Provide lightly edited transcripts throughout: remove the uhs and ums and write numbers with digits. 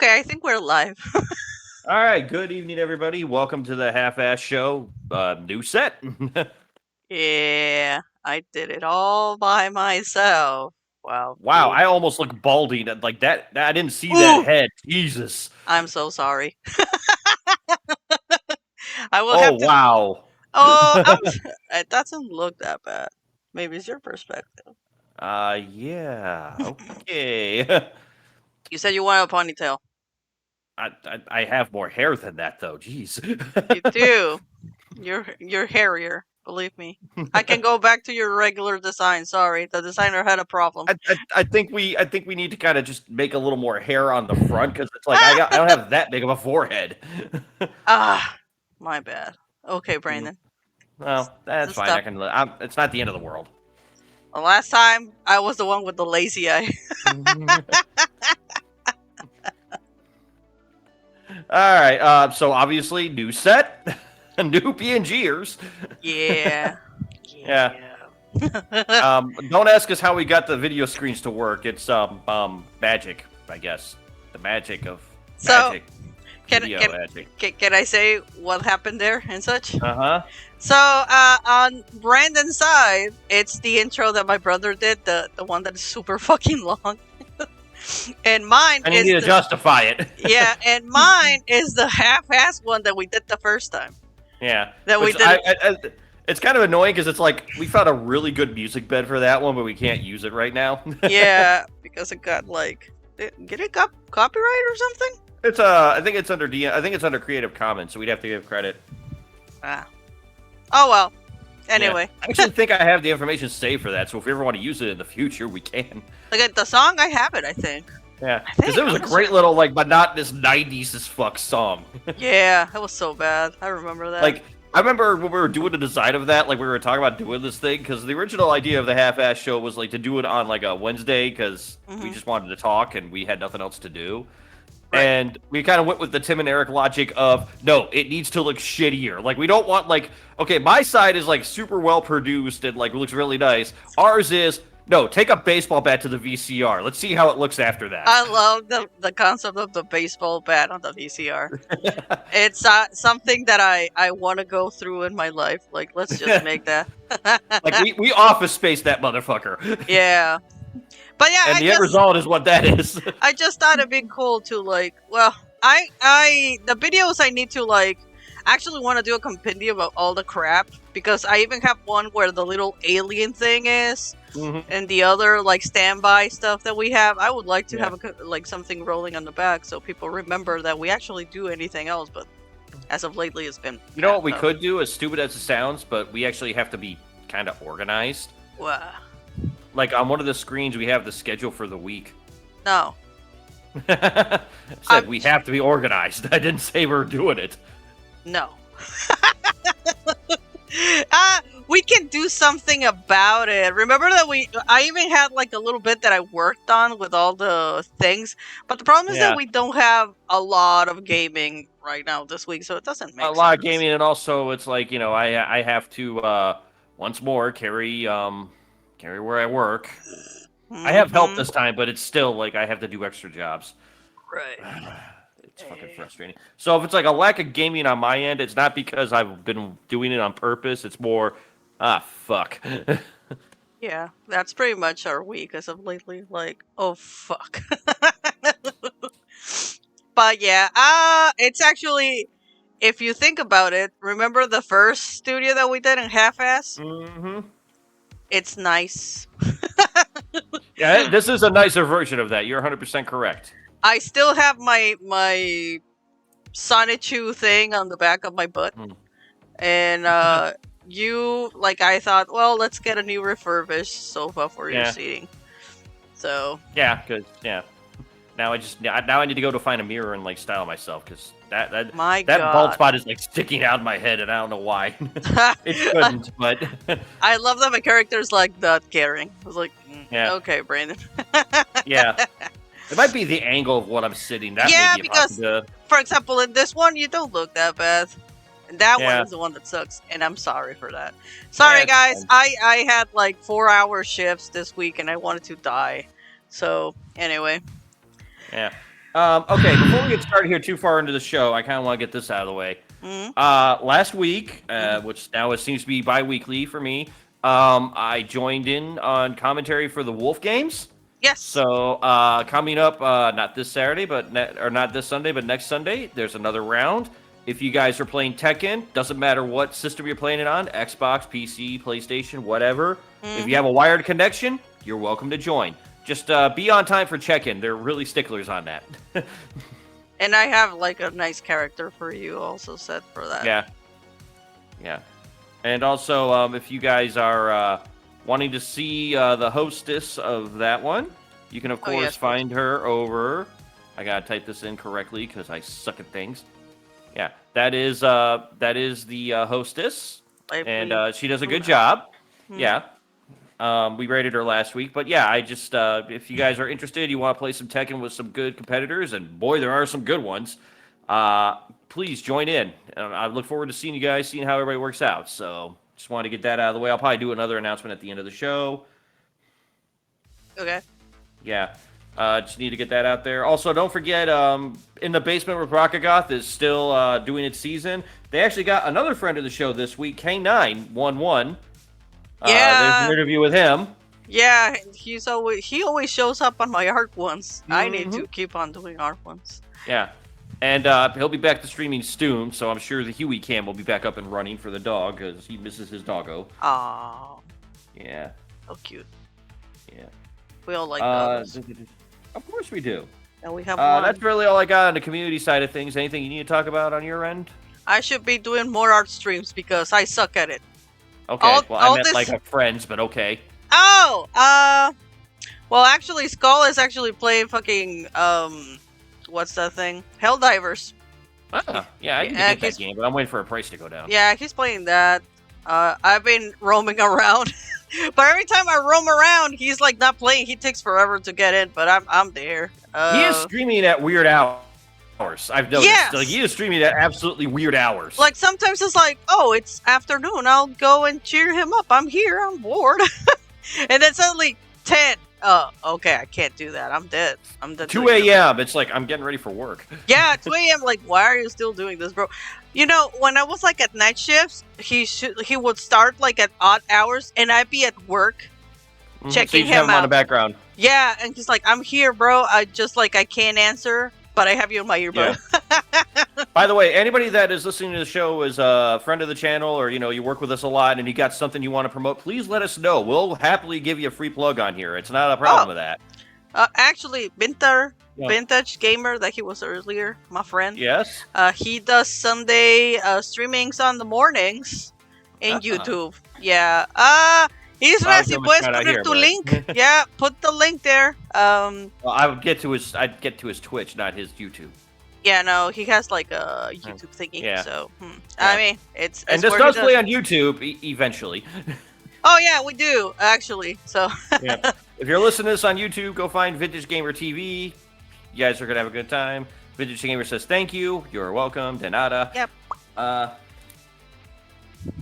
Okay, I think we're live. All right, good evening, everybody. Welcome to the Half-Ass Show. New set. Yeah, I did it all by myself. Wow. Wow, I almost look balding. Like that. I didn't see that Ooh, head. Jesus. I'm so sorry. I will Oh have to. wow. Oh, it doesn't look that bad. Maybe it's your perspective. Yeah. Okay. You said you wanted a ponytail. I have more hair than that though. Jeez. You do. You're hairier. Believe me. I can go back to your regular design. Sorry, the designer had a problem. I think we need to kind of just make a little more hair on the front because it's like I don't have that big of a forehead. Ah, my bad. Okay, Brandon. Well, that's Let's fine. stop. It's not the end of the world. The last time I was the one with the lazy eye. All right. So obviously, new set, new PNGers. Yeah. Yeah. Yeah. Don't ask us how we got the video screens to work. It's magic, I guess. The magic of So magic. can Video can magic. can I say what happened there and such? Uh-huh. So on Brandon's side, it's the intro that my brother did, the one that is super fucking long. And mine And you is need to the justify it. yeah, and mine is the half-ass one that we did the first time. Yeah. That we Which did. it's kind of annoying because it's like we found a really good music bed for that one, but we can't use it right now. Yeah, because it got like get it got copyright or something. It's I think it's under I think it's under Creative Commons, so we'd have to give credit. Ah. Oh well. Yeah. Anyway, I actually think I have the information saved for that, so if we ever want to use it in the future, we can. like the song I have it, I think. Yeah, I because think, it was a I'm great sure. little, like, monotonous 90s as fuck song. Yeah, that was so bad. I remember that. Like, I remember when we were doing the design of that, like, we were talking about doing this thing, because the original idea of the half-ass show was, like, to do it on, like, a Wednesday, because we just wanted to talk, and we had nothing else to do. Right. And we kind of went with the Tim and Eric logic of, no, it needs to look shittier. Like, we don't want, like, okay, my side is, like, super well produced and, like, looks really nice. Ours is, no, take a baseball bat to the VCR. Let's see how it looks after that. I love the concept of the baseball bat on the VCR. It's something that I want to go through in my life. Like, let's just make that. Like, we office space that motherfucker. Yeah. But yeah, And the end result is what that is. I just thought it'd be cool to like, well, the videos I need to like actually want to do a compendium of all the crap because I even have one where the little alien thing is, and the other like standby stuff that we have. I would like to have like something rolling on the back so people remember that we actually do anything else. But as of lately, it's been. You know what we could do, as stupid as it sounds, but we actually have to be kind of organized. Wow. Like, on one of the screens, we have the schedule for the week. No. We have to be organized. I didn't say we're doing it. No. We can do something about it. Remember that I even had like a little bit that I worked on with all the things, but the problem is that we don't have a lot of gaming right now this week, so it doesn't make sense. A lot of gaming, and also it's like, you know, I have to once more carry where I work. I have help this time, but it's still like I have to do extra jobs. Right. It's fucking frustrating. So if it's like a lack of gaming on my end, it's not because I've been doing it on purpose. It's more, fuck. Yeah, that's pretty much our week as of lately. Like, oh fuck. But yeah, it's actually, if you think about it, remember the first studio that we did in Half-Ass? Mm-hmm. It's nice. Yeah, this is a nicer version of that. You're 100% correct. I still have my Sonichu thing on the back of my butt. And I thought, well, let's get a new refurbished sofa for your seating. So yeah, because now I need to go to find a mirror and like style myself because that bald spot is like sticking out of my head and I don't know why. It shouldn't, but I love that my character's like not caring. I was like, okay, Brandon. Yeah. It might be the angle of what I'm sitting. That may be because, for example, in this one, you don't look that bad. And that one is the one that sucks. And I'm sorry for that. Sorry, guys. I had like 4-hour shifts this week and I wanted to die. So, anyway. Yeah. Okay, before we get started here too far into the show, I kind of want to get this out of the way. Mm-hmm. Last week, which now it seems to be bi-weekly for me, I joined in on commentary for the Wolf games. Yes. So coming up, not this Saturday, or not this Sunday, but next Sunday, there's another round. If you guys are playing Tekken, doesn't matter what system you're playing it on, Xbox, PC, PlayStation, whatever. If you have a wired connection, you're welcome to join. Just be on time for check-in. They're really sticklers on that. And I have like a nice character for you also set for that. Yeah. And also, if you guys are wanting to see the hostess of that one, you can, of course, find her over... I gotta type this in correctly because I suck at things. Yeah, that is the hostess, and she does a good job. Yeah. We rated her last week, but yeah, I just if you guys are interested, you want to play some Tekken with some good competitors, and boy, there are some good ones. Please join in. I look forward to seeing you guys, seeing how everybody works out. So just want to get that out of the way. I'll probably do another announcement at the end of the show. Okay. Yeah. Just need to get that out there. Also, don't forget, In the Basement with Rockagoth is still doing its season. They actually got another friend of the show this week, K911. Yeah. There's an interview with him. Yeah, he always shows up on my art ones. I need to keep on doing art ones. Yeah. And he'll be back to streaming soon, so I'm sure the Huey cam will be back up and running for the dog, because he misses his doggo. Aww. Yeah. So cute. Yeah. We all like dogs. Of course we do. And we have one. That's really all I got on the community side of things. Anything you need to talk about on your end? I should be doing more art streams because I suck at it. Okay, I meant like a friends, but okay. Oh, well, actually, Skull is actually playing fucking, what's that thing? Helldivers. Yeah, I can get that game, but I'm waiting for a price to go down. Yeah, he's playing that. I've been roaming around, but every time I roam around, he's like not playing. He takes forever to get in, but I'm there. He is streaming at weird hours. I've noticed. Yes. Like, he is streaming at absolutely weird hours. Like sometimes it's like, oh, it's afternoon. I'll go and cheer him up. I'm here. I'm bored. And then suddenly 10. Oh, okay. I can't do that. I'm dead. 2 a.m. It's like I'm getting ready for work. Yeah, 2 a.m. Like, why are you still doing this, bro? You know, when I was like at night shifts, he would start like at odd hours, and I'd be at work checking so you him have him out on the background. Yeah, and he's like, I'm here, bro. I can't answer, but I have you in my earbud. Yeah. By the way, anybody that is listening to the show is a friend of the channel, or you work with us a lot, and you got something you want to promote, please let us know. We'll happily give you a free plug on here. It's not a problem with that. Actually, Vintage Gamer, that he was earlier, my friend. Yes. He does Sunday streamings on the mornings in YouTube. Yeah. He's messy. Puedes poner tu link. Yeah, put the link there. Well, I'd get to his Twitch, not his YouTube. Yeah, no, he has like a YouTube thingy. Yeah. So, I mean, it's and this does play on YouTube eventually. Oh yeah, we do actually. So. Yeah. If you're listening to this on YouTube, go find Vintage Gamer TV. You guys are gonna have a good time. Vintage Gamer says thank you. You're welcome. De nada. Yep.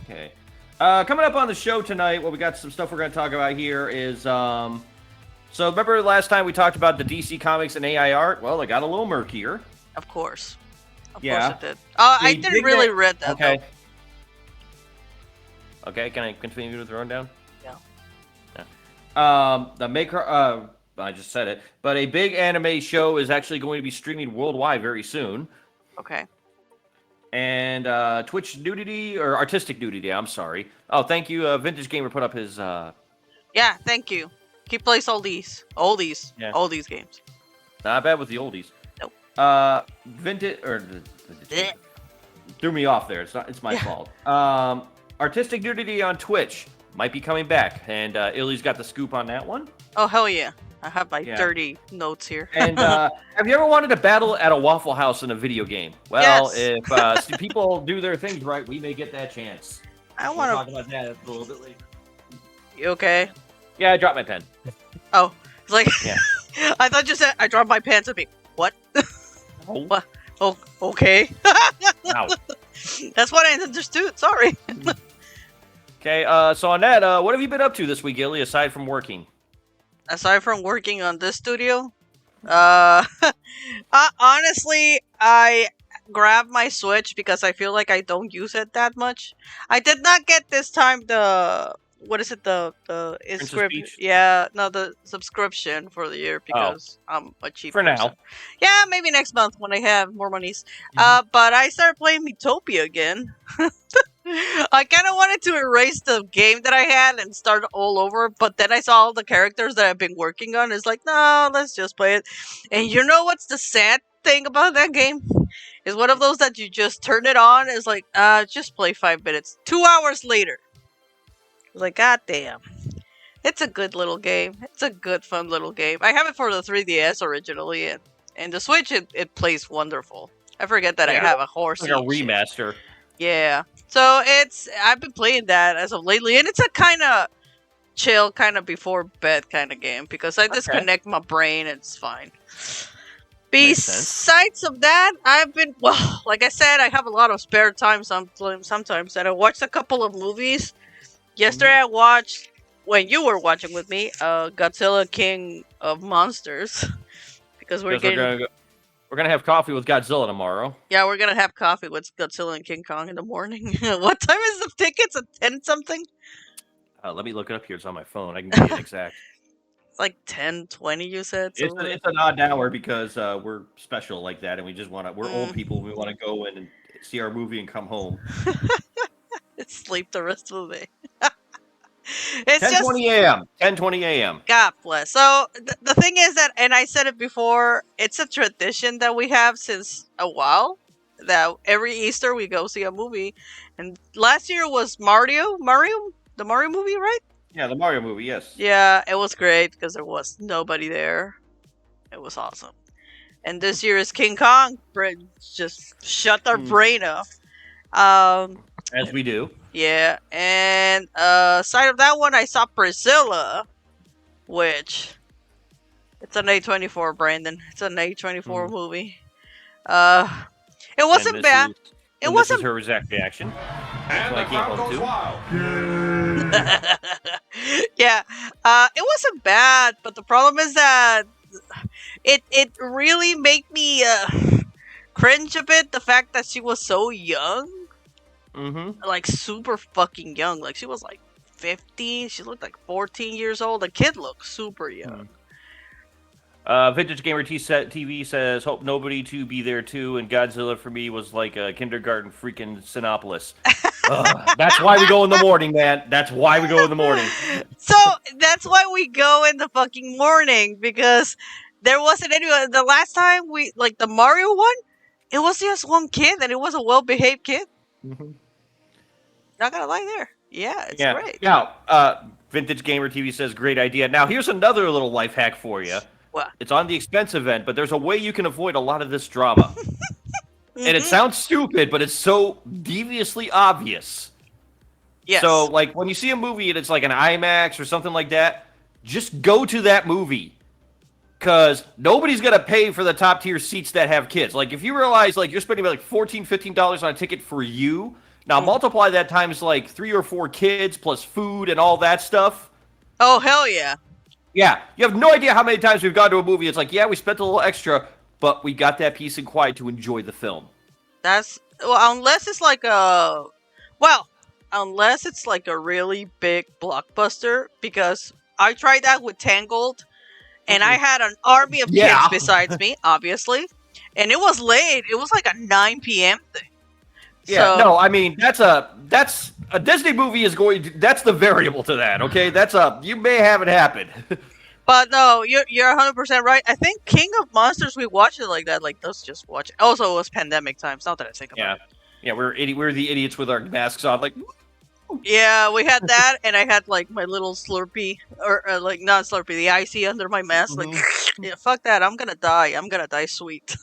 Okay. Coming up on the show tonight, we got some stuff we're going to talk about here is, so remember last time we talked about the DC Comics and AI art? Well, it got a little murkier. Of course. Of course it did. I didn't really read that, okay. though. Okay, can I continue with the rundown? Yeah. The maker, I just said it, but a big anime show is actually going to be streaming worldwide very soon. Okay. And Twitch nudity, or artistic nudity, I'm sorry. Oh, thank you. Vintage Gamer put up his... Yeah, thank you. He plays all these games. Not bad with the oldies. Nope. Vintage... Threw me off there. It's my fault. Artistic nudity on Twitch might be coming back, and Illy's got the scoop on that one. Oh, hell yeah. I have my dirty notes here. And have you ever wanted to battle at a Waffle House in a video game? Well, yes. If people do their things right, we may get that chance. We'll talk about that a little bit later. You okay? Yeah, I dropped my pen. Oh, it's like yeah. I thought you said I dropped my pants. And be what? Oh. What? Oh, okay. Wow. That's what I understood. Sorry. Okay. So on that, what have you been up to this week, Illy, aside from working? Aside from working on this studio, Uh, honestly, I grabbed my Switch because I feel like I don't use it that much. I did not get this time the what is it the Princess inscription? Peach. Yeah, no, the subscription for the year Oh, because I'm a cheap for person. now. Yeah, maybe next month when I have more monies. Mhm. But I started playing Metopia again. I kind of wanted to erase the game that I had and start all over, but then I saw all the characters that I've been working on. It's like, no, let's just play it. And you know what's the sad thing about that game? It's one of those that you just turn it on. It's like, just play 5 minutes. 2 hours later, it's like, god damn. It's a good little game. It's a good, fun little game. I have it for the 3DS originally, and the Switch, it plays wonderful. I forget that I Yeah, have a it's like a horsey shit. remaster. Yeah. So I've been playing that as of lately, and it's a kind of chill, kind of before bed kind of game because I Okay. disconnect my brain and it's fine. Makes sense. Besides of that, I've been like I said, I have a lot of spare time sometimes, and I watched a couple of movies. Yesterday, I watched when you were watching with me, Godzilla King of Monsters, because Because we're gonna have coffee with Godzilla tomorrow. yeah, we're gonna have coffee with Godzilla and King Kong in the morning. What time is the tickets? At 10 something? Let me look it up here. It's on my phone. I can give you an exact. It's like 10:20. You said It's something. it's an odd hour because we're special like that, and we just want to. We're old Mm. people. We want to go in and see our movie and come home. Sleep the rest of the day. It's 10:20 a.m. 10:20 a.m. God bless. So the thing is that, and I said it before, it's a tradition that we have since a while. That every Easter we go see a movie, and last year was the Mario movie, right? Yeah, the Mario movie. Yes. Yeah, it was great because there was nobody there. It was awesome. And this year is King Kong. Just shut their brain off. As we do. Yeah, and side of that one, I saw Priscilla, which it's an A24, Brandon. It's an A24 movie. It wasn't bad. It This wasn't. is her exact reaction. That's what I came home to. Yeah, it wasn't bad, but the problem is that it really made me cringe a bit. The fact that she was so young, like super fucking young. Like she was like 50. She looked like 14 years old. The kid looked super young. Vintage Gamer TV says, hope nobody to be there too, and Godzilla for me was like a kindergarten freaking Sinopolis. That's why we go in the morning, man. That's why we go in the morning. So that's why we go in the fucking morning, because there wasn't anyone. The last time we, like the Mario one, it was just one kid, and it was a well-behaved kid. Not gonna lie there. Yeah, it's great. Yeah, Vintage Gamer TV says, great idea. Now, here's another little life hack for you. What? It's on the expensive end, but there's a way you can avoid a lot of this drama. And it sounds stupid, but it's so deviously obvious. Yes. So, like, when you see a movie and it's like an IMAX or something like that, just go to that movie. Because nobody's going to pay for the top-tier seats that have kids. Like, if you realize, like, you're spending like $14, $15 on a ticket for you, now multiply that times, like, 3 or 4 kids plus food and all that stuff. Oh, hell yeah. Yeah, you have no idea how many times we've gone to a movie. It's like, yeah, we spent a little extra, but we got that peace and quiet to enjoy the film. Unless it's like unless it's like a really big blockbuster, because I tried that with Tangled, and I had an army of kids besides me, obviously, and it was late. It was like a 9 p.m. thing. Yeah, no, I mean that's a Disney movie is going to, that's the variable to that, okay? You may have it happen. But no, you're 100% right. I think King of Monsters, we watched it like that. Like, let's just watch it. Also, it was pandemic times. Not that I think about it. Yeah, we're the idiots with our masks on. Like, yeah, we had that, and I had like my little Slurpee, or like not Slurpee, the icy under my mask. Like, yeah, fuck that. I'm gonna die. I'm gonna die sweet.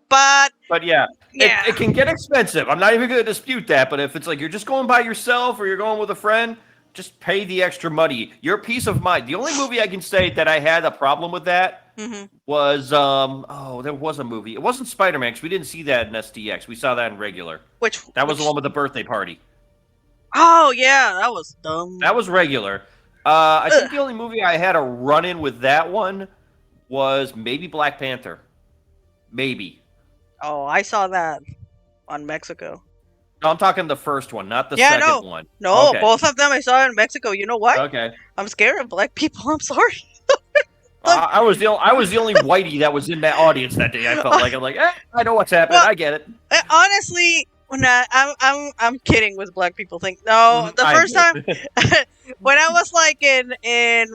But yeah, it can get expensive. I'm not even going to dispute that. But if it's like you're just going by yourself or you're going with a friend, just pay the extra money. Your peace of mind. The only movie I can say that I had a problem with that was there was a movie. It wasn't Spider-Man because we didn't see that in SDX. We saw that in regular. That was the one with the birthday party. Oh yeah, that was dumb. That was regular. I think the only movie I had a run-in with that one was maybe Black Panther. Maybe. Oh, I saw that on Mexico. No, I'm talking the first one, not the Yeah, second no, one. no, Okay. both of them I saw in Mexico. You know why? Okay. I'm scared of black people. I'm sorry. Look, I was the only whitey that was in that audience that day. I felt like I'm like, I know what's happening. well, I get it. honestly, when I'm kidding with black people thing. No, the I first do. time when I was like in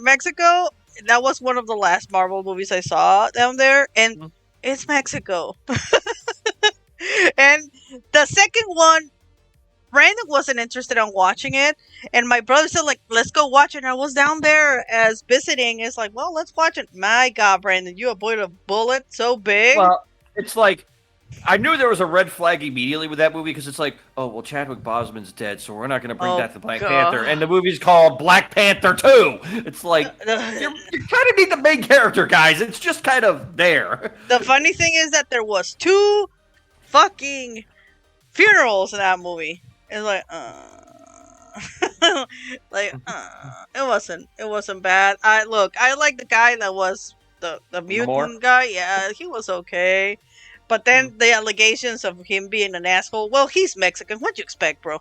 Mexico, that was one of the last Marvel movies I saw down there, and it's Mexico. And the second one, Brandon wasn't interested in watching it, and my brother said like, "Let's go watch it." And I was down there as visiting. It's like, well, let's watch it. My God, Brandon, you avoided a bullet so big. Well, it's like I knew there was a red flag immediately with that movie because it's like, oh well, Chadwick Boseman's dead, so we're not going to bring Oh that to Black Panther, and the God. movie's called Black Panther 2. It's like you kind of need the main character, guys. It's just kind of there. The funny thing is that there was two fucking funerals in that movie. It's like, it wasn't bad. I like the guy that was the More. mutant guy. Yeah, he was okay. But then the allegations of him being an asshole. Well, he's Mexican. What you expect, bro?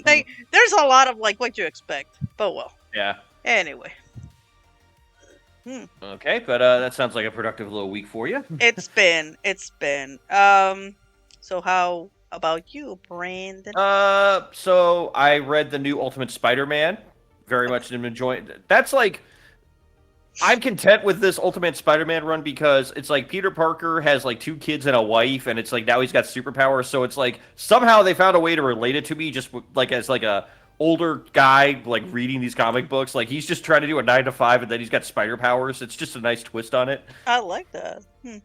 Like, there's a lot of like what you expect. But well, Yeah. anyway. Okay, but that sounds like a productive little week for you. It's been. So how about you, Brandon? So I read the new Ultimate Spider-Man. Very much am enjoying. That's like, I'm content with this Ultimate Spider-Man run because it's like Peter Parker has like 2 kids and a wife, and it's like now he's got superpowers. So it's like somehow they found a way to relate it to me, just like as like a older guy like reading these comic books. Like he's just trying to do a 9 to 5, and then he's got spider powers. It's just a nice twist on it. I like that.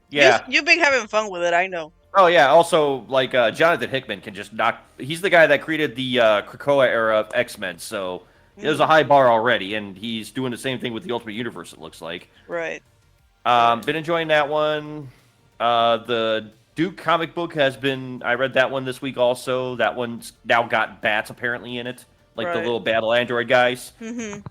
Yeah. You've been having fun with it, I know. Oh yeah. Also, like Jonathan Hickman can just knock. He's the guy that created the Krakoa era of X-Men, so there's a high bar already, and he's doing the same thing with the Ultimate Universe. It looks like. Right. Been enjoying that one. The Duke comic book has been. I read that one this week also. That one's now got bats apparently in it, like the Right. little battle android guys. Mm-hmm.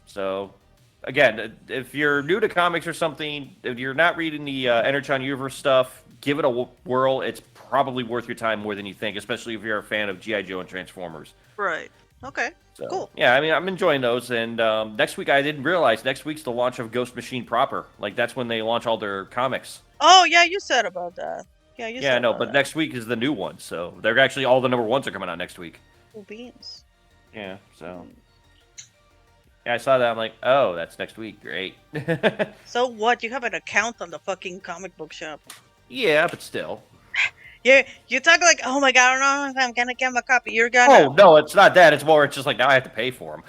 So, again, if you're new to comics or something, if you're not reading the Energon Universe stuff, give it a whirl. It's probably worth your time more than you think, especially if you're a fan of G.I. Joe and Transformers. Right. Okay. So, Cool. yeah, I mean, I'm enjoying those. And next week, I didn't realize next week's the launch of Ghost Machine proper. Like, that's when they launch all their comics. Oh yeah, you said about that. Yeah, you Yeah, said no, about but that. next week is the new one. So, they're actually all the #1s are coming out next week. Cool beans. Yeah, so. Yeah, I saw that. I'm like, oh, that's next week. Great. So what? You have an account on the fucking comic book shop? Yeah, but still. Yeah, you talk like, oh my god, I don't know if I'm gonna get my copy. You're gonna. Oh, no, it's not that. It's more, it's just like now I have to pay for them.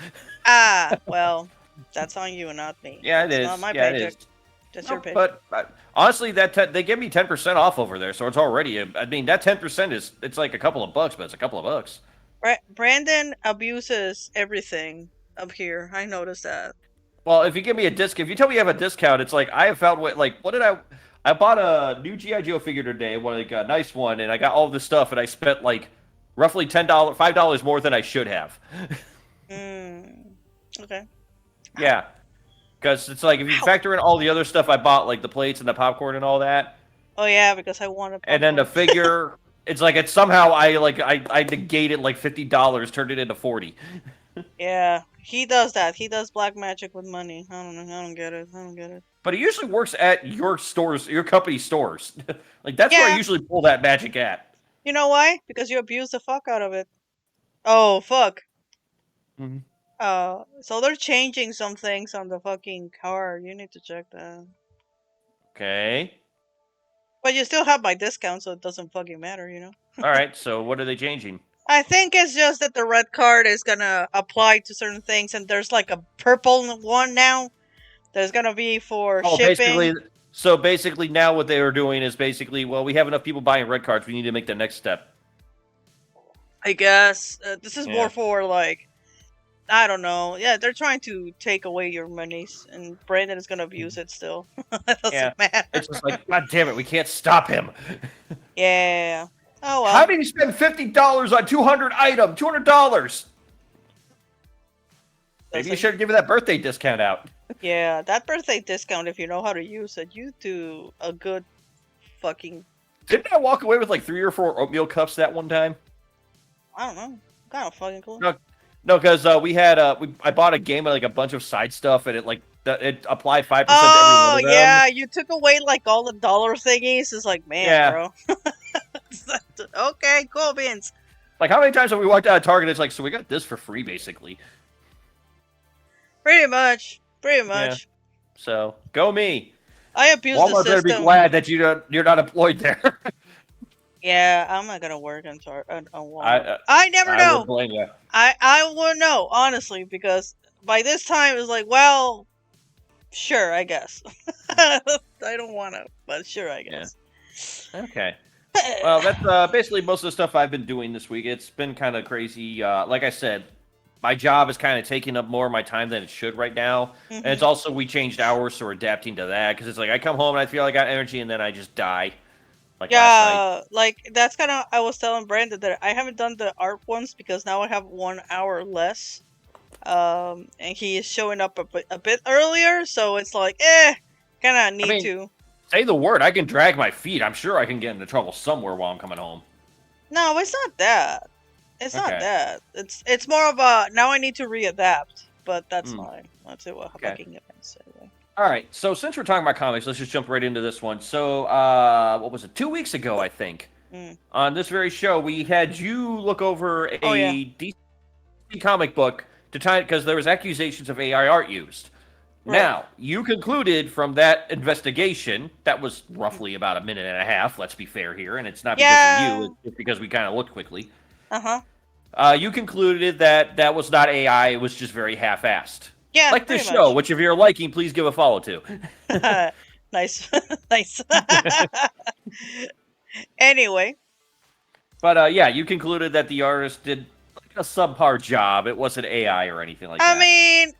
Ah, well, that's on you and not me. Yeah, it It's is. not my Yeah, paycheck. it is. That's No, your paycheck. but honestly, they give me 10% off over there, so it's already. I mean, that 10% it's like a couple of bucks, but it's a couple of bucks. Brandon abuses everything up here. I noticed that. Well, if you give me a disc, if you tell me you have a discount, it's like I have found what did I bought a new GI Joe figure today, like a nice one, and I got all this stuff, and I spent like roughly $5 more than I should have. Okay. Yeah, because it's like if you factor in all the other stuff I bought, like the plates and the popcorn and all that, Oh yeah, because I wanted. and then the popcorn. figure, it's like it's somehow I negated like $50, turned it into 40. Yeah, he does that. He does black magic with money. I don't know. I don't get it. I don't get it. But it usually works at your stores, your company stores. Like that's where I Yeah. usually pull that magic at. You know why? Because you abuse the fuck out of it. Oh fuck. Mhm. So they're changing some things on the fucking car. You need to check that. Okay. But you still have my discount, so it doesn't fucking matter, you know? All right. So what are they changing? I think it's just that the red card is gonna apply to certain things, and there's like a purple one now. There's gonna be for Oh, shipping. basically now what they are doing is basically, well, we have enough people buying red cards. We need to make the next step. I guess this is Yeah. more for like, I don't know. Yeah, they're trying to take away your monies, and Brandon is gonna abuse it still. That doesn't Yeah. matter. It's just like, God damn it, we can't stop him. Yeah. Oh well. How did he spend $50 on 200 item? $200. Maybe you should give that birthday discount out. Yeah, that birthday discount, if you know how to use it, you do a good fucking. Didn't I walk away with like 3 or 4 oatmeal cups that one time? I don't know. Kind of fucking cool. No, no, because we had I bought a game with like a bunch of side stuff, and it applied 5% to every one Oh of them. yeah, you took away like all the dollar thingies. It's like, man, Yeah, bro. Okay, cool beans. like how many times have we walked out of Target? It's like, so we got this for free, basically. Pretty much. Pretty Yeah. much. So go me. I abuse the Walmart better be system. glad that you're not employed there. Yeah, I'm not gonna work on I Walmart. I never I would know. blame you. I wouldn't know, honestly, because by this time it's like, well, sure, I guess. I don't want to, but sure, I Yeah. guess. Okay. Well, that's basically most of the stuff I've been doing this week. It's been kind of crazy. Like I said, my job is kind of taking up more of my time than it should right now. And it's also, we changed hours, so we're adapting to that. Because it's like, I come home and I feel like I got energy, and then I just die. Like last night. Yeah, like that's kind of, I was telling Brandon that I haven't done the art ones because now I have 1 hour less. And he is showing up a bit earlier, so it's like, kind of need to. Say the word. I can drag my feet. I'm sure I can get into trouble somewhere while I'm coming home. No, it's not that. It's not that. It's more of a, now I need to readapt, but that's fine. Let's see what I can get anyway. All right. So since we're talking about comics, let's just jump right into this one. So, what was it? 2 weeks ago, I think, on this very show, we had you look over a DC comic book to try, because there was accusations of AI art used. Right. Now, you concluded from that investigation, that was roughly about a minute and a half, let's be fair here, and it's not because of you, it's because we kind of looked quickly. You concluded that that was not AI, it was just very half-assed. Yeah, like this show, which if you're liking, please give a follow to. Nice. Nice. Anyway. But yeah, you concluded that the artist did like a subpar job. It wasn't AI or anything like that. I mean,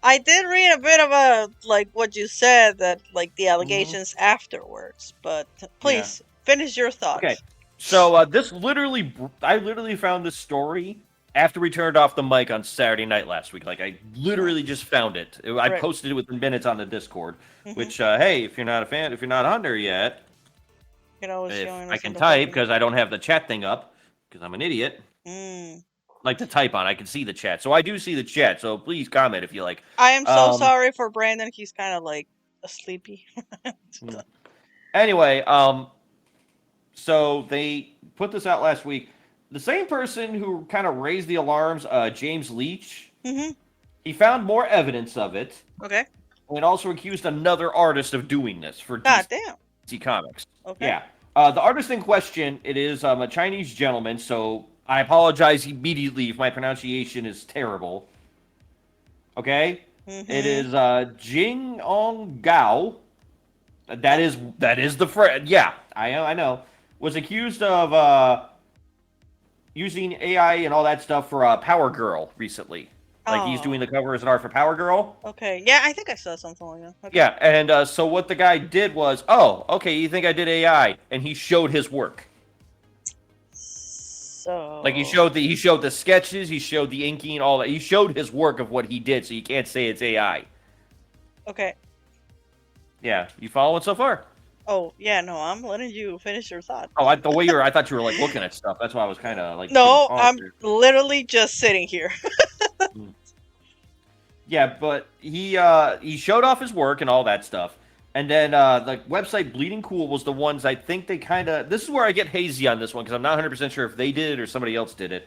I did read a bit of like what you said, that like the allegations afterwards, but please finish your thoughts. Okay. So I literally found this story after we turned off the mic on Saturday night last week. Like, I literally just found it. I posted it within minutes on the Discord, which, hey, if you're not a fan, if you're not on there yet, you can always join us. I can type because I don't have the chat thing up because I'm an idiot. Like to type on, I can see the chat. So I do see the chat. So please comment if you like. I am so sorry for Brandon. He's kind of like sleepy. Anyway, so they put this out last week. The same person who kind of raised the alarms, James Leach, he found more evidence of it. Okay. And also accused another artist of doing this for DC Comics. Okay. Yeah. The artist in question, it is a Chinese gentleman, so I apologize immediately if my pronunciation is terrible. Okay? It is Jing Ong Gao. That is the friend. Yeah, I know. Was accused of using AI and all that stuff for Power Girl recently. Like, he's doing the covers and art for Power Girl. Okay, yeah, I think I saw something like that. Okay. Yeah, and so what the guy did was, okay, you think I did AI? And he showed his work. So, like, he showed the sketches, he showed the inking, all that. He showed his work of what he did, so you can't say it's AI. Okay. Yeah, you following so far? Oh, yeah, no, I'm letting you finish your thought. Oh, the way I thought you were like looking at stuff. That's why I was kind of like. No, I'm literally just sitting here. Yeah, but he showed off his work and all that stuff, and then the website Bleeding Cool was the ones I think they kind of. This is where I get hazy on this one because I'm not 100% sure if they did it or somebody else did it.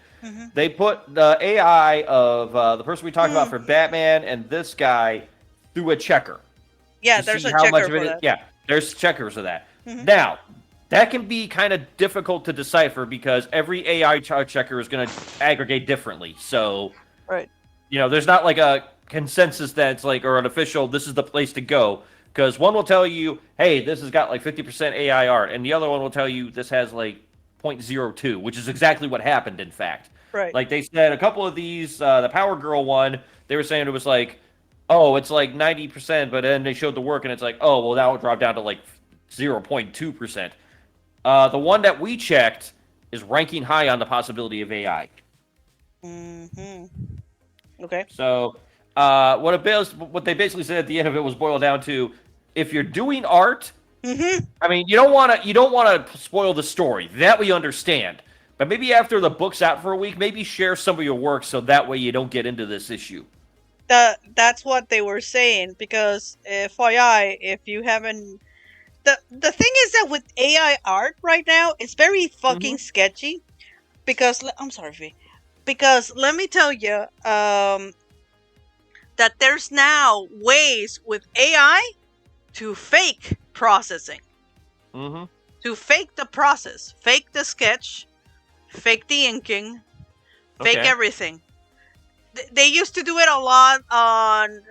They put the AI of the person we talked about for Batman and this guy through a checker. Yeah, there's a checker for that. Yeah, there's checkers of that. Now, that can be kind of difficult to decipher because every AI checker is going to aggregate differently. So, there's not like a consensus that's like, or an official, this is the place to go. Because one will tell you, hey, this has got like 50% AI art. And the other one will tell you this has like 0.02, which is exactly what happened, in fact. Right. Like they said, a couple of these, the Power Girl one, they were saying it was like, oh, it's like 90%, but then they showed the work and it's like, oh, well, that would drop down to like 0.2%. The one that we checked is ranking high on the possibility of AI. Okay. So, What they basically said at the end of it was boiled down to, if you're doing art, Mm-hmm. I mean, you don't want to spoil the story. That we understand. But maybe after the book's out for a week, maybe share some of your work so that way you don't get into this issue. That's what they were saying because FYI, if you haven't, the thing is that with AI art right now, it's very Mm-hmm. fucking sketchy. Because I'm sorry, V. Because let me tell you, that there's now ways with AI to fake processing, Mm-hmm. to fake the process, fake the sketch, fake the inking, fake Okay. everything. They used to do it a lot on,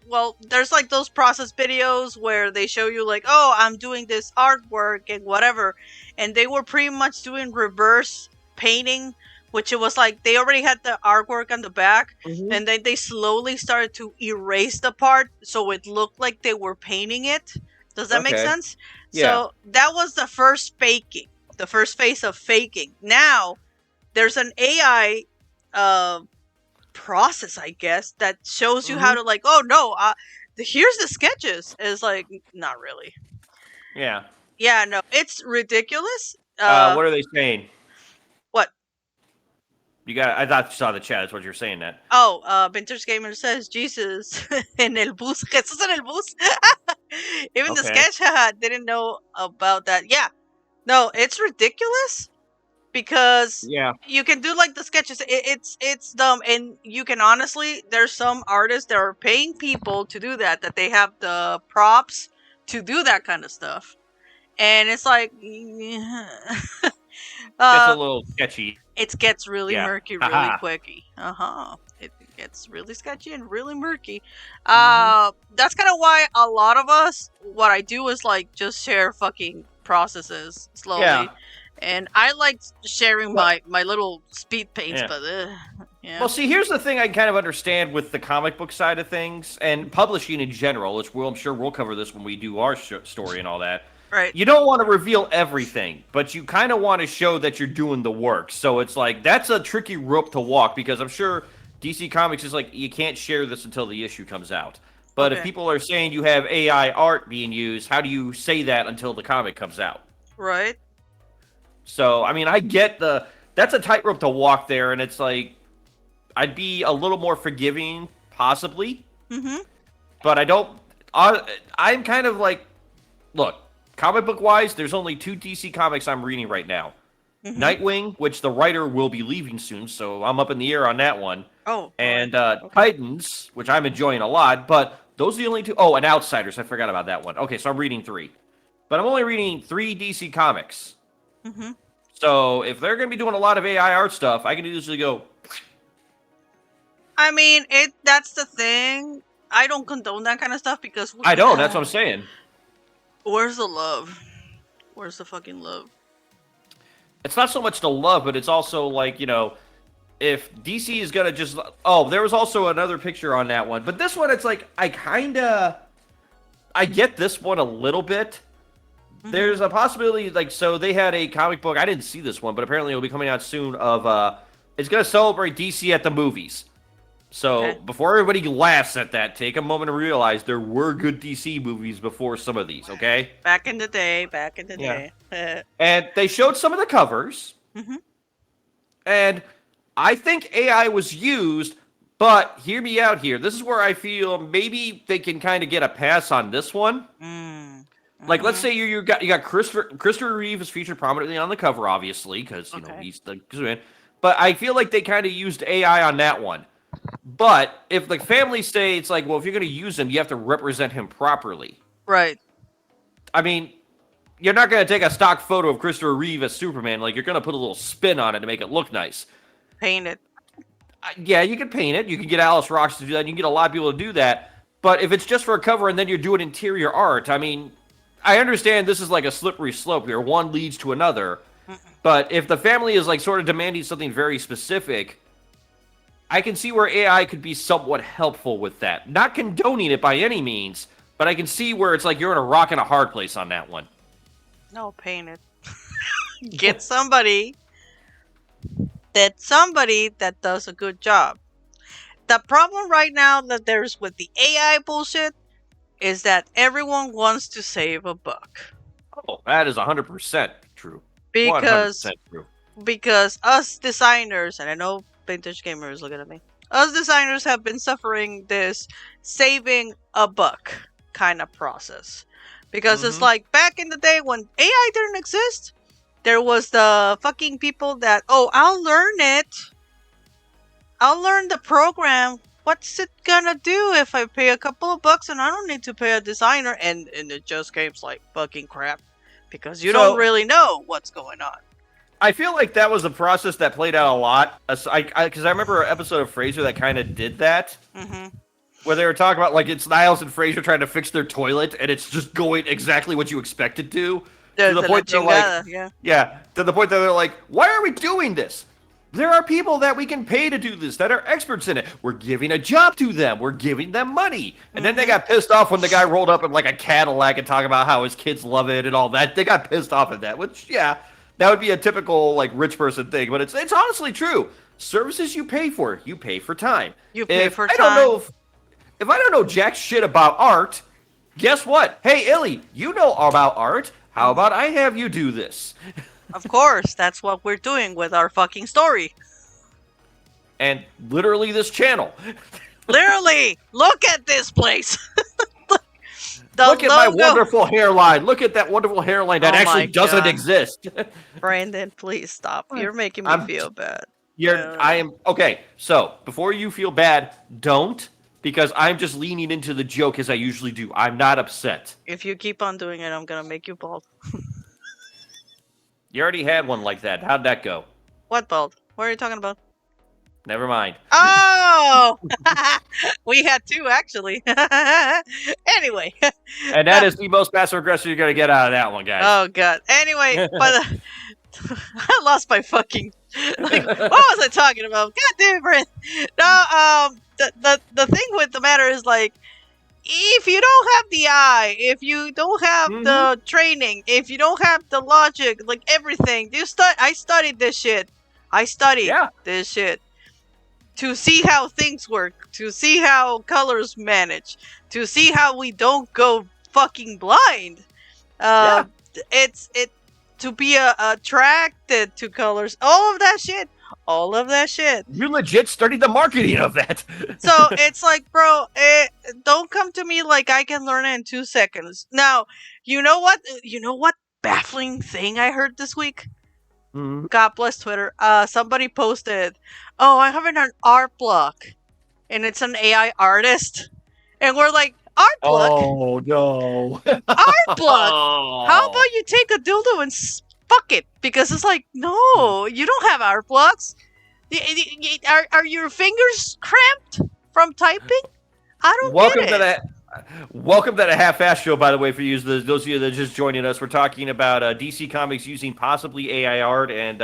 well, there's like those process videos where they show you like, oh, I'm doing this artwork and whatever, and they were pretty much doing reverse painting, which it was like they already had the artwork on the back, Mm-hmm. and then they slowly started to erase the part so it looked like they were painting it. Does that make Okay. sense? Yeah. So that was the first faking, the first phase of faking. Now there's an AI uh process, I guess, that shows you how Mm-hmm. to like, oh no, here's the sketches. It's like, not really. Yeah. Yeah, no, it's ridiculous. What are they saying? What? You got? I thought you saw the chat. That's what you're saying. That. Oh, Vintage Gamer says Jesus en el bus, Jesus en el bus. Even the Okay. sketch didn't know about that. Yeah, no, it's ridiculous because Yeah. you can do like the sketches. It's dumb, and you can honestly. There's some artists that are paying people to do that. That they have the props to do that kind of stuff, and it's like, Gets a uh, little sketchy. it gets really Yeah. murky really Haha. quicky. It gets really sketchy and really murky. Mm-hmm. That's kind of why a lot of us, what I do is like just share fucking processes Yeah. slowly. And I like sharing Well. my little speed paints, Yeah. but yeah. Well, see, here's the thing I kind of understand with the comic book side of things and publishing in general, which I'm sure we'll cover this when we do our story and all that. Right. You don't want to reveal everything, but you kind of want to show that you're doing the work. So it's like, that's a tricky rope to walk because I'm sure DC Comics is like, you can't share this until the issue comes out. But if Okay. people are saying you have AI art being used, how do you say that until the comic comes out? Right. So, I mean, I get that's a tightrope to walk there, and it's like, I'd be a little more forgiving, possibly, Mm-hmm. but I don't. I'm kind of like, look, comic book wise, there's only two DC comics I'm reading right now. Mm-hmm. Nightwing, which the writer will be leaving soon, so I'm up in the air on that one, Oh, all right. and Okay. Titans, which I'm enjoying a lot. But those are the only two. Oh, and Outsiders, I forgot about that one. Okay, so I'm reading three, but I'm only reading three DC comics. Mm-hmm. So if they're going to be doing a lot of AI art stuff, I can usually go, I mean, that's the thing. I don't condone that kind of stuff because I don't. That's what I'm saying. where's the love? Where's the fucking love? It's not so much the love, but it's also like, if DC is gonna just, oh, there was also another picture on that one, but this one, it's like, I get this one a little bit. Mm-hmm. There's a possibility, like, so they had a comic book, I didn't see this one, but apparently it'll be coming out soon, of it's gonna celebrate DC at the movies. So Okay. before everybody laughs at that, take a moment to realize there were good DC movies before some of these, okay? Back in the day. Back in the Yeah. day. And they showed some of the covers, Mm-hmm. and I think AI was used, but hear me out here. This is where I feel maybe they can kind of get a pass on this one. Mm. Like, let's Mm-hmm. say you got Christopher Reeve is featured prominently on the cover, obviously, because Okay. he's the man. But I feel like they kind of used AI on that one. But if the family say it's like, well, if you're going to use him, you have to represent him properly. Right. I mean, you're not going to take a stock photo of Christopher Reeve as Superman. Like, you're going to put a little spin on it to make it look nice. Paint it. Yeah, you can paint it. You can get Alice Rocks to do that. You can get a lot of people to do that. But if it's just for a cover and then you're doing interior art, I mean, I understand this is like a slippery slope here. One leads to another. Mm-mm. But if the family is like sort of demanding something very specific, I can see where AI could be somewhat helpful with that. Not condoning it by any means, but I can see where it's like you're in a rock and a hard place on that one. No, paint it. Get somebody that does a good job. The problem right now that there's with the AI bullshit is that everyone wants to save a buck. Oh, that is 100% true. Because 100% true. because us designers, and I know vintage gamers looking at me, us designers have been suffering this saving a buck kind of process. Because it's like back in the day when AI didn't exist, there was the fucking people that, oh, I'll learn it. I'll learn the program. What's it gonna do if I pay a couple of bucks and I don't need to pay a designer? And it just came like fucking crap. Because you don't really know what's going on. I feel like that was a process that played out a lot. Because I remember an episode of Frasier that kind of did that. Mm-hmm. Where they were talking about, like, it's Niles and Frasier trying to fix their toilet, and it's just going exactly what you expect it to. To the point they're like, to the point that they're like, why are we doing this? There are people that we can pay to do this, that are experts in it. We're giving a job to them. We're giving them money. And then they got pissed off when the guy rolled up in, like, a Cadillac and talking about how his kids love it and all that. They got pissed off at that, which, yeah, that would be a typical, like, rich person thing. But it's honestly true. Services you pay for time. You pay for time. I don't know if I don't know jack shit about art, guess what? Hey, Illy, you know about art. How about I have you do this? Of course, that's what we're doing with our fucking story. And literally this channel. Literally, look at this place. Look at my wonderful hairline. Look at that wonderful hairline that actually doesn't exist. Brandon, please stop. You're making me feel bad. Okay, so before you feel bad, don't. Because I'm just leaning into the joke as I usually do. I'm not upset. If you keep on doing it, I'm gonna make you bald. You already had one like that. How'd that go? What bald? What are you talking about? Never mind. Oh! We had two, actually. Anyway. And that is the most passive aggressive you're going to get out of that one, guys. Oh, God. Anyway, but I lost my fucking... Like, what was I talking about? God damn it. No, the thing with the matter is, like, if you don't have the eye, if you don't have the training, if you don't have the logic, like everything, I studied this shit. I studied this shit to see how things work, to see how colors manage, to see how we don't go fucking blind. It's to be attracted to colors, all of that shit. All of that shit. You legit studied the marketing of that. So it's like, bro, don't come to me like I can learn it in 2 seconds. Now, you know what? You know what baffling thing I heard this week? God bless Twitter. Somebody posted, "Oh, I have an art block, and it's an AI artist," and we're like, "Art block? Oh no, art block? How about you take a dildo and fuck it?" Because it's like, no, you don't have art blocks. Are your fingers cramped from typing? I don't get it. Welcome to the half-ass show, by the way, for you, those of you that are just joining us. We're talking about DC Comics using possibly AI art, and,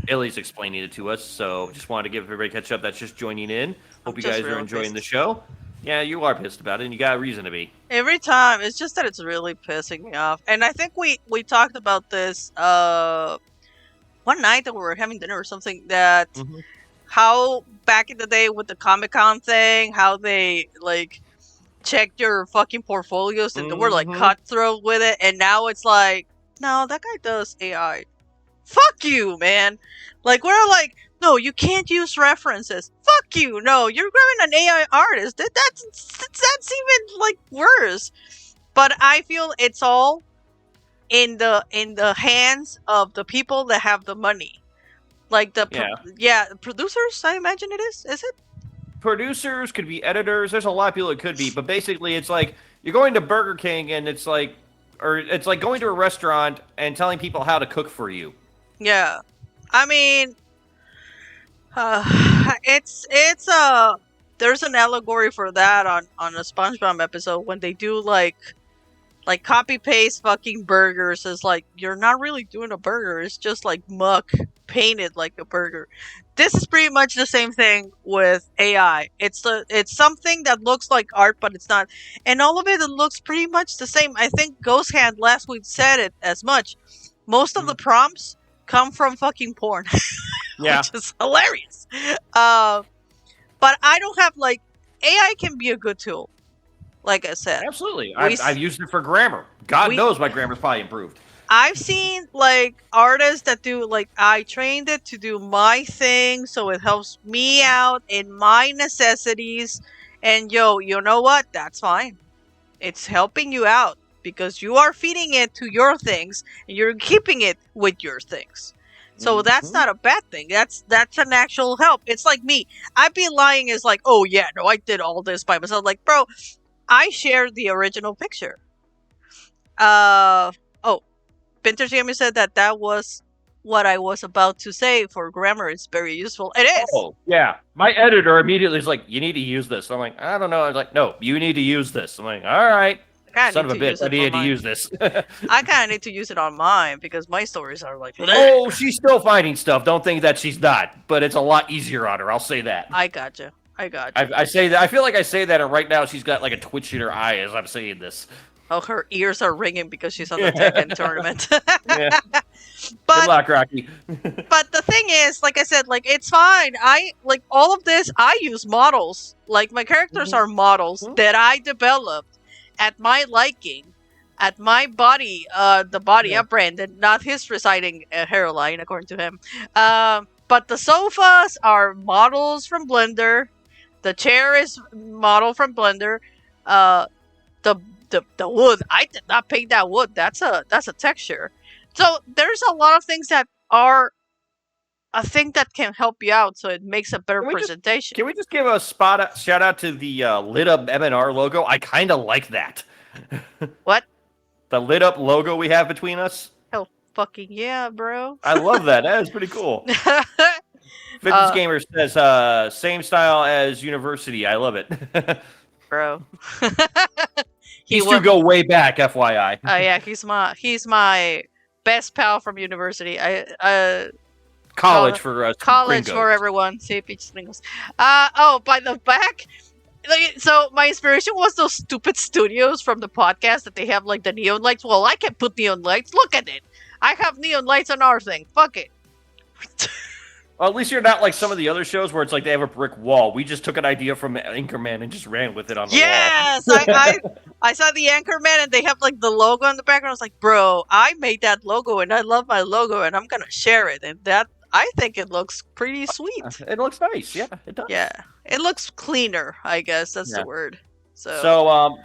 Illy's explaining it to us, so just wanted to give everybody a catch-up that's just joining in. Hope you guys are enjoying the show. Yeah, you are pissed about it, and you got a reason to be. Every time. It's just that it's really pissing me off. And I think we talked about this one night that we were having dinner or something, that how back in the day with the Comic-Con thing, how they, like, checked your fucking portfolios and they were, like, cutthroat with it, and now it's like, no, that guy does AI. Fuck you, man. Like, we're like, no, you can't use references. Fuck you. No, you're grabbing an AI artist. That's even, like, worse. But I feel it's all in the hands of the people that have the money. Like the producers, I imagine it is. Is it? Producers, could be editors. There's a lot of people it could be, but basically it's like you're going to Burger King and it's like going to a restaurant and telling people how to cook for you. Yeah. I mean, there's an allegory for that on a SpongeBob episode when they do like copy paste fucking burgers. Is like, you're not really doing a burger, it's just like muck painted like a burger. This is pretty much the same thing with AI. It's something that looks like art, but it's not, and all of it looks pretty much the same. I think Ghost Hand last week said it as much. Most of the prompts come from fucking porn. Yeah. Which is hilarious. But I don't have like AI can be a good tool. Like I said, Absolutely. we I've used it for grammar. God we knows my grammar's probably improved. I've seen like artists that do like I trained it to do my thing so it helps me out in my necessities. And yo, you know what? That's fine. It's helping you out because you are feeding it to your things and you're keeping it with your things. So that's not a bad thing. That's an actual help. It's like me. I'd be lying as like, oh yeah, no, I did all this by myself. Like, bro, I shared the original picture. Oh, Vintage Gaming said that was what I was about to say for grammar. It's very useful. It is. Oh, yeah. My editor immediately is like, you need to use this. I'm like, I don't know. I was like, no, you need to use this. I'm like, all right. Son of a bitch, I need to use this. I kind of need to use it on mine because my stories are like. Oh, she's still finding stuff. Don't think that she's not, but it's a lot easier on her. I'll say that. I gotcha. I say that. I feel like I say that, and right now she's got like a twitch in her eye as I'm saying this. Oh, her ears are ringing because she's on the Tekken tournament. Yeah. But, good luck, Rocky. But the thing is, like I said, like it's fine. I like all of this. I use models. Like my characters are models that I developed at my liking, at my body, the body of Brandon, not his residing hairline, according to him. But the sofas are models from Blender. The chair is model from Blender. The wood, I did not paint that wood. That's a texture. So there's a lot of things that are a thing that can help you out, so it makes a better presentation. Can we just give a shout out to the lit up MNR logo? I kind of like that. What? The lit up logo we have between us? Hell fucking yeah, bro. I love that. That is pretty cool. Fitness Gamer says, same style as University. I love it. Bro. These two go way back, FYI. Oh yeah, he's my best pal from University. College for college for everyone. See peach sprinkles. Oh, by the back. So my inspiration was those stupid studios from the podcast that they have like the neon lights. Well, I can put neon lights. Look at it. I have neon lights on our thing. Fuck it. Well, at least you're not like some of the other shows where it's like they have a brick wall. We just took an idea from Anchorman and just ran with it on the wall. Yes, I saw the Anchorman and they have like the logo on the background. I was like, bro, I made that logo and I love my logo and I'm gonna share it. And that I think it looks pretty sweet. It looks nice. Yeah, it does. Yeah, it looks cleaner. I guess that's the word. So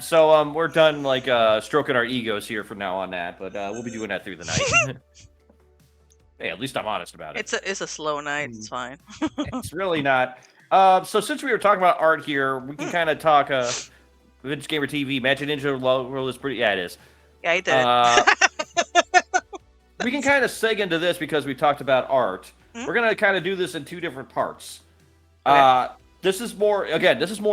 we're done like stroking our egos here from now on that, but we'll be doing that through the night. Hey, at least I'm honest about it. It's a slow night. It's fine. It's really not. So since we were talking about art here, we can kind of talk. Vintage Gamer TV, Magic Ninja World is pretty. Yeah, it is. Yeah, he did. We can kind of seg into this because we talked about art. We're gonna kind of do this in two different parts. Okay. This is more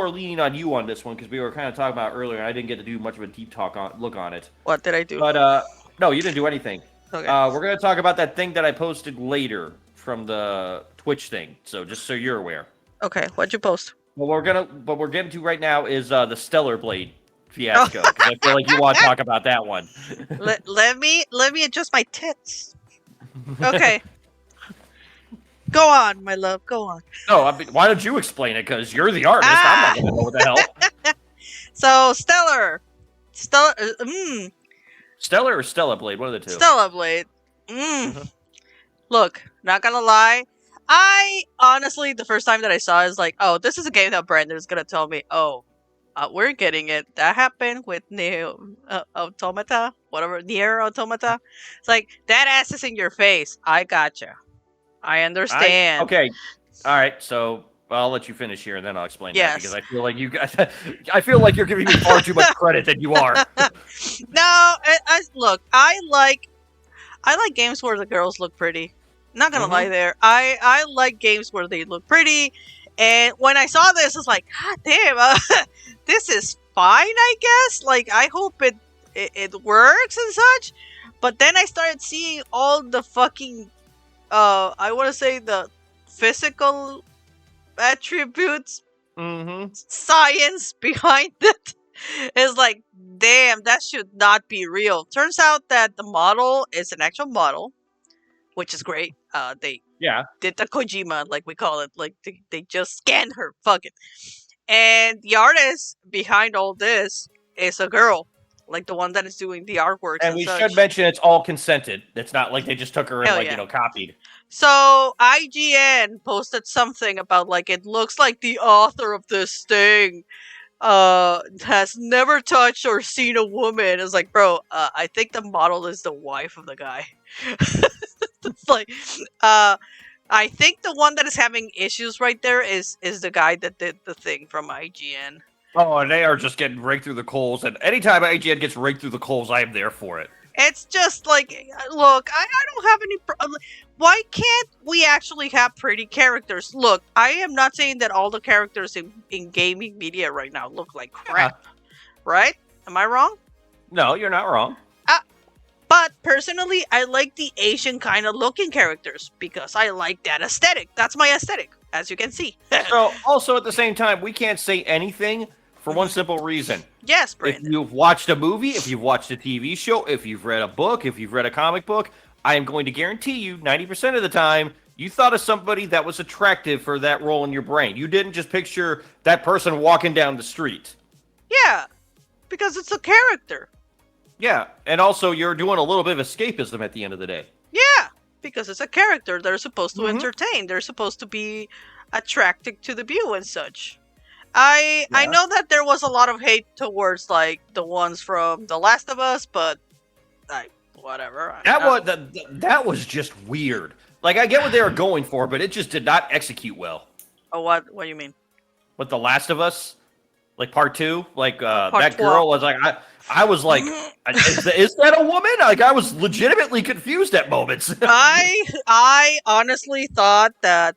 leaning on you on this one because we were kind of talking about it earlier. And I didn't get to do much of a deep look on it. What did I do? But no, you didn't do anything. Okay. We're gonna talk about that thing that I posted later from the Twitch thing. So just so you're aware. Okay, what'd you post? What we're getting to right now is the Stellar Blade fiasco. Because I feel like you want to talk about that one. let me adjust my tits. Okay. Go on, my love. Go on. No, why don't you explain it? Because you're the artist. I'm not gonna know what the hell. So Stellar. Stellar or Stella Blade? One of the two. Stella Blade. Look, not gonna lie. I honestly, the first time that I saw it, is like, oh, this is a game that Brandon is gonna tell me, oh, we're getting it. That happened with Nier Automata, whatever, Nier Automata. It's like, that ass is in your face. I gotcha. I understand. Okay. All right. So I'll let you finish here, and then I'll explain that because I feel like I feel like you're giving me far too much credit than you are. No, look. I like games where the girls look pretty. Not gonna lie there. I like games where they look pretty. And when I saw this, I was like, God damn, this is fine, I guess. Like, I hope it works and such. But then I started seeing all the fucking, I want to say the physical attributes, science behind it. It's like, damn, that should not be real. Turns out that the model is an actual model which is great. They Yeah. did the Kojima, like we call it, like they just scanned her. Fuck it. And the artist behind all this is a girl, like the one that is doing the artworks And and we should such. mention it's all consented. It's not like they just took her and Hell like, yeah. copied. So IGN posted something about like it looks like the author of this thing has never touched or seen a woman. It's like, bro, I think the model is the wife of the guy. It's like, I think the one that is having issues right there is the guy that did the thing from IGN. Oh, and they are just getting raked through the coals. And anytime IGN gets raked through the coals, I am there for it. It's just like, look, I don't have any. Why can't we actually have pretty characters? Look, I am not saying that all the characters in gaming media right now look like crap, right? Am I wrong? No, you're not wrong. But personally, I like the Asian kind of looking characters because I like that aesthetic. That's my aesthetic, as you can see. So, also at the same time, we can't say anything for one simple reason. Yes, If Brandon. you've watched a movie, if you've watched a TV show, if you've read a book, if you've read a comic book, I am going to guarantee you 90% of the time, you thought of somebody that was attractive for that role in your brain. You didn't just picture that person walking down the street. Yeah, because it's a character. Yeah, and also you're doing a little bit of escapism at the end of the day. Yeah, because it's a character. They're supposed to Mhm. entertain. They're supposed to be attractive to the view and such. I know that there was a lot of hate towards like the ones from The Last of Us, but whatever. That was just weird. Like, I get what they were going for, but it just did not execute well. Oh, what do you mean? With The Last of Us, like part 2, like Part that two. girl was like, I was like, is that a woman? Like, I was legitimately confused at moments. I honestly thought that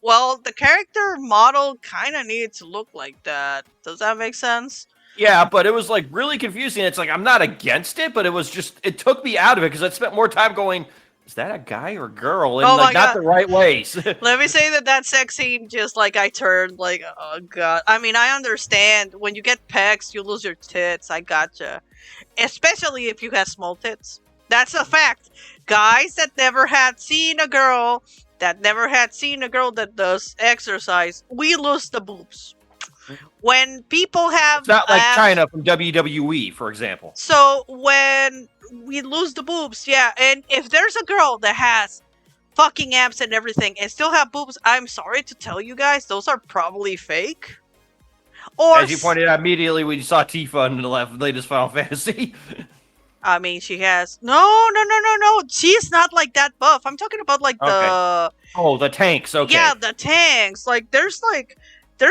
well, the character model kind of needed to look like that. Does that make sense? Yeah, but it was like really confusing. It's like I'm not against it, but it took me out of it because I spent more time going, is that a guy or a girl? And Oh my like not God. the right ways. Let me say that sex scene just like I turned like, oh god. I mean, I understand when you get pecs, you lose your tits. I gotcha. Especially if you have small tits. That's a fact. Guys that never had seen a girl that does exercise, we lose the boobs. When people have It's not like abs- China from WWE, for example. So when we lose the boobs, yeah, and if there's a girl that has fucking abs and everything and still have boobs, I'm sorry to tell you guys, those are probably fake. Or As you pointed out immediately when you saw Tifa in the latest Final Fantasy. I mean, she has no. She's not like that buff. I'm talking about like the Oh, the tanks. Okay. yeah, the tanks. Like there's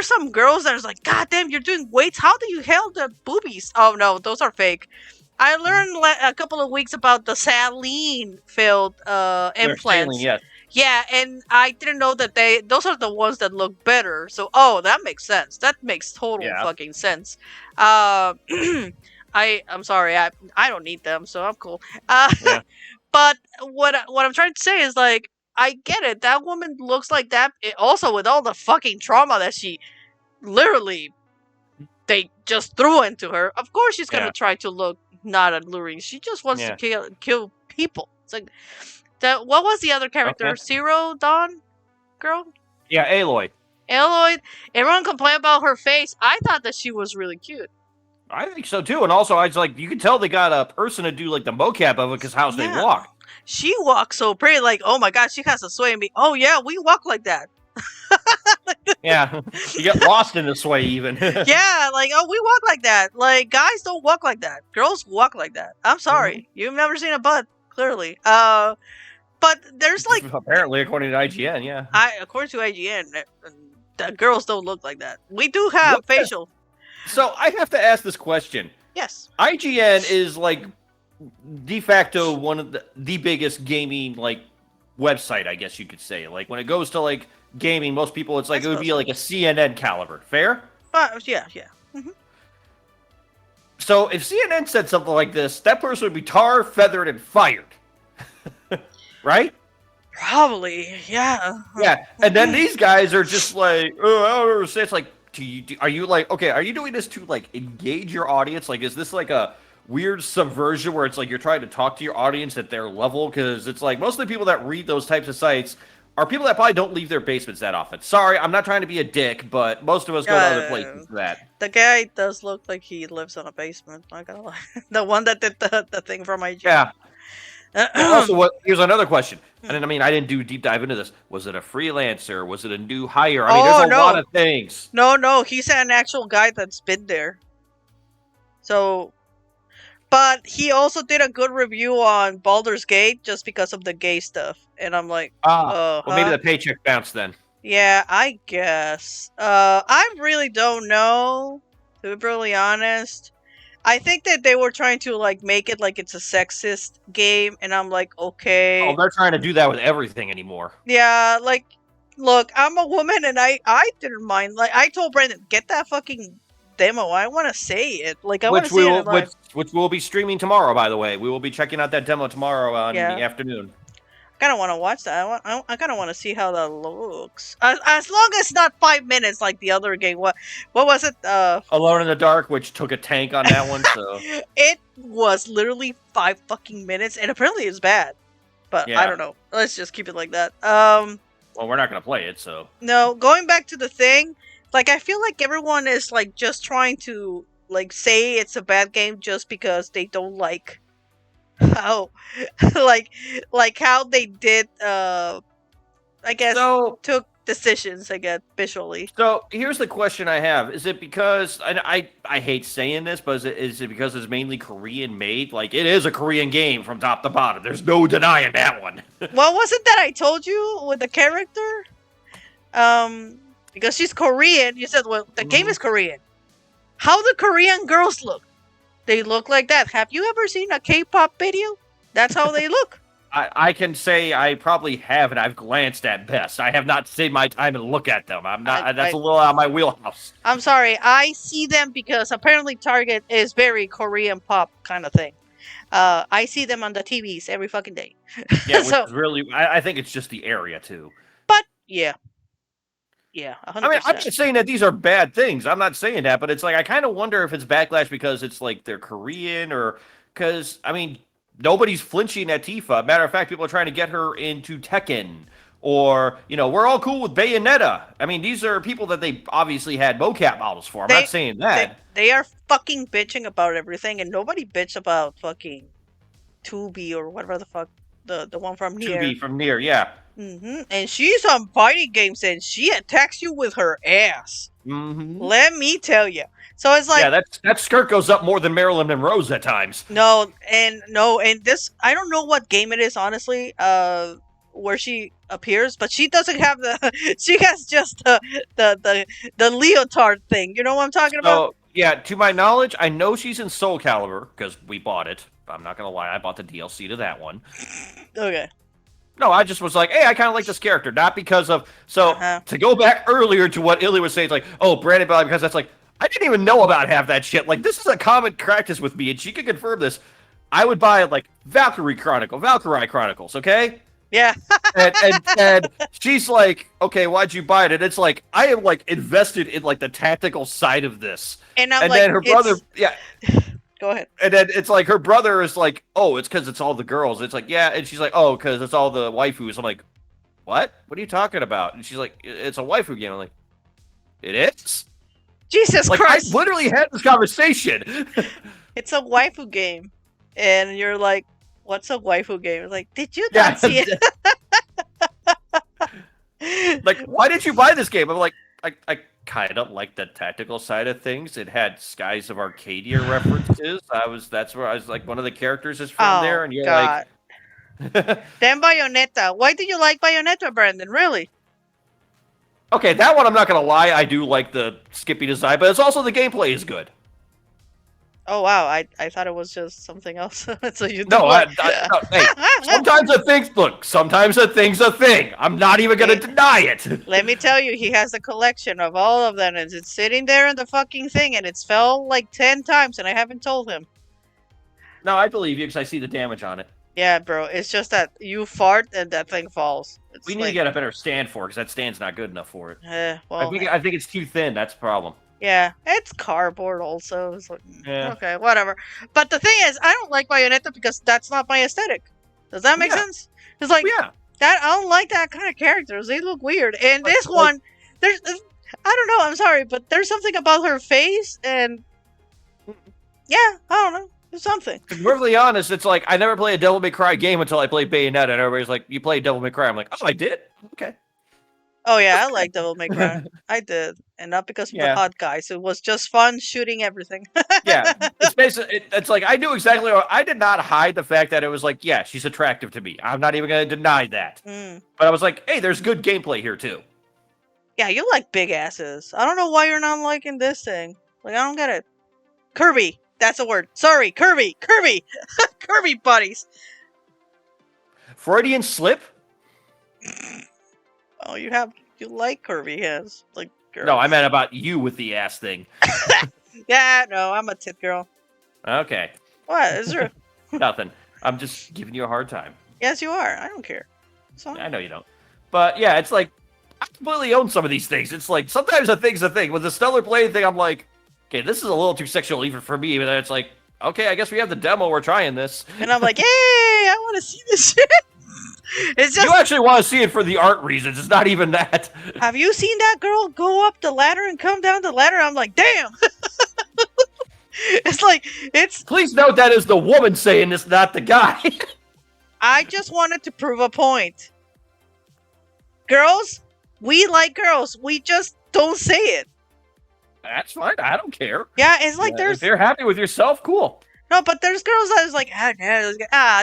some girls that are like, God damn, you're doing weights. How do you held the boobies? Oh no, those are fake. I learned a couple of weeks about the saline filled implants. Saline, yes. Yeah, and I didn't know that those are the ones that look better. So, that makes sense. That makes total fucking sense. I'm sorry, I don't need them, so I'm cool. Yeah. But what I'm trying to say is like, I get it. That woman looks like that. Also, with all the fucking trauma that she literally they just threw into her. Of course, she's gonna try to look not alluring. She just wants to kill people. It's like what was the other character? Zero Dawn girl? Yeah, Aloy. Aloy. Everyone complained about her face. I thought that she was really cute. I think so too, and also I was like, you can tell they got a person to do like the mocap of it because how they walk. She walks so pretty, like, oh my god, she has a sway and be. Oh yeah, we walk like that. Yeah, you get lost in the sway even. Yeah, like, oh, we walk like that. Like, guys don't walk like that. Girls walk like that. I'm sorry, you've never seen a butt, clearly. But there's like apparently according to IGN, yeah. According to IGN, the girls don't look like that. We do have facial. So I have to ask this question. Yes. IGN is like de facto one of the biggest gaming like website, I guess you could say. Like when it goes to like gaming, most people it's like it would be like a CNN caliber. Fair? Yeah. Mm-hmm. So if CNN said something like this, that person would be tar, feathered, and fired. Right? Probably, yeah. Yeah, and then these guys are just like, oh, I don't understand. It's like, are you like, okay, are you doing this to like engage your audience? Like, is this like a weird subversion where it's like you're trying to talk to your audience at their level, because it's like most of the people that read those types of sites are people that probably don't leave their basements that often. Sorry, I'm not trying to be a dick, but most of us go to other places for that. The guy does look like he lives in a basement. Not gonna lie. The one that did the thing from my gym. Yeah. Also, here's another question. And I mean, I didn't do a deep dive into this. Was it a freelancer? Was it a new hire? I mean, there's a lot of things. No, he's an actual guy that's been there. So, but he also did a good review on Baldur's Gate just because of the gay stuff. And I'm like, well, maybe the paycheck bounced then. Yeah, I guess. I really don't know, to be brutally honest. I think that they were trying to like make it like it's a sexist game, and I'm like, okay. Oh, they're trying to do that with everything anymore. Yeah, like, look, I'm a woman, and I didn't mind. Like, I told Brandon, get that fucking demo. I want to say it. Like, I want to see it live. Which we'll be streaming tomorrow, by the way. We will be checking out that demo tomorrow in the afternoon. I kind of want to watch that. I kind of want to see how that looks. As long as it's not 5 minutes like the other game. What was it? Alone in the Dark, which took a tank on that one. So it was literally 5 fucking minutes, and apparently it's bad. But I don't know. Let's just keep it like that. Well, we're not gonna play it, so no. Going back to the thing, like I feel like everyone is like just trying to like say it's a bad game just because they don't like how like how they did I guess took decisions visually. So here's the question I have. Is it because I hate saying this, but is it because it's mainly Korean made? Like, it is a Korean game from top to bottom. There's no denying that one. Well, wasn't that I told you with the character? Because she's Korean, you said, well, the game is Korean. How the Korean girls look? They look like that. Have you ever seen a K-pop video? That's how they look. I can say I probably have, and I've glanced at best. I have not taken my time and look at them. I'm not. That's a little out of my wheelhouse. I'm sorry. I see them because apparently Target is very Korean pop kind of thing. I see them on the TVs every fucking day. Yeah, which is really. I think it's just the area too. But yeah. Yeah, 100%. I mean, I'm not saying that these are bad things. I'm not saying that, but it's like I kind of wonder if it's backlash because it's like they're Korean or because I mean nobody's flinching at Tifa. Matter of fact, people are trying to get her into Tekken, or we're all cool with Bayonetta. I mean, these are people that they obviously had mocap models for. I'm not saying that they are fucking bitching about everything, and nobody bitch about fucking 2B or whatever the fuck the one from Nier. 2B from Nier, yeah. And she's on fighting games and she attacks you with her ass. Let me tell you. So it's like, yeah, that skirt goes up more than Marilyn Monroe's at times. No, and this, I don't know what game it is, honestly, where she appears, but she doesn't have she has just the leotard thing. You know what I'm talking about? Yeah, to my knowledge, I know she's in Soul Calibur because we bought it. I'm not gonna lie, I bought the DLC to that one. Okay. No, I just was like, hey, I kind of like this character, not because of... So, to go back earlier to what Illy was saying, it's like, oh, Brandon Bell, because that's like, I didn't even know about half that shit. Like, this is a common practice with me, and she can confirm this. I would buy, like, Valkyrie Chronicles, okay? Yeah. and she's like, okay, why'd you buy it? And it's like, I am, like, invested in, like, the tactical side of this. And I'm then her brother... Yeah. Go ahead. And then it's like her brother is like, oh, it's because it's all the girls. It's like, yeah. And she's like, oh, because it's all the waifus. I'm like, what? What are you talking about? And she's like, it's a waifu game. I'm like, it is? Jesus Christ. I literally had this conversation. It's a waifu game. And you're like, what's a waifu game? It's like, did you not see it? Like, why did you buy this game? I'm like, I kind of like the tactical side of things. It had Skies of Arcadia references. That's where I was like, one of the characters is from there, and you're like, then Bayonetta. Why do you like Bayonetta, Brandon? Really? Okay, that one I'm not gonna lie. I do like the skippy design, but it's also the gameplay is good. Oh wow, I thought it was just something else. So you no, hey, sometimes a thing's a thing. I'm not even gonna deny it. Let me tell you, he has a collection of all of them, and it's sitting there in the fucking thing, and it's fell like 10 times, and I haven't told him. No, I believe you because I see the damage on it. Yeah, bro, it's just that you fart and that thing falls. We need to get a better stand for it because that stand's not good enough for it. Well, I think it's too thin. That's the problem. Yeah, it's cardboard also. It's like, Yeah. okay, whatever. But the thing is, I don't like Bayonetta because that's not my aesthetic. Does that make Yeah. sense? It's like Yeah. that. I don't like that kind of characters. They look weird. And this Like, one, there's, I don't know. I'm sorry, but there's something about her face, and yeah, I don't know. There's something. to be perfectly honest, it's like I never played a Devil May Cry game until I played Bayonetta, and everybody's like, "You played Devil May Cry?" I'm like, "Oh, I did. Okay." Oh yeah, I like Devil May Cry. I did, and not because of the Yeah. hot guys. It was just fun shooting everything. Yeah, it's basically it's like I knew exactly. I did not hide the fact that it was like, yeah, she's attractive to me. I'm not even going to deny that. Mm. But I was like, hey, there's good gameplay here too. Yeah, you like big asses. I don't know why you're not liking this thing. Like, I don't get it. Kirby. That's a word. Sorry, Kirby. Kirby. Kirby buddies. Freudian slip? Oh, you like Kirby has like girls. No, I meant about you with the ass thing. Yeah, no, I'm a tit girl. Okay, What is there? nothing. I'm just giving you a hard time. Yes, you are. I don't care. So I know you don't. But yeah, it's like I completely own some of these things. It's like sometimes a thing's a thing. With the Stellar Blade thing, I'm like, okay, this is a little too sexual even for me. But then it's like, okay, I guess we have the demo. We're trying this. and I'm like, yay! I want to see this shit. It's just. You actually want to see it for the art reasons. It's not even that. Have you seen that girl go up the ladder and come down the ladder? I'm like, damn. It's like it's. Please note that is the woman saying this, not the guy. I just wanted to prove a point. Girls, we like girls. We just don't say it. That's fine. I don't care. Yeah, it's like there's If you're happy with yourself, cool. no, but there's girls that is like,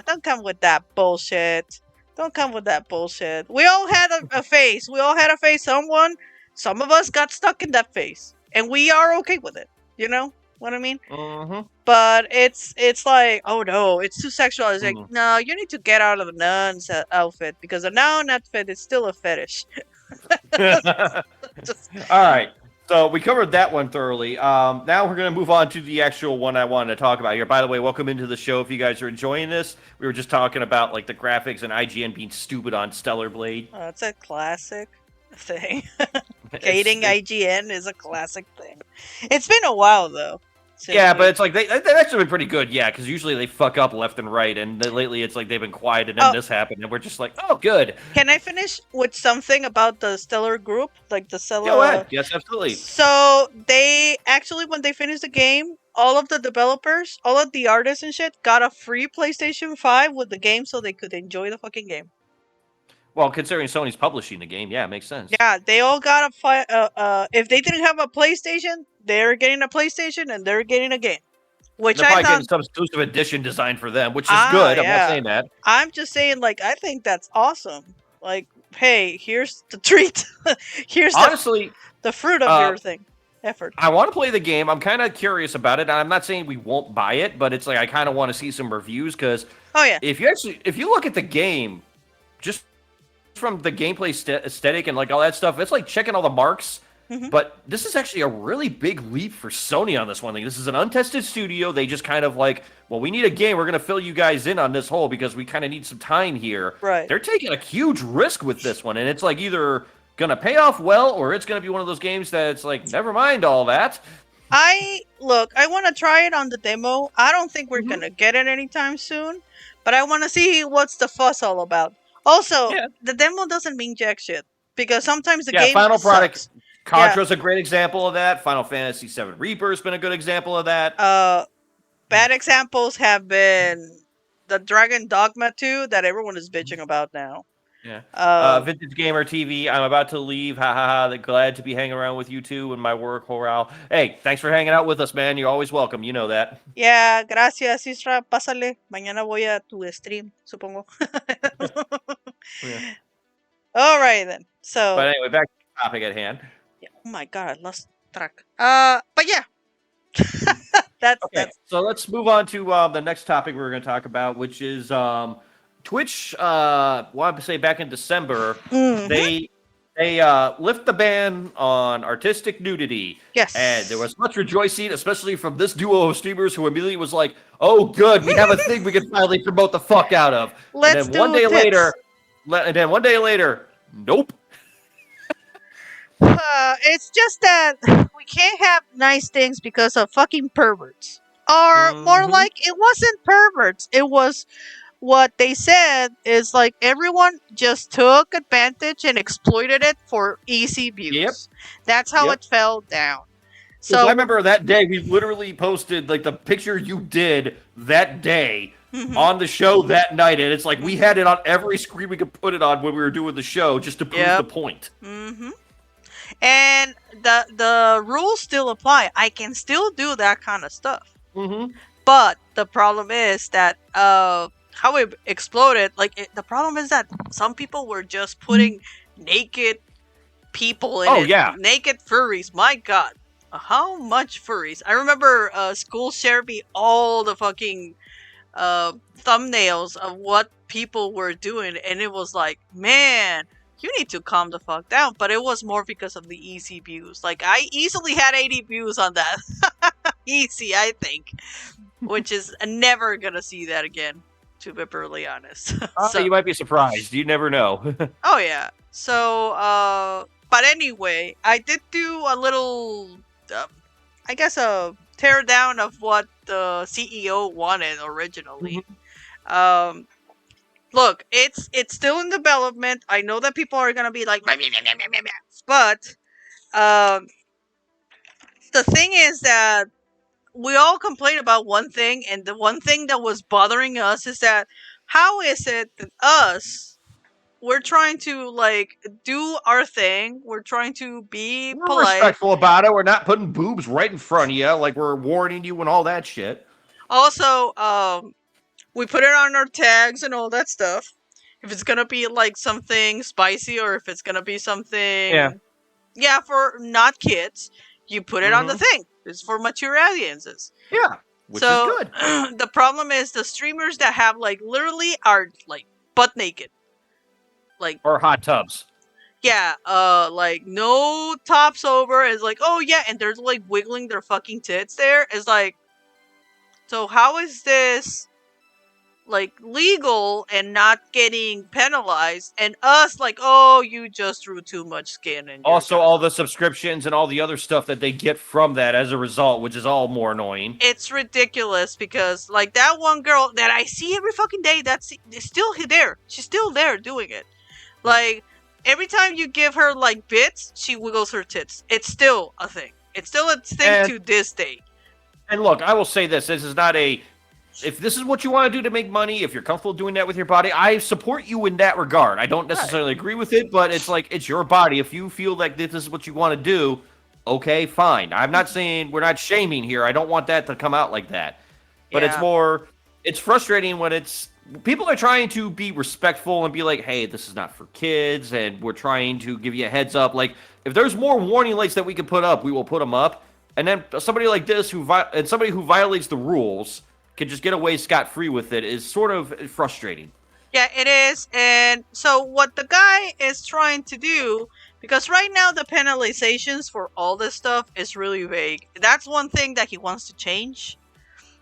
don't come with that bullshit. Don't come with that bullshit. We all had a phase. We all had a phase. Some of us got stuck in that phase, and we are okay with it. You know what I mean? Mm-hmm. But it's like, oh no, it's too sexual. It's like, no, you need to get out of the nun's outfit because a nun outfit is still a fetish. Just- All right. So we covered that one thoroughly. Now we're going to move on to the actual one I wanted to talk about here. By the way, welcome into the show. If you guys are enjoying this, we were just talking about like the graphics and IGN being stupid on Stellar Blade. That's a classic thing. Hating IGN is a classic thing. It's been a while though. Yeah, but it's like they've actually been pretty good, yeah, because usually they fuck up left and right, and lately it's like they've been quiet, and then this happened, and we're just like, oh, good. Can I finish with something about the Stellar group, like the Stellar? Go ahead. Yes, absolutely. So they actually, when they finished the game, all of the developers, all of the artists and shit, got a free PlayStation 5 with the game, so they could enjoy the fucking game. Well, considering Sony's publishing the game, yeah, it makes sense. Yeah, they all got if they didn't have a PlayStation, they're getting a PlayStation and they're getting a game. Which they're I probably thought getting some exclusive edition designed for them, which is good. I'm not saying that. I'm just saying, like, I think that's awesome. Like, hey, here's the treat. Here's honestly the fruit of your thing. Effort. I want to play the game. I'm kind of curious about it. I'm not saying we won't buy it, but it's like I kind of want to see some reviews because if you look at the game, just from the gameplay aesthetic and like all that stuff, it's like checking all the marks. Mm-hmm. But this is actually a really big leap for Sony on this one. Like, this is an untested studio. They just kind of like, well, we need a game. We're going to fill you guys in on this hole because we kind of need some time here. Right. They're taking a huge risk with this one, and it's like either going to pay off well or it's going to be one of those games that it's like, never mind all that. I want to try it on the demo. I don't think we're going to get it anytime soon, but I want to see what's the fuss all about. Also, the demo doesn't mean jack shit because sometimes the game final product. Sucks. Contra's a great example of that. Final Fantasy VII Rebirth's been a good example of that. Bad examples have been the Dragon Dogma 2 that everyone is bitching about now. Yeah. Vintage Gamer TV, I'm about to leave. Ha ha ha. Glad to be hanging around with you two and my work morale. Hey, thanks for hanging out with us, man. You're always welcome. You know that. Yeah, gracias, Isra. Pásale. Mañana voy a tu stream, supongo. All right, then. So. But anyway, back to the topic at hand. Yeah. Oh my god, I lost track. But yeah. That's. So let's move on to the next topic we're going to talk about, which is Twitch. Wanted to say back in December, they lift the ban on artistic nudity. Yes. And there was much rejoicing, especially from this duo of streamers who immediately was like, "Oh, good, we have a thing we can finally promote the fuck out of." And then one day later, nope. It's just that we can't have nice things because of fucking perverts. Or more Hmm. like, it wasn't perverts. It was what they said is like everyone just took advantage and exploited it for easy Yep. views. That's how Yep. it fell down. Because I So, remember that day we literally posted like the picture you did that day mhm, on the show that night, and it's like we mhm, had it on every screen we could put it on when we were doing the show just to prove the yep. point. hmm And the rules still apply. I can still do that kind of stuff. Hmm. But the problem is that how it exploded. Like the problem is that some people were just putting naked people in Oh it, yeah. naked furries. My God, how much furries? I remember school shared me all the fucking thumbnails of what people were doing, and it was like, man, you need to calm the fuck down. But it was more because of the easy views. Like I easily had 80 views on that. Easy, I think, which is never gonna see that again, to be brutally honest. So, You might be surprised. You never know. oh yeah. So, but anyway, I did do a little, uh, I guess, a tear down of what the CEO wanted originally. Mhm. Um, look, it's still in development. I know that people are gonna be like, "Meh, meh, meh, meh, meh, meh, meh." But um, the thing is that we all complain about one thing, and the one thing that was bothering us is that how is it that us, we're trying to like do our thing, we're trying to be We're polite. respectful about it. We're not putting boobs right in front of you, like we're warning you and all that shit. Also, we put it on our tags and all that stuff. If it's gonna be like something spicy, or if it's gonna be Yeah. something, yeah, for not kids, you put it on the Hmm. thing. It's for mature audiences. Yeah. Which is So good. the problem is the streamers that have like literally are like butt naked, like, Or hot tubs. yeah, like no tops over. Is like, oh yeah, and they're like wiggling their fucking tits there. It's like, so how is this like legal and not getting penalized, and us like, oh, you just drew too much skin and you're Also, gonna all go. the subscriptions and all the other stuff that they get from that as a result, which is all more annoying. It's ridiculous because like that one girl that I see every fucking day, that's still there. She's still there doing it. Like every time you give her like bits, she wiggles her tits. It's still a thing. It's still a thing And to this day. and look, I will say this: this is not a. If this is what you want to do to make money, if you're comfortable doing that with your body, I support you in that regard. I don't Right. necessarily agree with it, but it's like it's your body. If you feel like this is what you want to do, okay, fine. I'm not saying we're not shaming here. I don't want that to come out like that. But Yeah. it's frustrating when it's people are trying to be respectful and be like, hey, this is not for kids, and we're trying to give you a heads up. Like, if there's more warning lights that we can put up, we will put them up. And then somebody like this and somebody who violates the rules can just get away scot free with it is sort of frustrating. Yeah, it is. And so what the guy is trying to do, because right now the penalizations for all this stuff is really vague. That's one thing that he wants to change.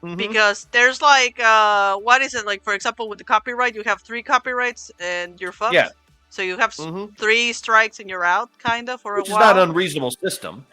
Mm-hmm. Because there's like what is it, like for example with the copyright, you have 3 copyrights and you're Yeah. fucked. So you have Mm-hmm. 3 strikes and you're out, kind of, for a Which is not while. an unreasonable system.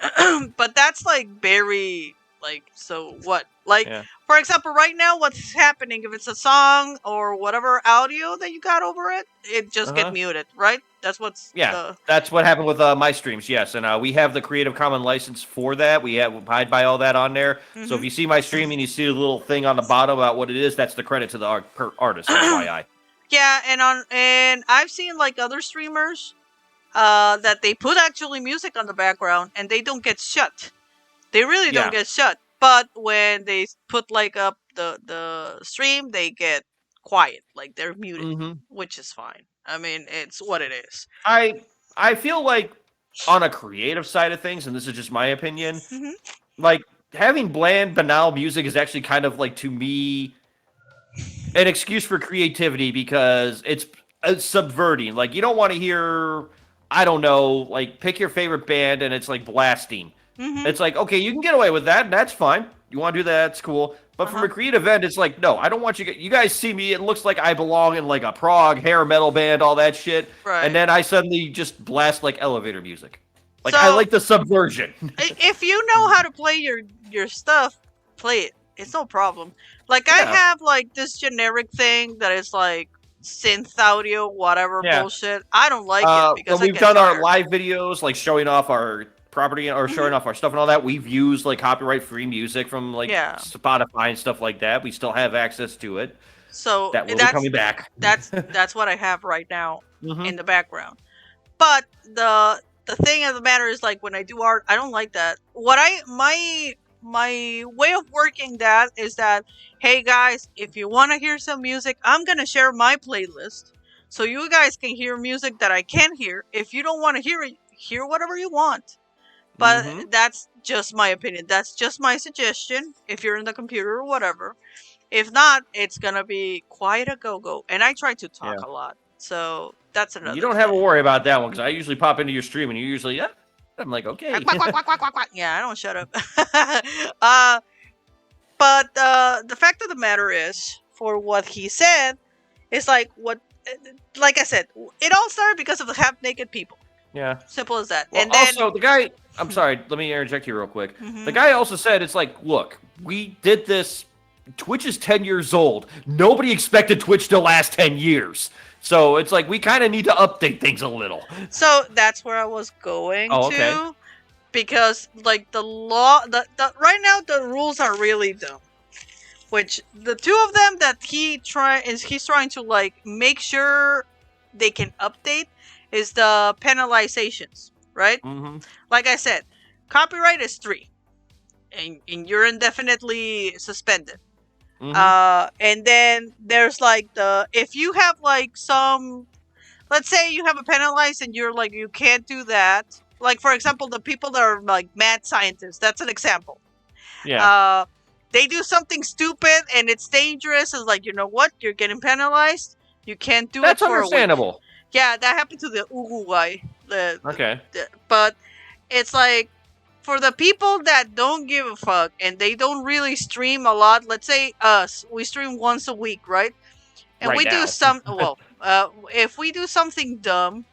But that's like very like, so what, like, Yeah. for example right now what's happening, if it's a song or whatever audio that you got over it, it just get Uh-huh. muted, right? That's what's Yeah, the that's what happened with my streams. Yes, and we have the Creative Commons license for that. We hide by all that on there. So if Mhm. you see my stream and you see a little thing on the bottom about what it is, that's the credit to the artist. FYI. Yeah, and I've seen like other streamers that they put actually music on the background and they don't get shut. They really don't Yeah. get shut. But when they put like up the stream, they get quiet, like they're muted, Hmm. which is fine. I mean, it's what it is. I feel like on a creative side of things, and this is just my opinion, Mhm. like having bland, banal music is actually kind of like to me an excuse for creativity because it's subverting. Like you don't want to hear, I don't know, like pick your favorite band and it's like blasting. Mhm. It's like okay, you can get away with that. That's fine. You want to do that? That's cool. But from Uh-huh. a creative end, it's like no, I don't want you. You guys see me. It looks like I belong in like a prog hair metal band, all that shit. And Right. then I suddenly just blast like elevator music. Like, I So like the subversion. if you know how to play your stuff, play it. It's no problem. Like I Yeah. have like this generic thing that is like synth audio, whatever Yeah. bullshit. I don't like it When because I we've get done our tired. live videos, like showing off our property or showing Mhm. off our stuff and all that, we've used like copyright-free music from like Yeah. Spotify and stuff like that. We still have access to it. So That will be coming back. that's what I have right now Hmm. in the background. But the thing of the matter is like when I do art, I don't like that. What I my way of working that is that hey guys, if you want to hear some music, I'm going to share my playlist so you guys can hear music that I can hear. If you don't want to hear it, hear whatever you want. But Hmm. that's just my opinion. That's just my suggestion if you're in the computer or whatever. If not, it's gonna be quiet a go go. And I try to talk Yeah. a lot. So that's You another don't have to thing. worry about that one because I usually pop into your stream and you usually, yeah. I'm like, okay. Quack, quack, quack, quack, quack, quack. Yeah, I don't shut up. uh, but the fact of the matter is, for what he said, is like what, like I said, it all started because of the half naked people. Yeah. Simple as that. Well, And then, also, the guy, I'm sorry, let me interject here real quick. The mhm. guy also said, it's like, look, we did this. Twitch is 10 years old. Nobody expected Twitch to last 10 years. So it's like, we kind of need to update things a little. So that's where I was going Oh, to. okay. Because, like, the law, right now, the rules are really dumb. Which, the two of them that he's trying to, like, make sure they can update is the penalizations, right? Mm-hmm. Like I said, copyright is 3. And you're indefinitely suspended. Mm-hmm. And then there's, like, if you have, like, let's say you have a penalized and you're like, you can't do that. Like, for example, the people that are like mad scientists, that's an example. Yeah. They do something stupid and it's dangerous. It's like, you know what? You're getting penalized. You can't do it That's for a week. understandable. Yeah, that happened to the Uruguay. Okay. But it's like, for the people that don't give a fuck and they don't really stream a lot, let's say us, we stream once a week, right? And Right we do now. if we do something dumb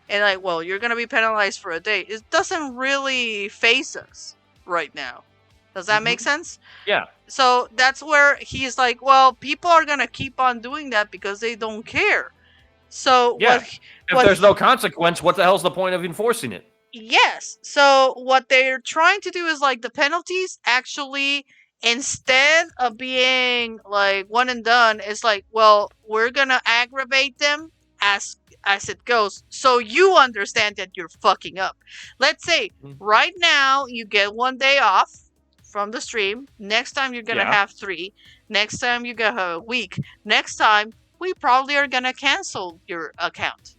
and like, well, you're gonna be penalized for a day, it doesn't really face us right now. Does that make Mhm. sense? Yeah. So that's where he's like, well, people are gonna keep on doing that because they don't care. So Yeah. If there's no consequence, what the hell's the point of enforcing it? yes. So what they're trying to do is like the penalties actually, instead of being like one and done, it's like, well, we're gonna aggravate them as it goes, so you understand that you're fucking up. Let's say Mm. right now you get 1 day off from the stream. Next time you're gonna Yeah. have 3. Next time you get a week. Next time we probably are gonna cancel your account.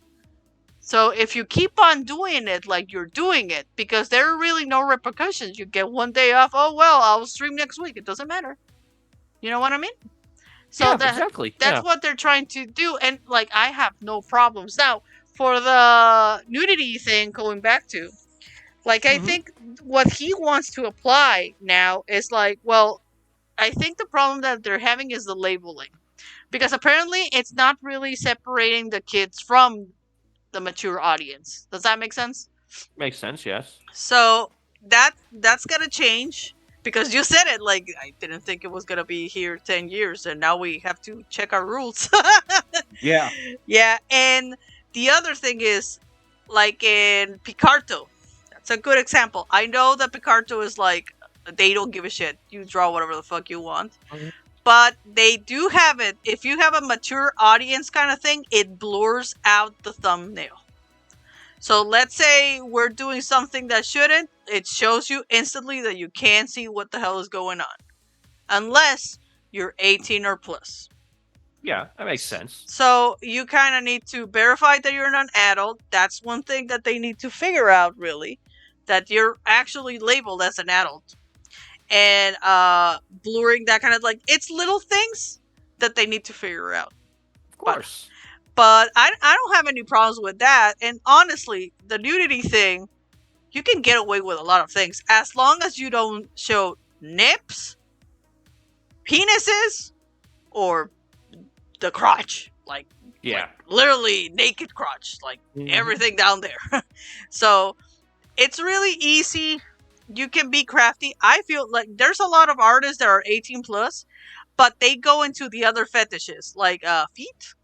So if you keep on doing it like you're doing it, because there are really no repercussions, you get 1 day off. Oh well, I'll stream next week. It doesn't matter. You know what I mean? So Yeah, exactly. that's Yeah. what they're trying to do, and like I have no problems now for the nudity thing. Going back to, like, I Mhm. think what he wants to apply now is like, well, I think the problem that they're having is the labeling, because apparently it's not really separating the kids from the mature audience. Does that make sense? Makes sense, yes. So that's gonna change because you said it. Like, I didn't think it was gonna be here 10 years, and now we have to check our rules. Yeah. Yeah, and the other thing is, like in Picarto, that's a good example. I know that Picarto is like, they don't give a shit. You draw whatever the fuck you want. Mhm. But they do have it. If you have a mature audience kind of thing, it blurs out the thumbnail. So let's say we're doing something that shouldn't, it shows you instantly that you can't see what the hell is going on. Unless you're 18 or plus. Yeah, that makes sense. So you kind of need to verify that you're an adult. That's one thing that they need to figure out, really. That you're actually labeled as an adult. And blurring that kind of, like, it's little things that they need to figure out. Of course. But I don't have any problems with that. And honestly, the nudity thing, you can get away with a lot of things as long as you don't show nips, penises, or the crotch. Like, Yeah. like literally naked crotch, like Mhm. everything down there. So It's really easy. You can be crafty. I feel like there's a lot of artists that are 18 plus, but they go into the other fetishes, like feet.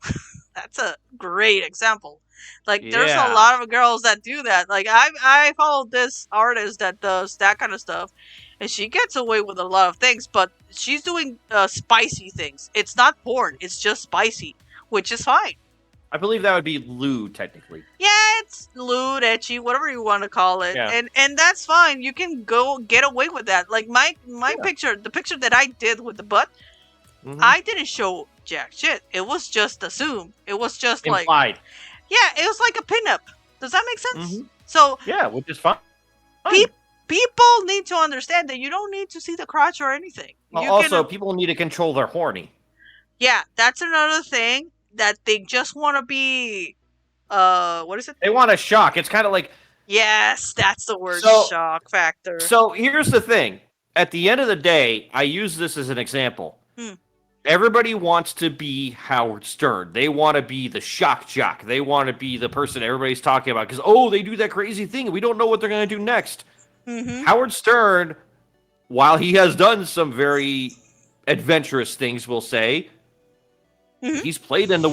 That's a great example. Like there's a Yeah. lot of girls that do that. Like I follow this artist that does that kind of stuff, and she gets away with a lot of things, but she's doing spicy things. It's not porn. It's just spicy, which is fine. I believe that would be lewd, technically. Yeah, it's lewd, etchy, whatever you want to call it, Yeah. and that's fine. You can go get away with that. Like my Yeah. picture, the picture that I did with the butt, I didn't show jack shit. It was just assumed. It was just like, Implied. yeah, it was like a pinup. Does that make sense? Mhm. So Yeah, which is fine. people need to understand that you don't need to see the crotch or anything. Well, You also, can, people need to control their horny. yeah, that's another thing that they just want to be. What is it? They want a shock. It's kind of like, Yes, that's the word. So- Shock factor. so here's the thing. At the end of the day, I use this as an example. Everybody wants to be Howard Stern. They want to be the shock jock. They want to be the person everybody's talking about because, oh, they do that crazy thing and we don't know what they're going to do next. Howard Stern, while he has done some very adventurous things, we'll say, he's played in the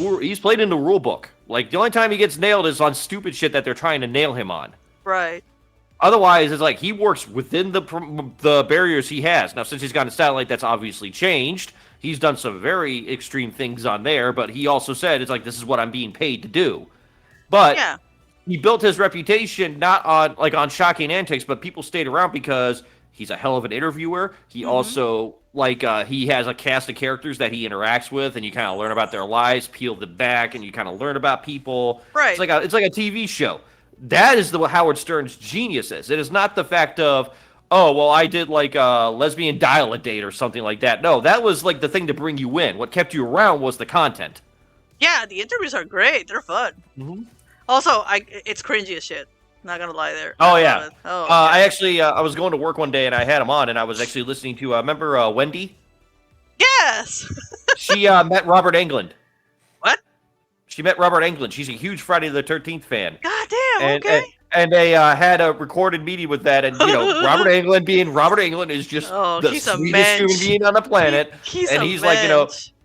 rule book. Like, the only time he gets nailed is on stupid shit that they're trying to nail him on. Right. Otherwise, it's like he works within the barriers he has. Now, since he's gone to satellite, that's obviously changed. He's done some very extreme things on there, but he also said, it's like, this is what I'm being paid to do. But Yeah. he built his reputation not on shocking antics, but people stayed around because he's a hell of an interviewer. He also, he has a cast of characters that he interacts with, and you kind of learn about their lives, peel them back, and you kind of learn about people. Right. It's like a TV show. That is what Howard Stern's genius is. It is not the fact of, oh, well, I did like a lesbian dial-a-date or something like that. No, that was like the thing to bring you in. What kept you around was the content. Yeah, the interviews are great. They're fun. Also, it's cringy as shit. Not gonna lie there. Oh, yeah. Oh, I actually, I was going to work one day and I had him on, and I was actually listening to, remember Wendy? yes. She met Robert Englund. What? She met Robert Englund. She's a huge Friday the 13th fan. God damn. And, Okay. and they had a recorded meeting with that, and Robert Englund being Robert Englund is just the he's a sweetest human being on the planet. He's and a he's like,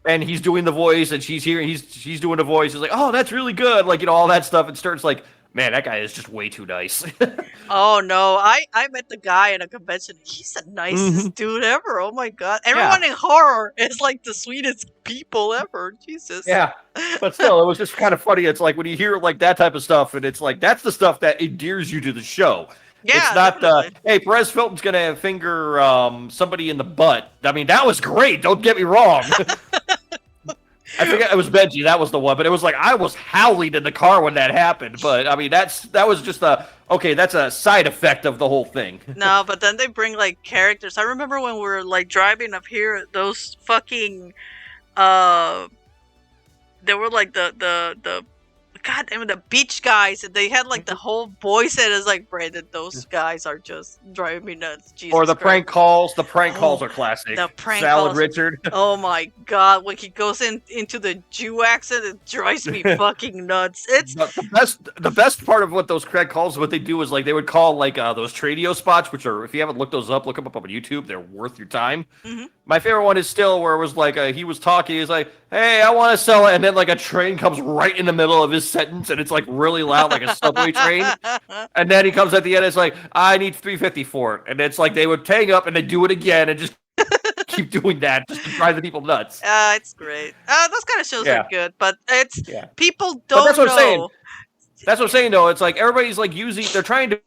and he's doing the voice, and she's hearing she's doing the voice. He's like, oh, that's really good, like all that stuff. And Stern's like, man, that guy is just way too nice. Oh no, I met the guy in a convention. He's the nicest dude ever. Oh my god, everyone in horror is like the sweetest people ever. Jesus. Yeah, but still, it was just kind of funny. It's like when you hear like that type of stuff, and it's like that's the stuff that endears you to the show. Yeah, it's not definitely. hey, Perez Hilton's gonna finger somebody in the butt. I mean, that was great. Don't get me wrong. I forget it was Benji. That was the one, but it was like I was howling in the car when that happened. But I mean, that was just that's a side effect of the whole thing. No, but then they bring like characters. I remember when we were like driving up here, those fucking they were like the god damn it, the beach guys. They had like the whole voice set is like Brandon. Those guys are just driving me nuts. Jesus Or the Christ. prank calls. The prank calls are classic. The prank Salad calls. Richard. Oh my god, when he goes into the Jew accent, it drives me fucking nuts. It's The best part of what those prank calls, what they do is like they would call like those Tradio spots, which are, if you haven't looked those up, look them up on YouTube. They're worth your time. My favorite one is still where it was like he was talking. He's like, "Hey, I want to sell it," and then like a train comes right in the middle of his sentence, and it's like really loud, like a subway train. And then he comes at the end. It's like, "I need $3.50 for it," and it's like they would hang up and they do it again and just keep doing that just to drive the people nuts. it's great. Those kind of shows are good, but it's people But don't that's what know. I'm saying. That's what I'm saying, though. It's like everybody's like they're trying to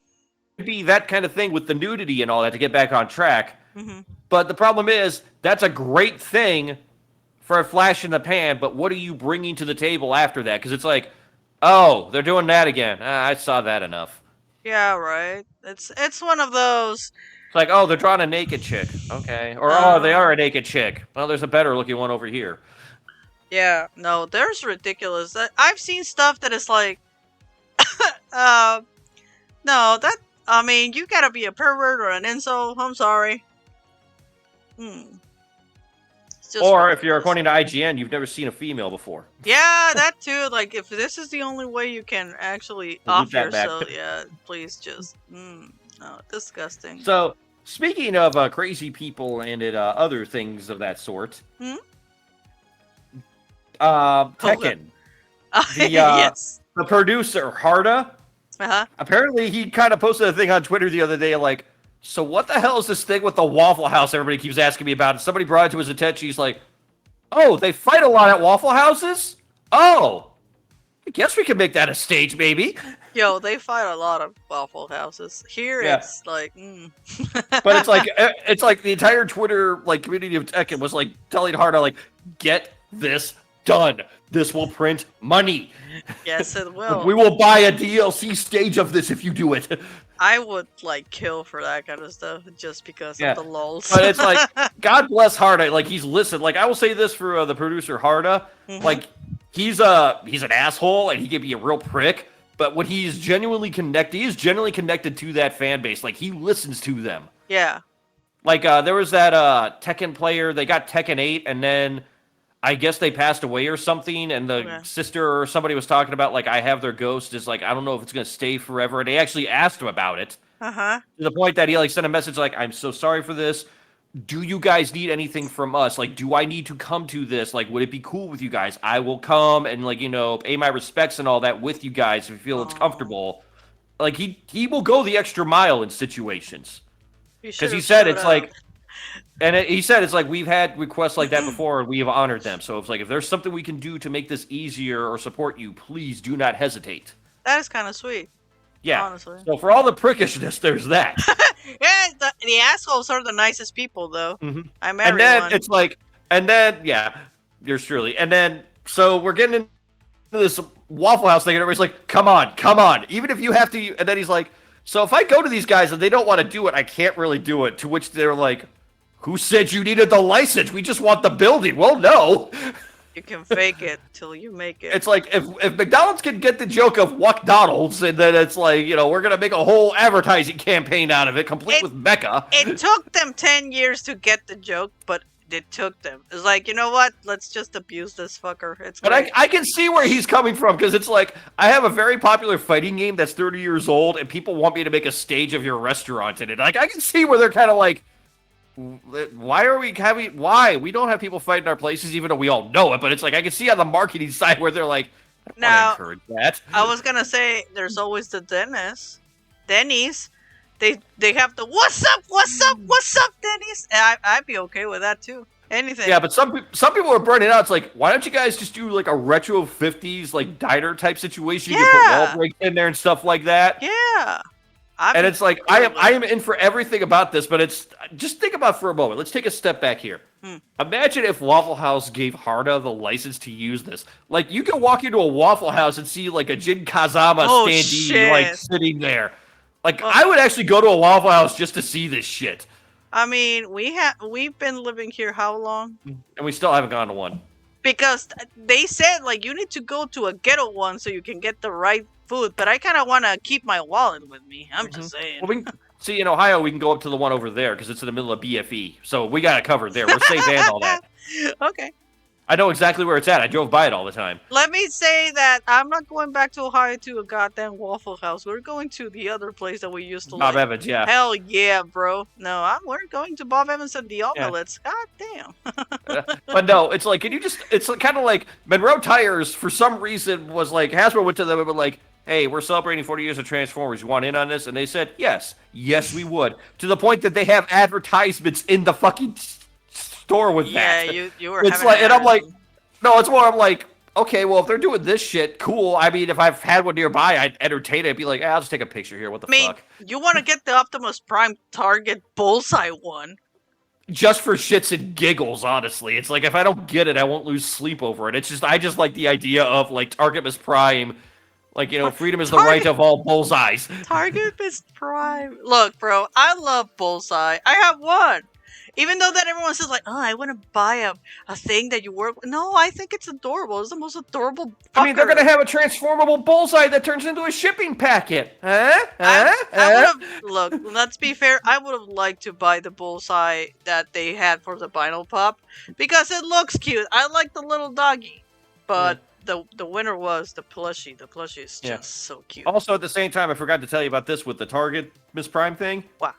be that kind of thing with the nudity and all that to get back on track. But the problem is that's a great thing for a flash in the pan, but what are you bringing to the table after that? Because it's like, oh, they're doing that again. I saw that enough. Yeah, right. It's one of those. It's like, oh, they're drawing a naked chick. Okay. Or, oh, they are a naked chick. Well, there's a better looking one over here. Yeah, no, there's ridiculous. I've seen stuff that is like, no, that, I mean, you gotta be a pervert or an incel. I'm sorry. just Or if you're ridiculous. according to IGN, you've never seen a female before. Yeah, that too. Like, if this is the only way you can actually Delete off that back. yourself, yeah, please just, no, disgusting. So, speaking of crazy people and other things of that sort, Hmm? Tekken, Yes. the producer, Harda, Uh-huh. apparently he kind of posted a thing on Twitter the other day, like, so what the hell is this thing with the Waffle House everybody keeps asking me about? And somebody brought it to his attention. He's like, oh, they fight a lot at Waffle Houses? Oh, I guess we can make that a stage, maybe. Yo, they fight a lot of Waffle Houses. Here, Yeah. it's like, But it's like the entire Twitter like community of Tekken was like telling Harda, like, get this done. This will print money. Yes, it will. We will buy a DLC stage of this if you do it. I would, like, kill for that kind of stuff just because Yeah. of the lols. But it's like, God bless Harda. Like, he's listened. Like, I will say this for the producer Harda. Like, he's an asshole and he can be a real prick. But when he's genuinely connected, he is genuinely connected to that fan base. Like, he listens to them. Yeah. Like, there was that Tekken player. They got Tekken 8, and then I guess they passed away or something. And the sister or somebody was talking about, like, I have their ghost. Is like, I don't know if it's going to stay forever. And they actually asked him about it. Uh-huh. To the point that he, like, sent a message like, I'm so sorry for this. Do you guys need anything from us? Like, do I need to come to this? Like, would it be cool with you guys? I will come and, like, pay my respects and all that with you guys if you feel it's comfortable. Like, he will go the extra mile in situations. Because he said it's like, and he said it's like, we've had requests like that before and we have honored them. So it's like, if there's something we can do to make this easier or support you, please do not hesitate. That is kind of sweet. Yeah. Honestly. So for all the prickishness, there's that. Yeah, the assholes are the nicest people, though. I married And then one. it's like, and then, yeah, yours truly. And then, so we're getting into this Waffle House thing, and everybody's like, come on. Even if you have to, and then he's like, so if I go to these guys and they don't want to do it, I can't really do it. To which they're like, who said you needed the license? We just want the building. Well, no. You can fake it till you make it. It's like, if McDonald's can get the joke of McDonald's, and then it's like, we're going to make a whole advertising campaign out of it, complete with Mecca. It took them 10 years to get the joke, but it took them. It's like, you know what? Let's just abuse this fucker. It's But I can see where he's coming from, because it's like, I have a very popular fighting game that's 30 years old, and people want me to make a stage of your restaurant in it. Like, I can see where they're kind of like, why? We don't have people fighting our places, even though we all know it, but it's like, I can see on the marketing side where they're like, I don't want to encourage that. I was gonna say, there's always the Denny's. They have the, what's up, Denny's? And I'd be okay with that, too. Anything. Yeah, but some people are burning out. It's like, why don't you guys just do like a retro 50s like diner type situation? You can put wall breaks in there and stuff like that. Yeah. And it's like, I am in for everything about this, but it's, just think about it for a moment. Let's take a step back here. Imagine if Waffle House gave Harda the license to use this. Like, you can walk into a Waffle House and see like a Jin Kazama standee like sitting there. Like, I would actually go to a Waffle House just to see this shit. I mean, we've been living here how long? And we still haven't gone to one. Because they said, like, you need to go to a ghetto one so you can get the right food. But I kind of want to keep my wallet with me. I'm just saying. Well, we can, see, in Ohio, we can go up to the one over there because it's in the middle of BFE. So we got it covered there. We're safe and all that. Okay. I know exactly where it's at. I drove by it all the time. Let me say that I'm not going back to Ohio to a goddamn Waffle House. We're going to the other place that we used to Bob like. Evans, yeah. Hell yeah, bro. No, we're going to Bob Evans and the Omelets. Yeah. God damn. But no, it's like, it's kind of like Monroe Tires, for some reason, was like, Hasbro went to them and were like, hey, we're celebrating 40 years of Transformers. You want in on this? And they said, yes, we would. To the point that they have advertisements in the fucking store with that. Yeah, you were it's having like, and I'm like, no, it's more, I'm like, okay, well, if they're doing this shit, cool. I mean, if I've had one nearby, I'd entertain it. I'd be like, I'll just take a picture here. What the fuck? You want to get the Optimus Prime Target Bullseye one. Just for shits and giggles, honestly. It's like, if I don't get it, I won't lose sleep over it. It's just, I just like the idea of, like, Targetmas Prime. Like, freedom is the right of all bullseyes. Target is Prime. Look, bro, I love Bullseye. I have one. Even though that everyone says like, oh, I want to buy a thing that you work with. No, I think it's adorable. It's the most adorable fucker. I mean, they're gonna have a transformable bullseye that turns into a shipping packet. Huh? I would have look. Let's be fair. I would have liked to buy the bullseye that they had for the vinyl pop because it looks cute. I like the little doggy, but the winner was the plushie. The plushie is just so cute. Also, at the same time, I forgot to tell you about this with the Target Miss Prime thing. Wow.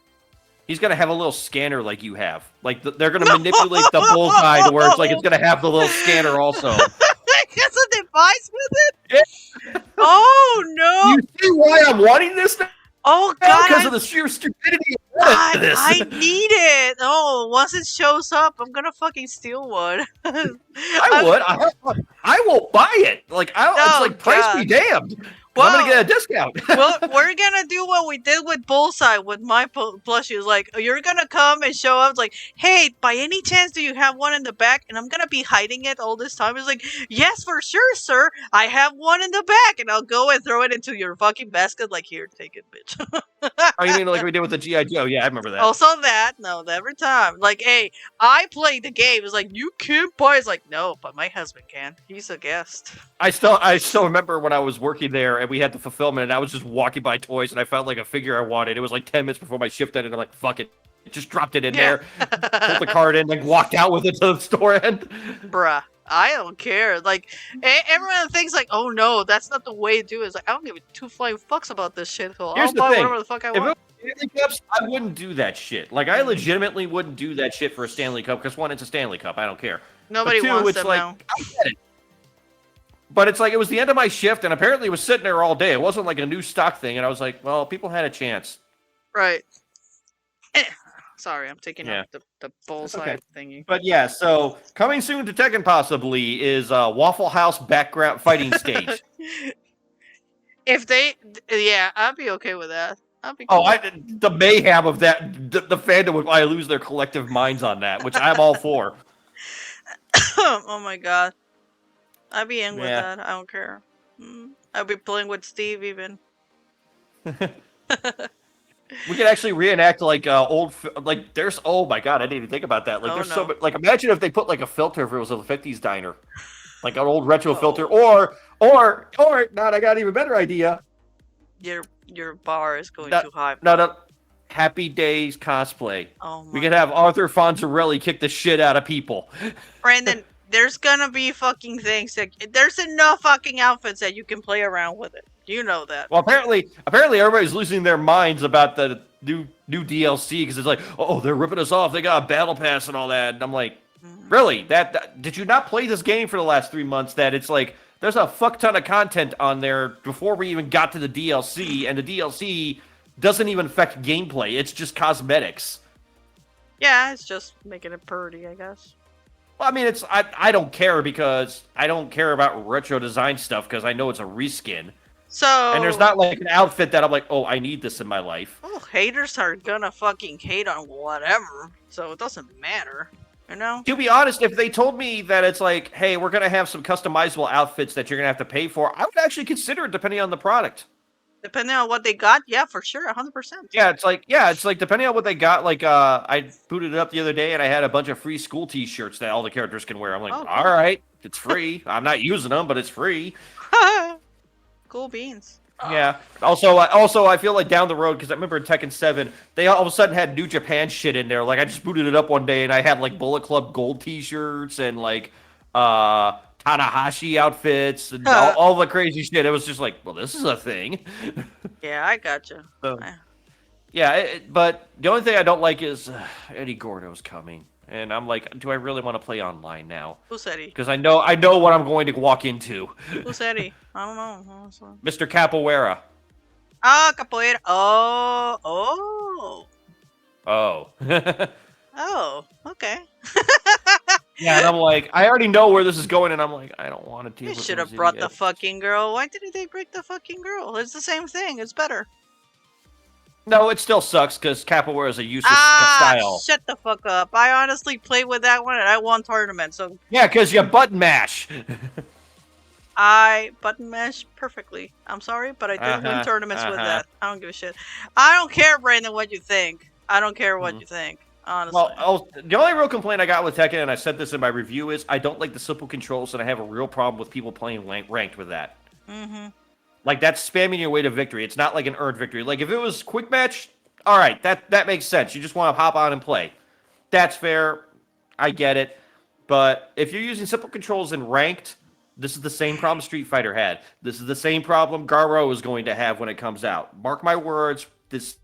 He's gonna have a little scanner like you have. Like they're gonna manipulate the bullseye to where it's gonna have the little scanner also. It has a device with it. Yeah. Oh no! You see why I'm wanting this now? Oh god! Because of the sheer stupidity of this. I need it. Oh, once it shows up, I'm gonna fucking steal one. I will buy it. Like it's like price be damned. Well, I'm gonna get a discount. Well, we're gonna do what we did with Bullseye with my plushie. It's like, you're gonna come and show up. It's like, hey, by any chance do you have one in the back? And I'm gonna be hiding it all this time. It's like, yes, for sure, sir. I have one in the back, and I'll go and throw it into your fucking basket. Like, here, take it, bitch. Oh, you mean like we did with the G.I. Joe? Yeah, I remember that. Also that, no, every time. Like, hey, I played the game. It's like, you can't buy. It's like, no, but my husband can. He's a guest. I still remember when I was working there and we had the fulfillment and I was just walking by toys and I found like a figure I wanted. It was like 10 minutes before my shift ended and I'm like, fuck it. Just dropped it in there, pulled the card in, and walked out with it to the store end. Bruh. I don't care. Like, everyone thinks like, oh no, that's not the way to do it. It's like, I don't give a two flying fucks about this shit. So I'll buy whatever the fuck I want. If it was Stanley Cups, I wouldn't do that shit. Like, I legitimately wouldn't do that shit for a Stanley Cup because one, it's a Stanley Cup. I don't care. Nobody wants them now. I get it. But it's like, it was the end of my shift, and apparently it was sitting there all day. It wasn't like a new stock thing, and I was like, well, people had a chance. Right. Sorry, I'm taking out the bullseye thingy. But yeah, so coming soon to Tekken possibly is Waffle House background fighting stage. If they, I'd be okay with that. I'd be cool. The mayhem of that, the fandom would probably lose their collective minds on that, which I'm all for. Oh my god. I'd be in with that. I don't care. I'd be playing with Steve even. We could actually reenact like there's oh my god, I didn't even think about that. Like so like imagine if they put like a filter if it was a 50s diner. Like an old retro filter or not, I got an even better idea. Your bar is going too high. No. Happy Days cosplay. Oh my we could have Arthur Fonzarelli kick the shit out of people. Brandon, there's gonna be fucking things there's enough fucking outfits that you can play around with it. You know that. Well, apparently everybody's losing their minds about the new DLC because it's like, oh, they're ripping us off. They got a battle pass and all that. And I'm like, really? That did you not play this game for the last 3 months? That it's like there's a fuck ton of content on there before we even got to the DLC, and the DLC doesn't even affect gameplay. It's just cosmetics. Yeah, it's just making it pretty, I guess. Well, I mean, I don't care because I don't care about retro design stuff because I know it's a reskin. So, and there's not like an outfit that I'm like, oh, I need this in my life. Oh, haters are gonna fucking hate on whatever, so it doesn't matter, you know? To be honest, if they told me that it's like, hey, we're gonna have some customizable outfits that you're gonna have to pay for, I would actually consider it depending on the product. Depending on what they got, yeah, for sure, 100%. Yeah, it's like depending on what they got. Like, I booted it up the other day and I had a bunch of free school T-shirts that all the characters can wear. I'm like, all right, it's free. I'm not using them, but it's free. Cool beans. Yeah. Also, I feel like down the road, because I remember in Tekken 7, they all of a sudden had New Japan shit in there. Like, I just booted it up one day, and I had, like, Bullet Club Gold T-shirts and, like, Tanahashi outfits and all the crazy shit. It was just like, well, this is a thing. Yeah, I gotcha. So, yeah, but the only thing I don't like is Eddie Gordo's coming. And I'm like, do I really want to play online now? Who's Eddie? Because I know what I'm going to walk into. Who's Eddie? I don't know. Mr. Capoeira. Ah, Capoeira. Oh. Oh, okay. Yeah, and I'm like, I already know where this is going, and I'm like, I don't want to deal with this. You should have brought the fucking girl. Why didn't they break the fucking girl? It's the same thing. It's better. No, it still sucks because Capoeira is a useless style. Shut the fuck up. I honestly played with that one and I won tournament, so... Yeah, because you button mash. I button mash perfectly. I'm sorry, but I did win tournaments with that. I don't give a shit. I don't care, Brandon, what you think. I don't care what you think. honestly. Well, the only real complaint I got with Tekken, and I said this in my review, is I don't like the simple controls, and I have a real problem with people playing ranked with that. Mm-hmm. Like, that's spamming your way to victory. It's not like an earned victory. Like, if it was quick match, all right, that makes sense. You just want to hop on and play. That's fair. I get it. But if you're using simple controls in ranked, this is the same problem Street Fighter had. This is the same problem Garo is going to have when it comes out. Mark my words, this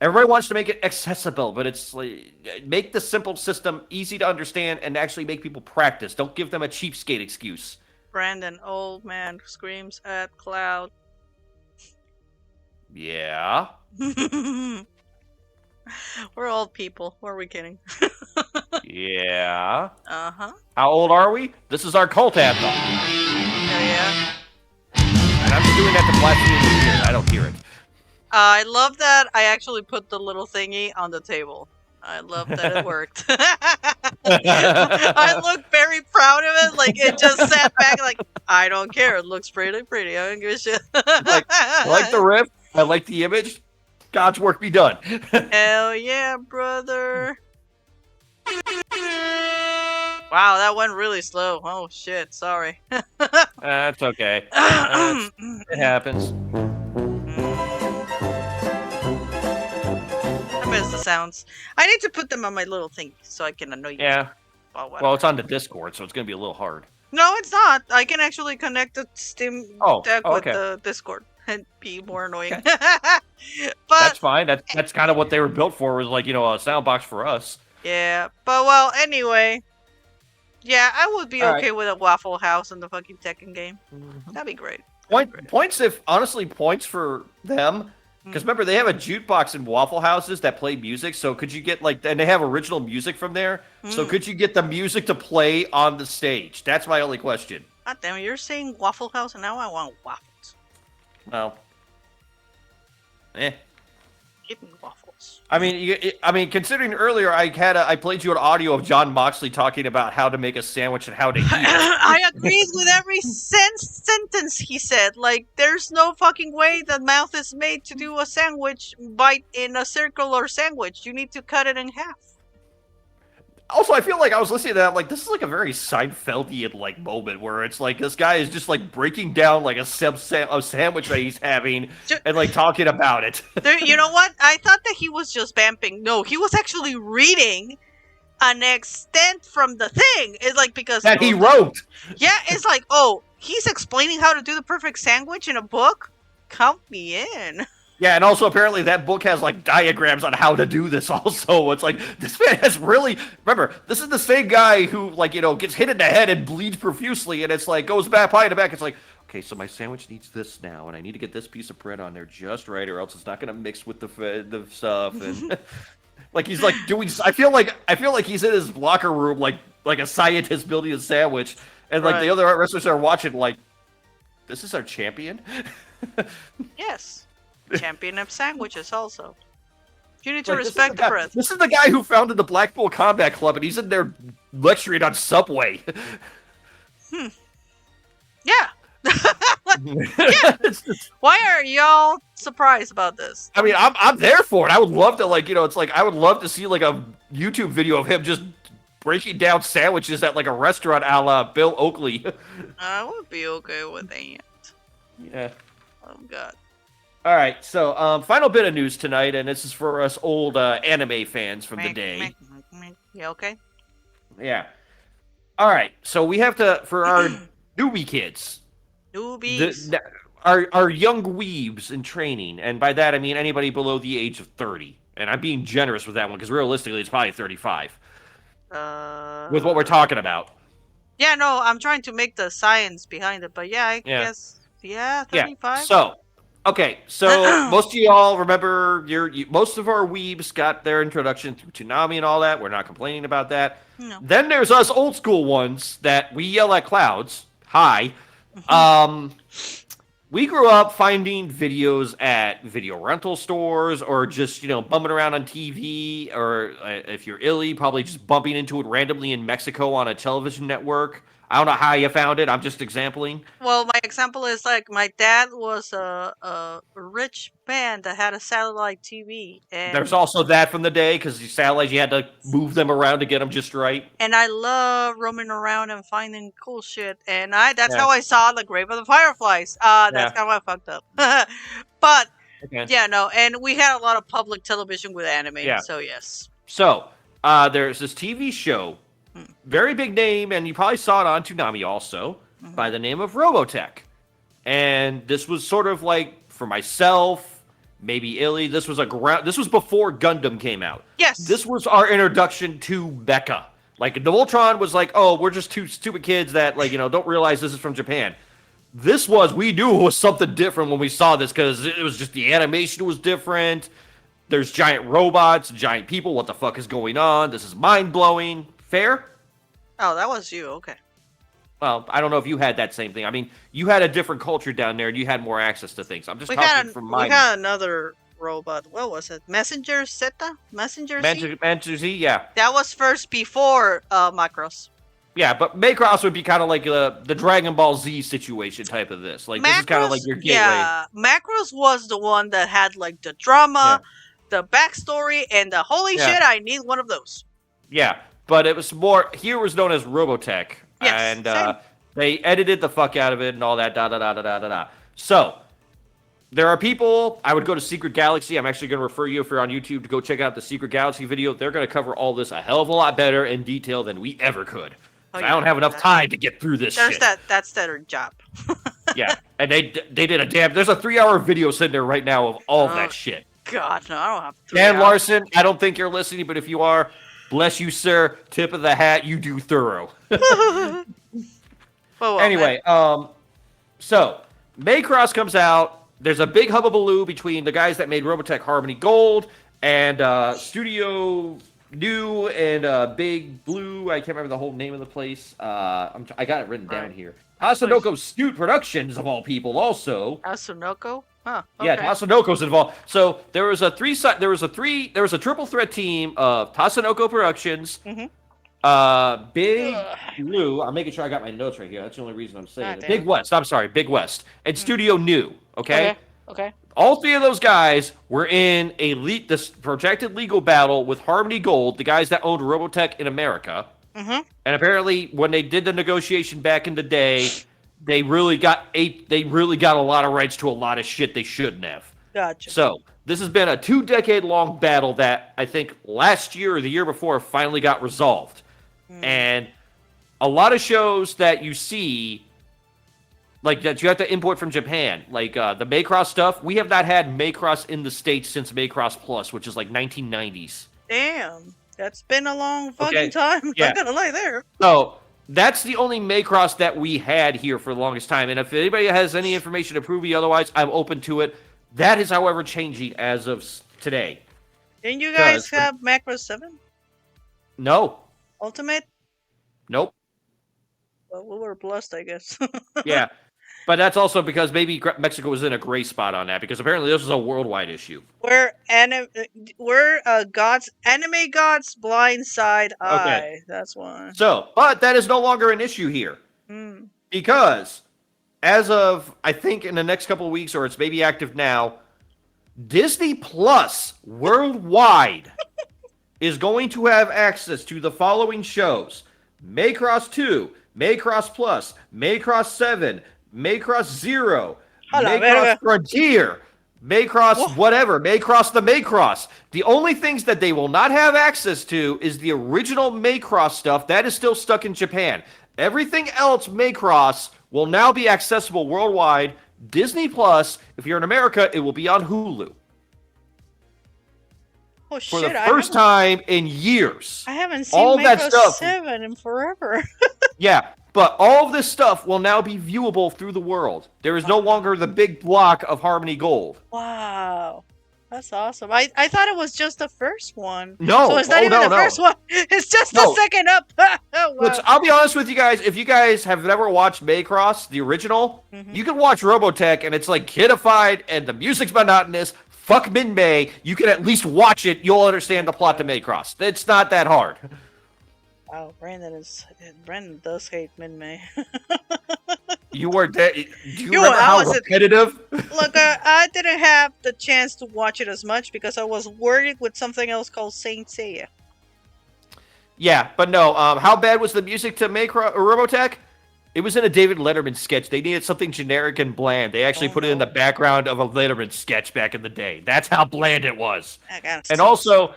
everybody wants to make it accessible, but it's like, make the simple system easy to understand and actually make people practice. Don't give them a cheapskate excuse. Brandon, old man, screams at Cloud. Yeah. We're old people. Who are we kidding? Yeah. Uh-huh. How old are we? This is our cult anthem. Yeah. And I'm just doing that to blast you in your ear. I don't hear it. I love that I actually put the little thingy on the table. I love that it worked. I look very proud of it. Like, it just sat back like, I don't care. It looks pretty. I don't give a shit. I like the riff. I like the image. God's work be done. Hell yeah, brother. Wow, that went really slow. Oh, shit. Sorry. That's okay. It happens. I miss the sounds. I need to put them on my little thing so I can annoy you. Yeah. Well, Well, it's on the Discord, so it's going to be a little hard. no, it's not. I can actually connect the Steam Deck with okay. the Discord and be more annoying. Okay. But That's fine. That's kind of what they were built for, was like, a sound box for us. yeah, but well, anyway. Yeah, I would be All okay with a Waffle House in the fucking Tekken game. That'd be great. Points for them. Because remember, they have a jukebox in Waffle Houses that play music, so could you get, and they have original music from there, so could you get the music to play on the stage? That's my only question. God damn it, you're saying Waffle House and now I want waffles. Well, Give me waffles. I mean, considering earlier I played you an audio of John Moxley talking about how to make a sandwich and how to eat it. I agreed with every sentence he said. Like, there's no fucking way the mouth is made to do a sandwich bite in a circular sandwich. You need to cut it in half. Also, I feel like I was listening to that, like, this is like a very Seinfeldian like moment where it's like this guy is just like breaking down like a sandwich that he's having and like talking about it. You know what? I thought that he was just vamping. No, he was actually reading an extent from the thing. It's like, because that he wrote. Yeah, it's like, oh, he's explaining how to do the perfect sandwich in a book? Count me in. Yeah, and also apparently that book has like diagrams on how to do this also. It's like, this man has really... Remember, this is the same guy who, like, gets hit in the head and bleeds profusely, and it's like, goes back, pie in the back. It's like, okay, so my sandwich needs this now, and I need to get this piece of bread on there just right, or else it's not going to mix with the stuff. And like, he's like doing... I feel like he's in his locker room, like a scientist building a sandwich, and like the other wrestlers are watching, like, this is our champion? Yes. Champion of sandwiches also. You need to respect the breath. This is the guy who founded the Black Bull Combat Club, and he's in there lecturing on Subway. Yeah. Yeah. Why are y'all surprised about this? I mean, I'm there for it. I would love to, like, it's like, I would love to see, like, a YouTube video of him just breaking down sandwiches at, like, a restaurant a la Bill Oakley. I would be okay with that. Yeah. Oh, God. All right, so final bit of news tonight, and this is for us old anime fans from the day. Yeah, okay? Yeah. All right, so we have to, for our newbie kids. Newbies. Our young weebs in training, and by that I mean anybody below the age of 30. And I'm being generous with that one, because realistically it's probably 35. With what we're talking about. Yeah, no, I'm trying to make the science behind it, but yeah, I guess, 35? Yeah, so... Okay, so most of y'all remember, most of our weebs got their introduction through Toonami and all that. We're not complaining about that. No. Then there's us old school ones that we yell at clouds. Hi. We grew up finding videos at video rental stores or just, bumming around on TV, or if you're illy, probably just bumping into it randomly in Mexico on a television network. I don't know how you found it. I'm just exempling. Well, my example is like my dad was a rich man that had a satellite TV, There's also that from the day because the satellites you had to move them around to get them just right. and I love roaming around and finding cool shit. And that's Yeah, how I saw the Grave of the Fireflies. That's yeah. kind of fucked up. But Okay. yeah, no, and we had a lot of public television with anime, Yeah. so yes. So there's this TV show, very big name, and you probably saw it on Toonami also, by the name of Robotech. And this was sort of like for myself, maybe Illy. This was This was before Gundam came out. Yes. This was our introduction to Mecha. Like the Voltron was like, oh, we're just two stupid kids that don't realize this is from Japan. We knew it was something different when we saw this because it was just the animation was different. There's giant robots, giant people. What the fuck is going on? This is mind blowing. Fair? Oh, that was you. Okay. Well, I don't know if you had that same thing. I mean, you had a different culture down there, and you had more access to things. I'm just talking from my. We had another robot. What was it? Messenger Zeta? Messenger Z? Messenger Z, yeah. That was first before Macross. Yeah, but Macross would be kind of like the Dragon Ball Z situation type of this. Like, this is kind of like your gateway. Yeah, Macross was the one that had like the drama, the backstory, and the holy shit, I need one of those. Yeah, but it was more. Here was known as Robotech. Yes, and they edited the fuck out of it and all that, da-da-da-da-da-da-da. So, there are people, I would go to Secret Galaxy. I'm actually going to refer you, if you're on YouTube, to go check out the Secret Galaxy video. They're going to cover all this a hell of a lot better in detail than we ever could. I don't have enough time to get through this shit. That's their job. Yeah, and they did a there's a 3-hour video sitting there right now of all that shit. God, no, I don't have 3 Dan hours. Larson, I don't think you're listening, but if you are, bless you, sir. Tip of the hat, you do thorough. Anyway, so Macross comes out. There's a big hubbubaloo between the guys that made Robotech Harmony Gold and Studio New and Big Blue. I can't remember the whole name of the place. I got it written down here. Hasanoko Scoot Productions, of all people, also. Hasanoko? Huh. Okay. Yeah, Tasanoko's involved. So there was a triple threat team of Tasanoko Productions, Big Blue. I'm making sure I got my notes right here. That's the only reason I'm saying it. Big West. I'm sorry, Big West and Studio New. Okay. All three of those guys were in this projected legal battle with Harmony Gold, the guys that owned Robotech in America. And apparently, when they did the negotiation back in the day, they really got a lot of rights to a lot of shit they shouldn't have. Gotcha. So this has been a 2-decade-long battle that I think last year or the year before finally got resolved. And a lot of shows that you see, like that you have to import from Japan, like the Macross stuff, we have not had Macross in the States since Macross Plus, which is like 1990s. Damn. That's been a long fucking time. Yeah. I'm gonna lie there. So that's the only Macross that we had here for the longest time. And if anybody has any information to prove me otherwise, I'm open to it. That is, however, changing as of today. Didn't you guys have Macross 7? No. Ultimate? Nope. Well, we were blessed, I guess. Yeah. But that's also because maybe Mexico was in a gray spot on that, because apparently this was a worldwide issue. We're anime gods blind side eye. Okay. That's why. So, but that is no longer an issue here. Because as of, I think in the next couple of weeks, or it's maybe active now, Disney Plus worldwide is going to have access to the following shows: Macross 2, Macross Plus, Macross 7, Macross Zero, Macross Frontier, Macross whatever, Macross the Macross. The only things that they will not have access to is the original Macross stuff. That is still stuck in Japan. Everything else Macross will now be accessible worldwide. Disney Plus, if you're in America, it will be on Hulu. Oh, shit, for the first time in years. I haven't seen all that Macross stuff 7 in forever. Yeah, but all of this stuff will now be viewable through the world. There is no longer the big block of Harmony Gold. Wow. That's awesome. I thought it was just the first one. No. So it's not even the first one. It's just the second up. Wow. Which, I'll be honest with you guys, if you guys have never watched Macross, the original, you can watch Robotech and it's like kidified and the music's monotonous. Fuck Min-May. You can at least watch it. You'll understand the plot to Macross. It's not that hard. Wow, Brandon does hate Min May. You were dead. Do you You, remember I how was repetitive? look. I didn't have the chance to watch it as much because I was worried with something else called Saint Seiya. Yeah, but no. How bad was the music to make Robotech? It was in a David Letterman sketch. They needed something generic and bland. They actually Oh put it in the no, background of a Letterman sketch back in the day. That's how bland it was. I got And sucks. also,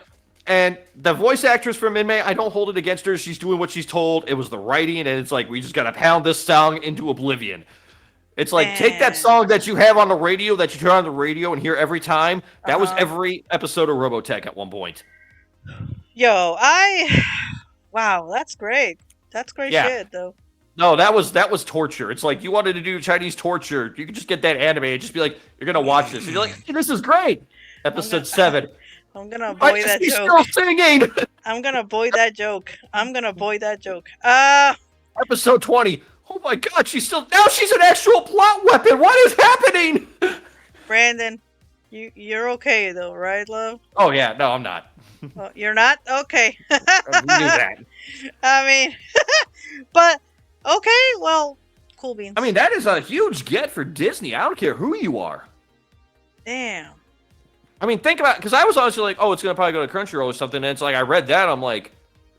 and the voice actress for Minmay, I don't hold it against her. She's doing what she's told. It was the writing, and it's like we just gotta pound this song into oblivion. It's like take that Man, song that you have on the radio, that you turn on the radio and hear every time. uh That was huh. every episode of Robotech at one point. Yo, I wow, that's great. That's great Yeah. shit though. No, that was torture. It's like you wanted to do Chinese torture. You could just get that anime and just be like, you're gonna watch this. And you're like, hey, this is great. I'm gonna Episode 7. I'm gonna Why avoid is that he joke. still singing? I'm gonna avoid that joke. I'm gonna avoid that joke. Episode 20. Oh my god, she's an actual plot weapon. What is happening? Brandon, you're okay though, right, love? Oh yeah, no, I'm not. You're not okay. We knew that. I mean, but okay, well, cool beans. I mean, that is a huge get for Disney. I don't care who you are. damn. I mean, think about because I was honestly like, oh, it's gonna probably go to Crunchyroll or something. And it's like I read that, I'm like,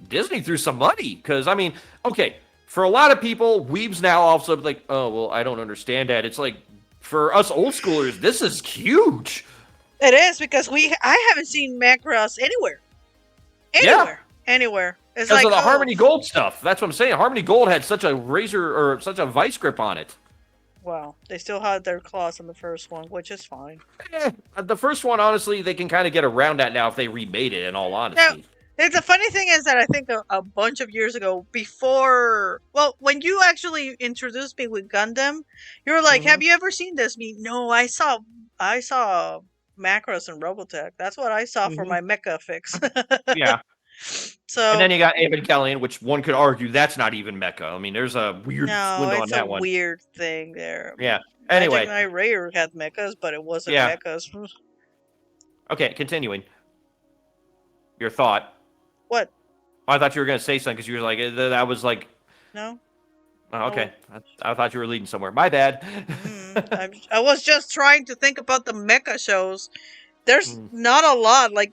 Disney threw some money because I mean, okay, for a lot of people, weebs now all of a sudden like, oh well, I don't understand that. It's like for us old schoolers, this is huge. It is because I haven't seen Macross anywhere. Yeah, Anywhere. It's because like, of the oh, Harmony Gold stuff. That's what I'm saying. Harmony Gold had such a razor or such a vice grip on it. well, they still had their claws on the first one, which is fine. The first one, honestly, they can kind of get around that now if they remade it. In all Now, honesty. the funny thing is that I think a bunch of years ago, before, well, when you actually introduced me with Gundam, you were like, "Have you ever seen this?" Me, no, I saw Macross and Robotech. That's what I saw for Mhm. my mecha fix. Yeah. And So then you got Evangelion, which one could argue that's not even mecha. I mean, there's a weird no, window on it's a that one. weird thing there. Yeah. Magic Anyway, Knight Rayer had mechas, but it wasn't yeah. mechas. Okay, continuing. Your thought. What? Oh, I thought you were gonna say something because you were like that was like. No. Oh, okay, I thought you were leading somewhere. My bad. I was just trying to think about the mecha shows. There's Mm. not a lot. Like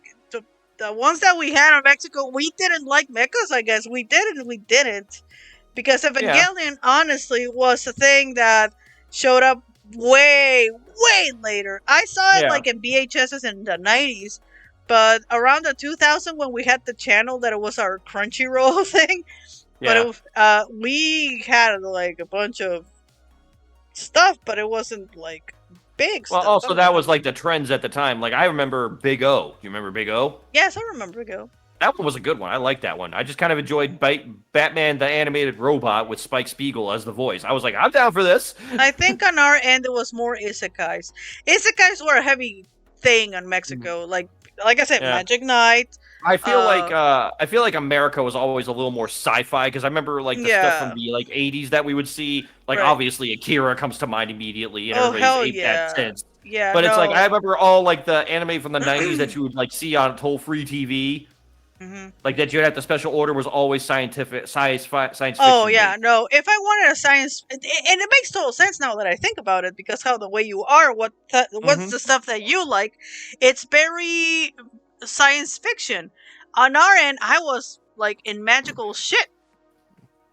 the ones that we had in Mexico, we didn't like mechas. I guess we did and we didn't, because Yeah. Evangelion honestly was a thing that showed up way later. I saw it Yeah. like in VHSs in the 90s, but around the 2000 when we had the channel that it was our Crunchyroll thing. Yeah. But we had like a bunch of stuff, but it wasn't like big Well, stuff. also that was like the trends at the time. Like I remember Big O. You remember Big O? Yes, I remember Go. That one was a good one. I like that one. I just kind of enjoyed Batman the animated robot with Spike Spiegel as the voice. I was like, I'm down for this. I think on our end it was more isekais. Isekais were a heavy thing on Mexico. Like I said, Yeah. Magic Knight. I feel like America was always a little more sci-fi because I remember like the stuff Yeah. from the like 80s that we would see. Like Right. obviously Akira comes to mind immediately, and Oh hell everybody's ate yeah. that since. Yeah. But it's like I no. remember all like the anime from the 90s that you would like see on toll-free TV. Mhm. Like that you'd have the special order was always science fiction. Oh yeah, based. no. If I wanted a science, and it makes total sense now that I think about it, because how the way you are, what's Mhm. the stuff that you like, it's very science fiction. On our end, I was like in magical shit,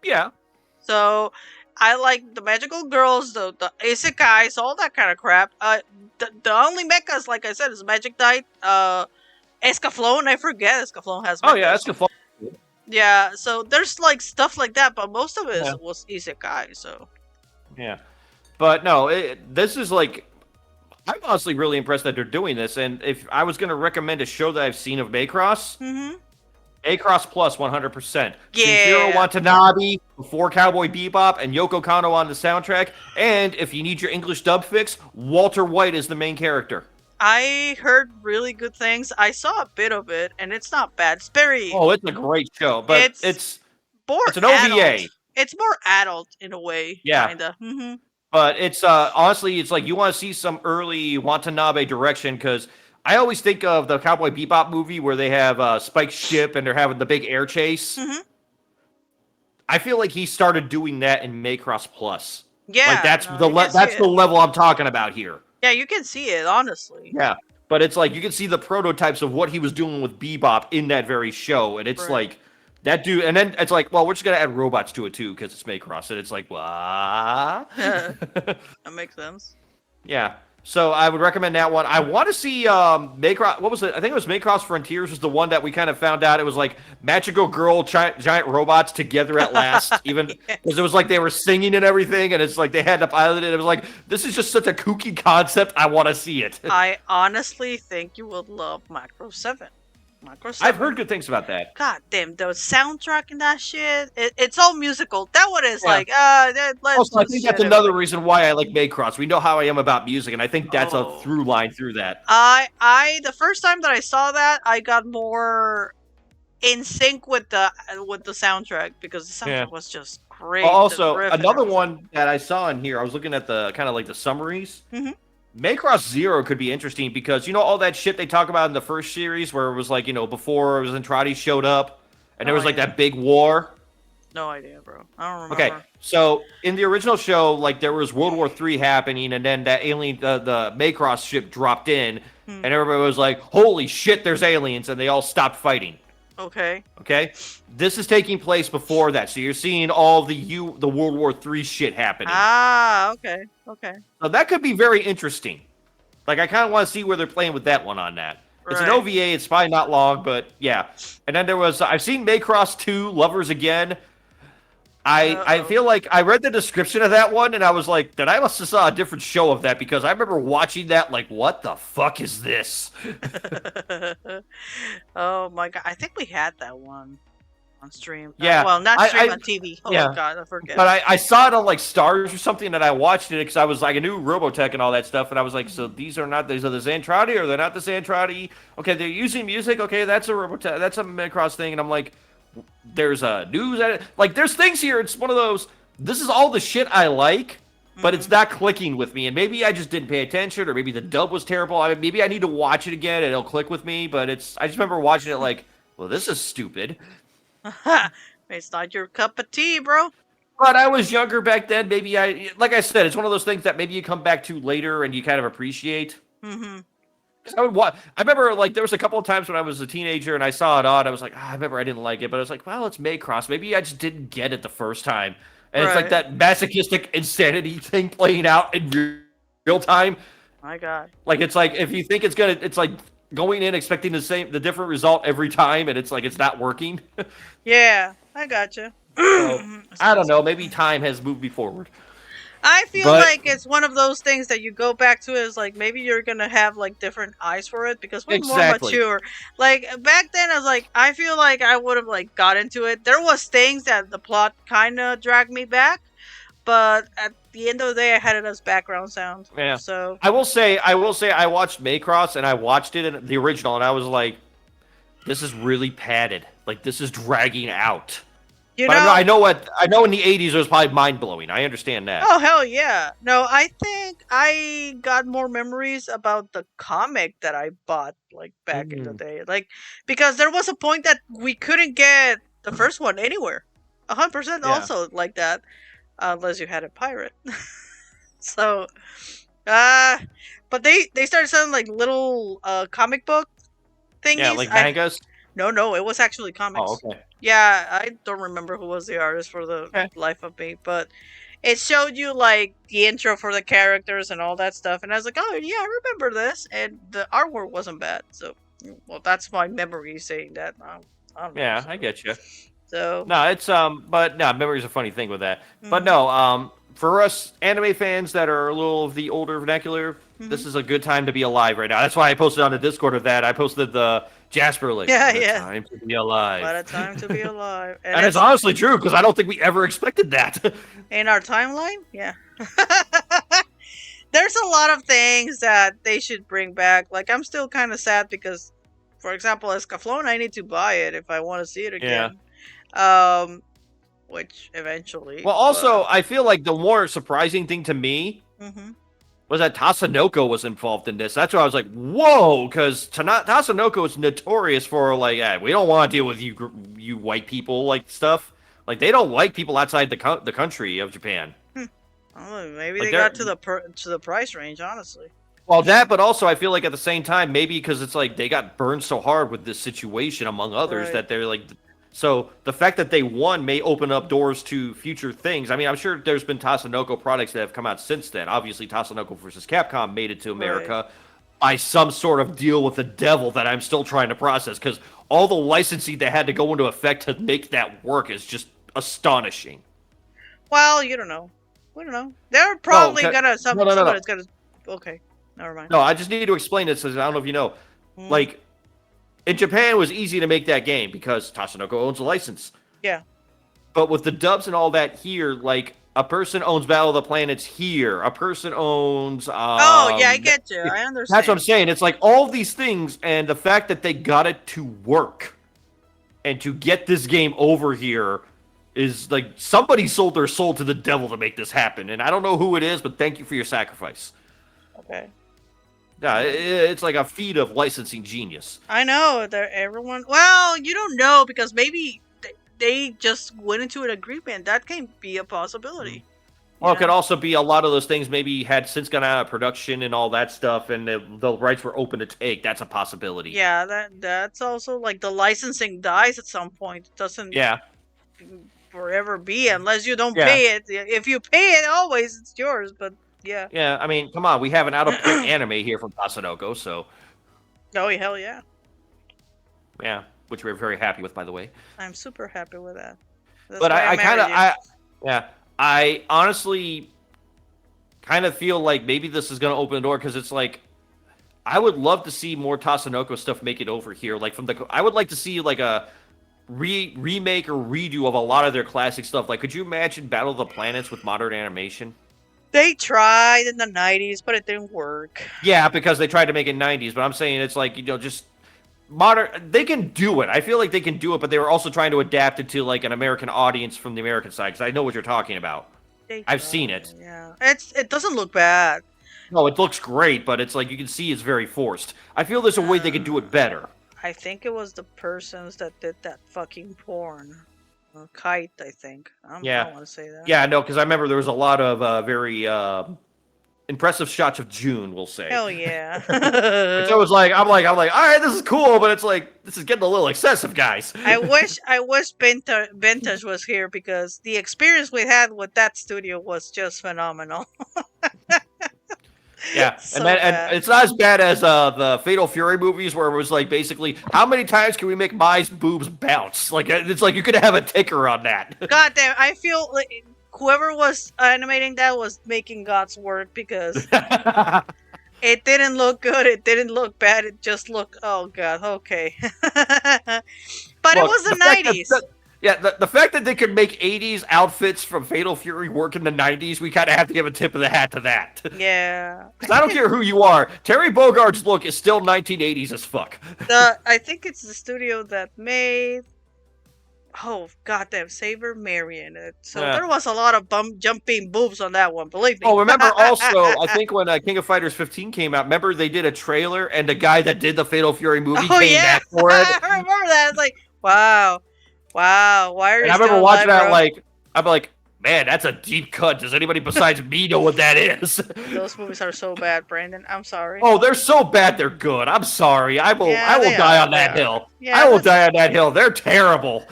Yeah. so I like the magical girls, the isekais, all that kind of crap. The only mechas, like I said, is Magic Knight, Escaflowne. I forget Escaflowne has. Oh yeah, mechas. that's good fun. Yeah, so there's like stuff like that, but most of it Yeah. was isekai. So Yeah. But no, this is like I'm honestly really impressed that they're doing this. And if I was going to recommend a show that I've seen of Macross, Across Plus 100%. Yeah. Shinichiro Watanabe before Cowboy Bebop and Yoko Kanno on the soundtrack. And if you need your English dub fix, Walter White is the main character. I heard really good things. I saw a bit of it, and it's not bad. It's very Oh, it's a great show, but It's- it's more it's an OVA. adult. It's more adult in a way. Yeah. Kinda. But it's honestly, it's like you want to see some early Watanabe direction because I always think of the Cowboy Bebop movie where they have Spike's ship and they're having the big air chase. I feel like he started doing that in Macross Plus. Like Yeah, that's no, the you can see that's the it. level I'm talking about here. Yeah, you can see it, honestly. Yeah. But it's like you can see the prototypes of what he was doing with Bebop in that very show, and it's Right. like that dude. And then it's like, well, we're just gonna add robots to it too because it's Macross, and it's like, what? That makes sense. Yeah. So I would recommend that one. I want to see Macross. What was it? I think it was Macross Frontiers was the one that we kind of found out. It was like magical girl giant robots together at last. Even Yeah. because it was like they were singing and everything, and it's like they had to pilot it. It was like this is just such a kooky concept. I want to see it. I honestly think you would love Macro 7. Macro 7. I've heard good things about that. God damn, the soundtrack and that shit. It's all musical. That one is Yeah. like, let's Also, I just think shit that's another everybody. reason why I like Macross. We know how I am about music, and I think that's a Oh. through line through that. The first time that I saw that, I got more in sync with the soundtrack because the soundtrack Yeah. was just great. Also, the riff and another everything. one that I saw in here, I was looking at the kind of like the summaries. Mhm. Macross Zero could be interesting because you know all that shit they talk about in the first series where it was like, you know, before Zentradi showed up and there Oh, was like yeah. that big war. No idea, bro. I don't Okay, remember. so in the original show, like there was World War III happening, and then that alien, the Macross ship dropped in, Hmm. and everybody was like, "Holy shit, there's aliens!" and they all stopped fighting. Okay. Okay, this is taking place before that, so you're seeing all the World War III shit happening. Ah, okay. Okay. So that could be very interesting. Like I kind of want to see where they're playing with that one on that. It's an Right. OVA. It's probably not long, but yeah. And then there was I've seen Macross 2, Lovers Again. I Uh-oh. feel like I read the description of that one and I was like, then I must have saw a different show of that because I remember watching that like, what the fuck is this? Oh my god! I think we had that one on stream. Yeah, well, not I- stream I- on TV. Oh yeah. my god, I forget. But I saw it on like Stars or something and I watched it because I was like, I knew Robotech and all that stuff and I was like, so these are the Xantradi or they're not the Xantradi? Okay, they're using music. Okay, that's a Robotech. That's a Macross thing. And I'm like, there's a news edit. Like there's things here. It's one of those. This is all the shit I like, but it's not clicking with me. And maybe I just didn't pay attention, or maybe the dub was terrible. I mean, maybe I need to watch it again and it'll click with me. But I just remember watching it like, well, this is stupid. It's not your cup of tea, bro. But I was younger back then. Maybe like I said, it's one of those things that maybe you come back to later and you kind of appreciate. Mm-hmm. I would watch. I remember like there was a couple of times when I was a teenager and I saw it on. I was like, I remember I didn't like it, but I was like, well, it's Macross. Maybe I just didn't get it the first time. And it's like Right. that masochistic insanity thing playing out in real time. My god. Like it's like if you think it's like going in expecting the different result every time, and it's like it's not working. Yeah, I gotcha. So, I don't know. Maybe time has moved me forward. I feel But- like it's one of those things that you go back to is like maybe you're gonna have like different eyes for it because we're Exactly. more mature. Like back then, I was like, I feel like I would have like got into it. There was things that the plot kind of dragged me back, but at the end of the day, I had it as background sound. Yeah. So I will say, I watched Macross and I watched it in the original, and I was like, this is really padded. Like this is dragging out. you But know, I know in the 80s it was probably mind blowing. I understand that. oh hell yeah! No, I think I got more memories about the comic that I bought like back in the day, like because there was a point that we couldn't get the first one anywhere. 100% Yeah. also like that, unless you had a pirate. So, but they started selling like little comic book thingies. Yeah, like mangas. No, it was actually comics. Oh, okay. Yeah, I don't remember who was the artist for the Okay. life of me, but it showed you like the intro for the characters and all that stuff, and I was like, oh yeah, I remember this, and the artwork wasn't bad. So, well, that's my memory saying that. I don't know, Yeah, so- I get you. So, No, it's but no, memory's a funny thing with that. But Mhm. no, for us anime fans that are a little of the older vernacular, this Mm-hmm. is a good time to be alive right now. That's why I posted on the Discord of that. I posted the Jasper link. Yeah, What a yeah. time to be alive. what a time to be alive, And it's honestly true because I don't think we ever expected that. in our timeline, yeah. There's a lot of things that they should bring back. Like I'm still kind of sad because, for example, Escaflowne, I need to buy it if I want to see it again. Which eventually. Well, also, I feel like the more surprising thing to me Mm-hmm. was that Tasanoko was involved in this. That's why I was like, whoa, because Tasanoko is notorious for like, we don't want to deal with you white people like stuff. Like they don't like people outside the country of Japan. Oh, maybe Like they they're got to the price range, honestly. well that, but also I feel like at the same time maybe because it's like they got burned so hard with this situation among others Right. that they're like. So the fact that they won may open up doors to future things. I mean, I'm sure there's been Tatsunoko products that have come out since then. Obviously, Tatsunoko versus Capcom made it to Right. America by some sort of deal with the devil that I'm still trying to process because all the licensing that had to go into effect to make that work is just astonishing. Well, you don't know. We don't know. They're No, probably gonna no, no, no, no. somebody's gonna. Okay, never mind. No, I just need to explain this because I don't know if you know. Mm, Like in Japan, it was easy to make that game because Tatsunoko owns a license. yeah. But with the dubs and all that here, like a person owns Battle of the Planets here, a person owns Oh yeah, I get you. I that's what I'm understand. saying. It's like all these things and the fact that they got it to work and to get this game over here is like somebody sold their soul to the devil to make this happen. And I don't know who it is, but thank you for your sacrifice. Okay. Yeah, it's like a feat of licensing genius. I know that everyone. Well, you don't know because maybe they just went into an agreement. That can be a possibility. Well, it Yeah. could also be a lot of those things maybe had since gone out of production and all that stuff, and the rights were open to take. That's a possibility. Yeah, that's also like the licensing dies at some point. It doesn't Yeah, forever be unless you don't yeah, pay it. If you pay it, always it's yours. But yeah. yeah. I mean, come on, we have an out of print anime here from Tatsunoko, so Oh hell yeah! yeah, which we're very happy with, by the way. I'm super happy with that. That's But why I I kind married of, you. yeah, I honestly kind of feel like maybe this is going to open the door because it's like I would love to see more Tatsunoko stuff make it over here. Like I would like to see like a remake or redo of a lot of their classic stuff. Like, could you imagine Battle of the Planets with modern animation? They tried in the '90s, but it didn't work. Yeah, because they tried to make it 90s, but I'm saying it's like, just modern. They can do it. I feel like they can do it, but they were also trying to adapt it to like an American audience from the American side because I know what you're talking about. They I've tried. seen it. Yeah, it doesn't look bad. No, it looks great, but it's like you can see it's very forced. I feel there's a way they could do it better. I think it was the persons that did that fucking porn. Kite, I think. I Yeah. don't want to say that. Yeah, no, because I remember there was a lot of very impressive shots of June, we'll say. Hell yeah. Which I was like, I'm like, all right, this is cool, but it's like this is getting a little excessive, guys. I wish Vintage was here because the experience we had with that studio was just phenomenal. Yeah, So and bad. it's not as bad as the Fatal Fury movies where it was like basically how many times can we make Mai's boobs bounce? Like it's like you could have a ticker on that. God damn, I feel like whoever was animating that was making God's work because it didn't look good, it didn't look bad, it just looked, oh god, okay. But it Look, was the fact that- 90s. yeah, the fact that they could make 80s outfits from Fatal Fury work in the 90s, we kind of have to give a tip of the hat to that. Yeah. Because I don't care who you are, Terry Bogart's look is still 1980s as fuck. I think it's the studio that made, oh goddamn, Saber Marion. So Yeah. there was a lot of jumping boobs on that one, believe me. Oh, remember also, I think when King of Fighters 15 came out, remember they did a trailer and the guy that did the Fatal Fury movie Oh came yeah, back for it. I remember that. It's like, wow. Why are you And I still remember watching alive, that bro? like, I'm like, man, that's a deep cut. Does anybody besides me know what that is? Those movies are so bad, Brandon. I'm sorry. Oh, they're so bad they're good. I'm sorry. I will Yeah, I will they die are, on that they are. hill. Yeah, I will die on that hill. They're terrible.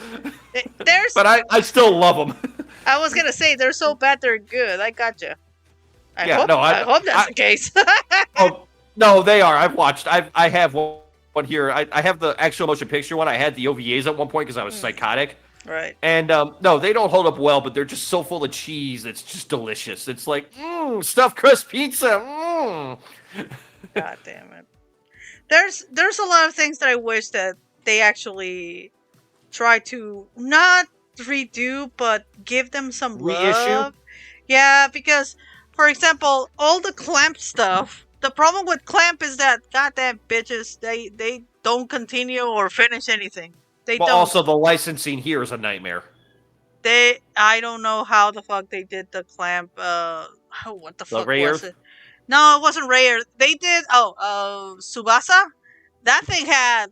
There's. But I still love them. I was gonna say they're so bad they're good. I gotcha. I Yeah, hope. no, I hope that's the case. Oh, no, they are. I've watched. I have one here. I have the actual motion picture one. I had the OVAs at one point because I was psychotic. Right. And no, they don't hold up well, but they're just so full of cheese. It's just delicious. It's like stuffed crust pizza. God damn it. There's a lot of things that I wish that they actually try to not redo but give them some Reissue? love. Yeah, because for example, all the Clamp stuff, the problem with Clamp is that goddamn bitches, they don't continue or finish anything. They But don't. also the licensing here is a nightmare. I don't know how the fuck they did the Clamp what the fuck Ray was Earth? it? No, it wasn't Rare. They did Subasa. That thing had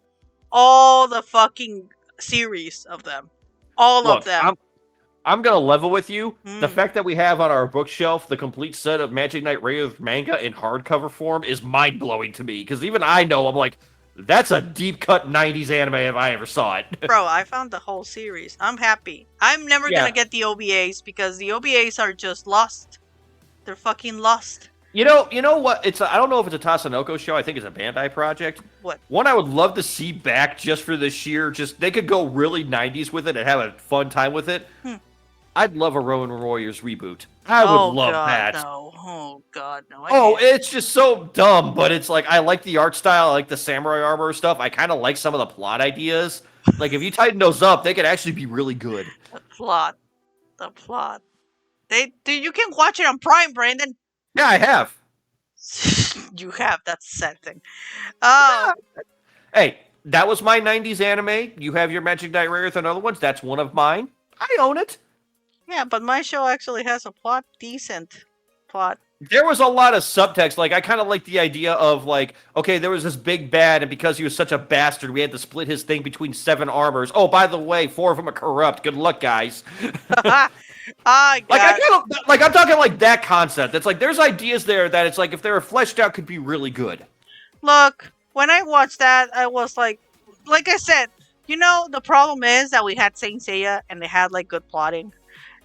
all the fucking series of them. All of Look, them. I'm gonna level with you. The Mm. fact that we have on our bookshelf the complete set of Magic Knight Rayearth manga in hardcover form is mind blowing to me. Because even I know I'm like, that's a deep cut '90s anime if I ever saw it. Bro, I found the whole series. I'm happy. I'm never gonna Yeah, get the OVAs because the OVAs are just lost. They're fucking lost. you know what? I don't know if it's a Tatsunoko show. I think it's a Bandai project. What? One I would love to see back just for the sheer, just they could go really '90s with it and have a fun time with it. Hmm. I'd love a Rowan Warriors reboot. I would Oh love god, that. no. Oh god, no. I Oh, can't. it's just so dumb, but it's like I like the art style, I like the samurai armor stuff. I kind of like some of the plot ideas. Like if you tighten those up, they could actually be really good. The plot. The plot. You can watch it on Prime, Brandon. Yeah, I have. You have. That's a sad thing. Oh, Hey, that was my '90s anime. You have your Magic Knight Rayearth and other ones. That's one of mine. I own it. yeah, but my show actually has a plot. Decent plot. There was a lot of subtext. Like I kind of like the idea of like, okay, there was this big bad, and because he was such a bastard, we had to split his thing between 7 armors. Oh, by the way, 4 of them are corrupt. Good luck, guys. I Like got. like I'm talking like that concept. It's like there's ideas there that it's like if they were fleshed out could be really good. Look, when I watched that, I was like I said, the problem is that we had Saint Seiya and they had like good plotting.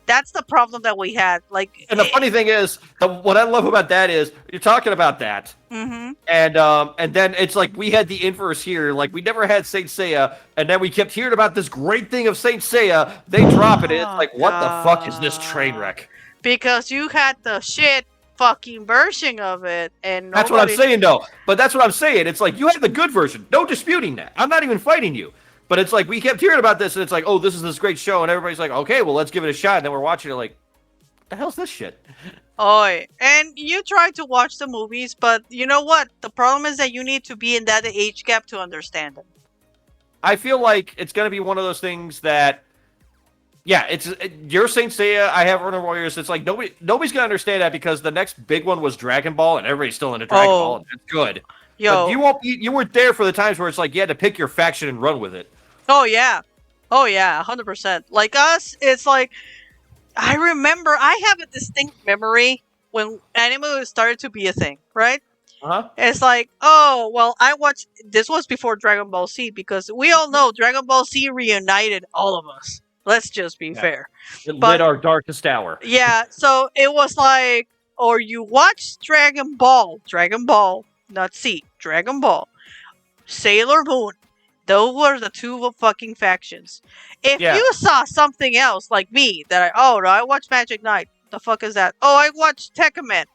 That's the problem that we had. Like, And the funny thing is, what I love about that is you're talking about that, mm-hmm. and then it's like we had the inverse here. Like we never had Saint Seiya, and then we kept hearing about this great thing of Saint Seiya. They drop it, and it's like, what the fuck is this train wreck? Because you had the shit fucking version of it, and That's what I'm saying, though. But that's what I'm saying. It's like you had the good version. No disputing that. I'm not even fighting you. But it's like we kept hearing about this, and it's like, oh, this is this great show, and everybody's like, okay, well, let's give it a shot. And then we're watching it, like, what the hell's this shit? Oi, and you try to watch the movies, but you know what? The problem is that you need to be in that age gap to understand them. I feel like it's gonna be one of those things that, yeah, you're Saint Seiya. I have Runner Warriors. It's like nobody's gonna understand that because the next big one was Dragon Ball, and everybody's still into Dragon Ball, and that's good. Yo, But you weren't there for the times where it's like you had to pick your faction and run with it. oh yeah, 100%. Like us, it's like I remember. I have a distinct memory when anime started to be a thing, right? Uh-huh. It's like, oh, well, I watched. This was before Dragon Ball Z because we all know Dragon Ball Z reunited all of us. Let's just be fair. It But- lit our darkest hour. Yeah, so it was like, or you watch Dragon Ball, not Z, Dragon Ball, Sailor Moon. Those were the two fucking factions. If Yeah. you saw something else like me, that no, I watched Magic Knight. The fuck is that? Oh, I watched Tekkaman.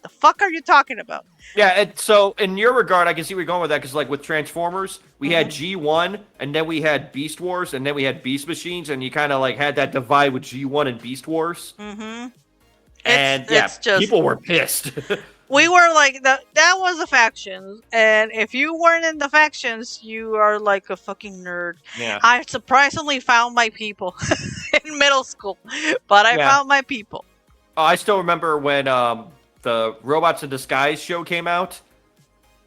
The fuck are you talking about? Yeah, so in your regard, I can see where you're going with that because, like, with Transformers, we had Mm-hmm. G1, and then we had Beast Wars, and then we had Beast Machines, and you kind of like had that divide with G1 and Beast Wars. Mm-hmm. And it's just people were pissed. we were like that was the factions, and if you weren't in the factions, you are like a fucking nerd. Yeah. I surprisingly found my people in middle school, but I Yeah. found my people. Oh, I still remember when the Robots in Disguise show came out,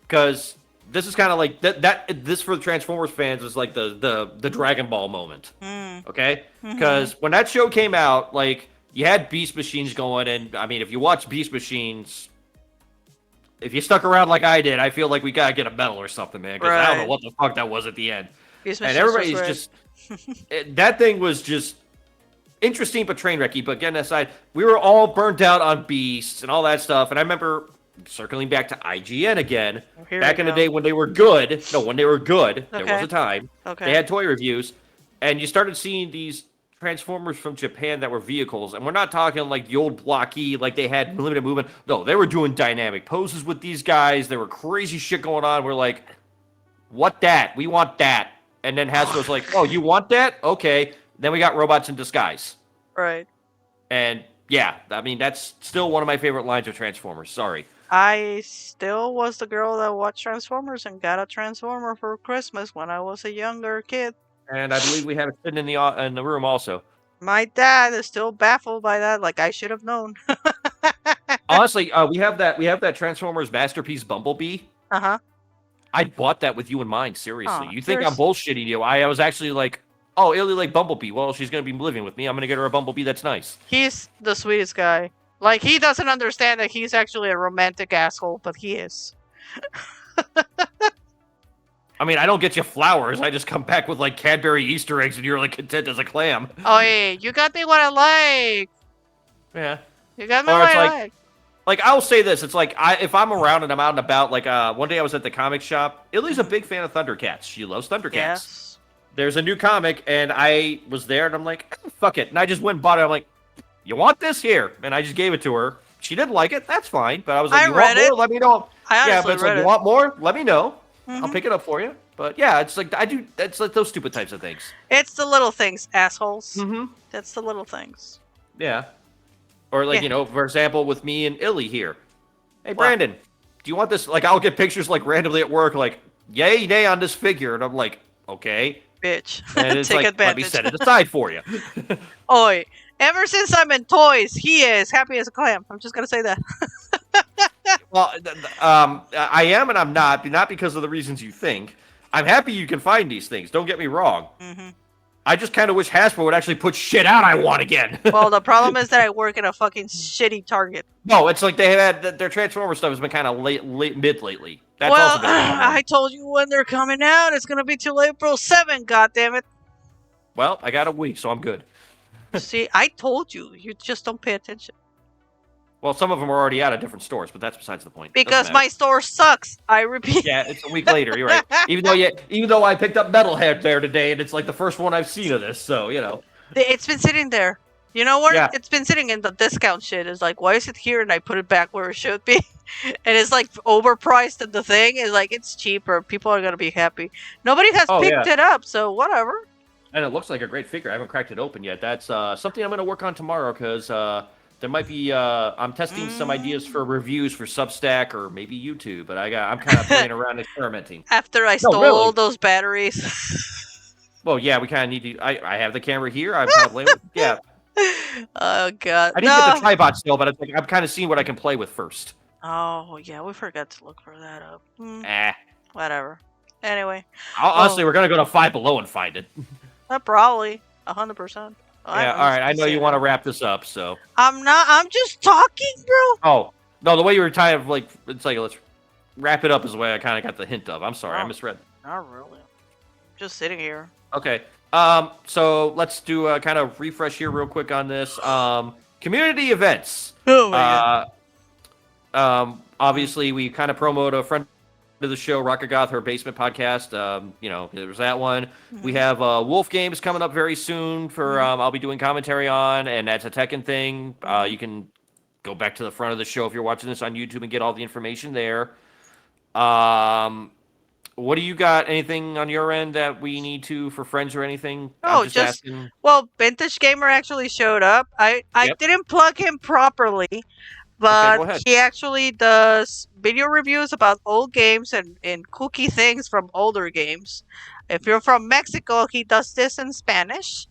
because this is kind of like this for the Transformers fans is like the Dragon Ball moment. Mm. Okay, Mhm. because when that show came out, like you had Beast Machines going, and I mean, if you watch Beast Machines, if you stuck around like I did, I feel like we gotta get a medal or something, man. Because I don't know Right. what the fuck that was at the end. Beast And Machines was everybody's great. just that thing was just interesting but train wrecky. But getting aside, we were all burnt out on Beasts and all that stuff. And I remember circling back to IGN again, Oh, here back we in the go. day when they were good. No, when they were good, there Okay. was a time. Okay. They had toy reviews, and you started seeing these Transformers from Japan that were vehicles. And we're not talking like the old blocky, like they had limited movement. No, they were doing dynamic poses with these guys. There were crazy shit going on. We're like, what that? We want that. And then Hasbro's like, oh, you want that? Okay. Then we got Robots in Disguise. Right. And yeah, I mean, that's still one of my favorite lines of Transformers. Sorry. I still was the girl that watched Transformers and got a Transformer for Christmas when I was a younger kid. And I believe we have it sitting in the room also. My dad is still baffled by that. Like I should have known. Honestly, we have that Transformers masterpiece Bumblebee. Uh huh. I bought that with you in mind. Seriously, Aw, you think you're I'm bullshitting you? I was actually like, Oh, Illy like Bumblebee. Well, she's gonna be living with me. I'm gonna get her a Bumblebee that's nice. He's the sweetest guy. Like, he doesn't understand that he's actually a romantic asshole, but he is. I mean, I don't get you flowers. I just come back with like Cadbury Easter eggs, and you're like content as a clam. Oh, yeah, you got me what I like. Yeah. You got me Or what it's I like, like. like I'll say this. It's like if I'm around and I'm out and about. Like one day I was at the comic shop. Illy's a big fan of Thundercats. She loves Thundercats. Yes. There's a new comic, and I was there, and I'm like, fuck it. And I just went and bought it. I'm like, you want this? Here. And I just gave it to her. She didn't like it. That's fine. But I was like, you want more? Let me know. Yeah, but it's like, you want more? Let me know. I'll pick it up for you. But yeah, it's like, it's like those stupid types of things. It's the little things, assholes. Mm-hmm. That's the little things. Yeah. Or like, for example, with me and Illy here. Hey, Brandon, do you want this? Like, I'll get pictures like randomly at work, like, yay, nay on this figure. And I'm like, okay. Bitch. And it's Take like, advantage. let me set it aside for you. Oi. Ever since I'm in toys, he is happy as a clam. I'm just going to say that. Well, I am and I'm not because of the reasons you think. I'm happy you can find these things. Don't get me wrong. Mm-hmm. I just kind of wish Hasbro would actually put shit out I want again. Well, the problem is that I work at a fucking shitty Target. No, it's like they had their Transformer stuff has been kind of mid lately. That's well, also been I told you when they're coming out. It's going to be till April 7, goddammit. Well, I got a week, so I'm good. See, I told you. You just don't pay attention. Well, some of them are already out at different stores, but that's besides the point. Because my store sucks. I repeat. Yeah, it's a week later. You're right. Even though I picked up Metalhead there today, and it's like the first one I've seen of this, so you know. It's been sitting there. You know where? Yeah. It's been sitting in the discount shit. It's like, why is it here? And I put it back where it should be. And it's like overpriced, and the thing is like, it's cheaper. People are gonna be happy. Nobody has picked it up, so whatever. And it looks like a great figure. I haven't cracked it open yet. That's something I'm going to work on tomorrow because there might be. I'm testing some ideas for reviews for Substack or maybe YouTube. But I'm kind of playing around experimenting. After I stole all those batteries. Well, yeah, we kind of need to. I have the camera here. I'm kind of playing with. Yeah. Oh god. I didn't get the tripod still, but it's like I'm kind of seeing what I can play with first. Oh yeah, we forgot to look for that up. Whatever. Anyway. Honestly, we're gonna go to Five Below and find it. Probably 100%. Yeah, all right. I know you want to wrap this up, so. I'm not. I'm just talking, bro. Oh no, the way you were kind of like, it's like let's wrap it up is the way I kind of got the hint of. I'm sorry, I misread. Not really. Just sitting here. Okay. So let's do a kind of refresh here real quick on this. Community events. Oh my god. Obviously we kind of promote a friend of the show, Rocket Goth, her basement podcast. There's that one. Mm-hmm. We have Wolf Games coming up very soon for I'll be doing commentary on, and that's a Tekken thing. You can go back to the front of the show if you're watching this on YouTube and get all the information there. What do you got? Anything on your end that we need to for friends or anything? Oh, just well, Vintage Gamer actually showed up. I didn't plug him properly. But he actually does video reviews about old games and kooky things from older games. If you're from Mexico, he does this in Spanish.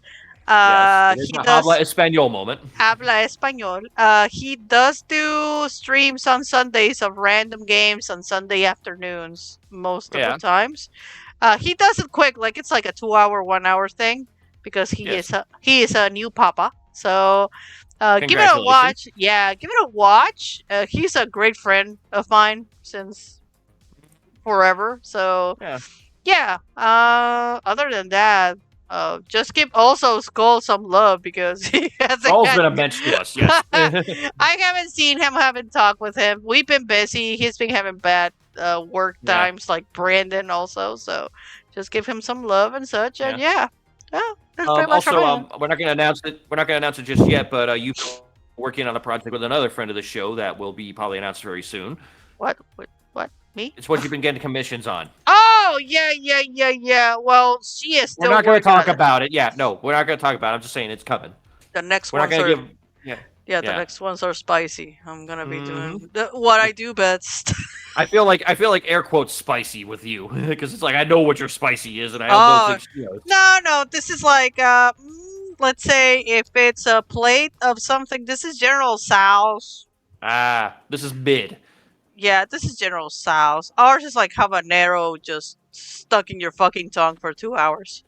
He does habla español moment. Habla español. He does do streams on Sundays of random games on Sunday afternoons most of the times. He does it quick, like it's like a 2-hour, 1-hour thing because he is a new papa. So. Give it a watch. Yeah, give it a watch. He's a great friend of mine since forever. So, yeah. Other than that, just give also Skull some love because he hasn't. Skull's been a bench to us. Yes. I haven't seen him. Haven't talked with him. We've been busy. He's been having bad work times, like Brandon also. So, just give him some love and such. And also, we're not going to announce it. We're not going to announce it just yet. But you working on a project with another friend of the show that will be probably announced very soon. What? Me? It's what you've been getting commissions on. Oh yeah. Well, she is still. We're not going to talk about it. Yeah, no, we're not going to talk about it. I'm just saying it's coming. The next ones are. The next ones are spicy. I'm gonna be doing what I do best. I feel like air quotes spicy with you because it's like I know what your spicy is and I have those things. No. This is like let's say if it's a plate of something. This is General Tso's. This is mid. Yeah, this is General Tso's. Ours is like habanero just stuck in your fucking tongue for 2 hours.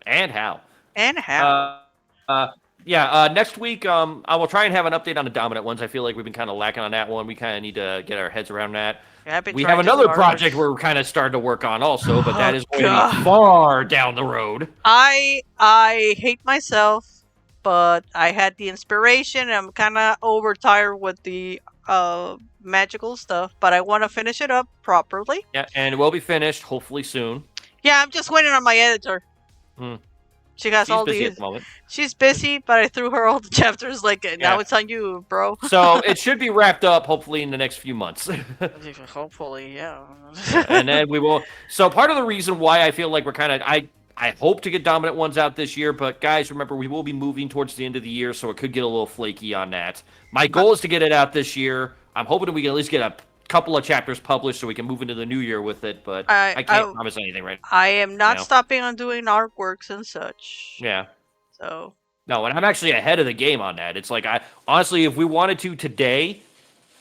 And how. And how? Uh, yeah, next week, I will try and have an update on the dominant ones. I feel like we've been kind of lacking on that one. We kind of need to get our heads around that. Yeah, I've been We have trying to do another project artworks. we're kind of starting to work on also, but that Oh is going to be god. far down the road. I hate myself, but I had the inspiration. I'm kind of overtired with the magical stuff, but I want to finish it up properly. Yeah, and it will be finished hopefully soon. Yeah, I'm just waiting on my editor. Hmm. She got She's all busy at these. the moment. She's busy, but I threw her all the chapters. Like now Yeah. it's on you, bro. So it should be wrapped up hopefully in the next few months. Hopefully, yeah. Yeah, and then we will. So part of the reason why I feel like we're kind of I hope to get dominant ones out this year, but guys, remember we will be moving towards the end of the year, so it could get a little flaky on that. My goal is to get it out this year. I'm hoping that we can at least get a couple of chapters published so we can move into the new year with it, but I can't promise anything right I am not now. stopping on doing artworks and such. Yeah. So. No, and I'm actually ahead of the game on that. It's like I honestly, if we wanted to today,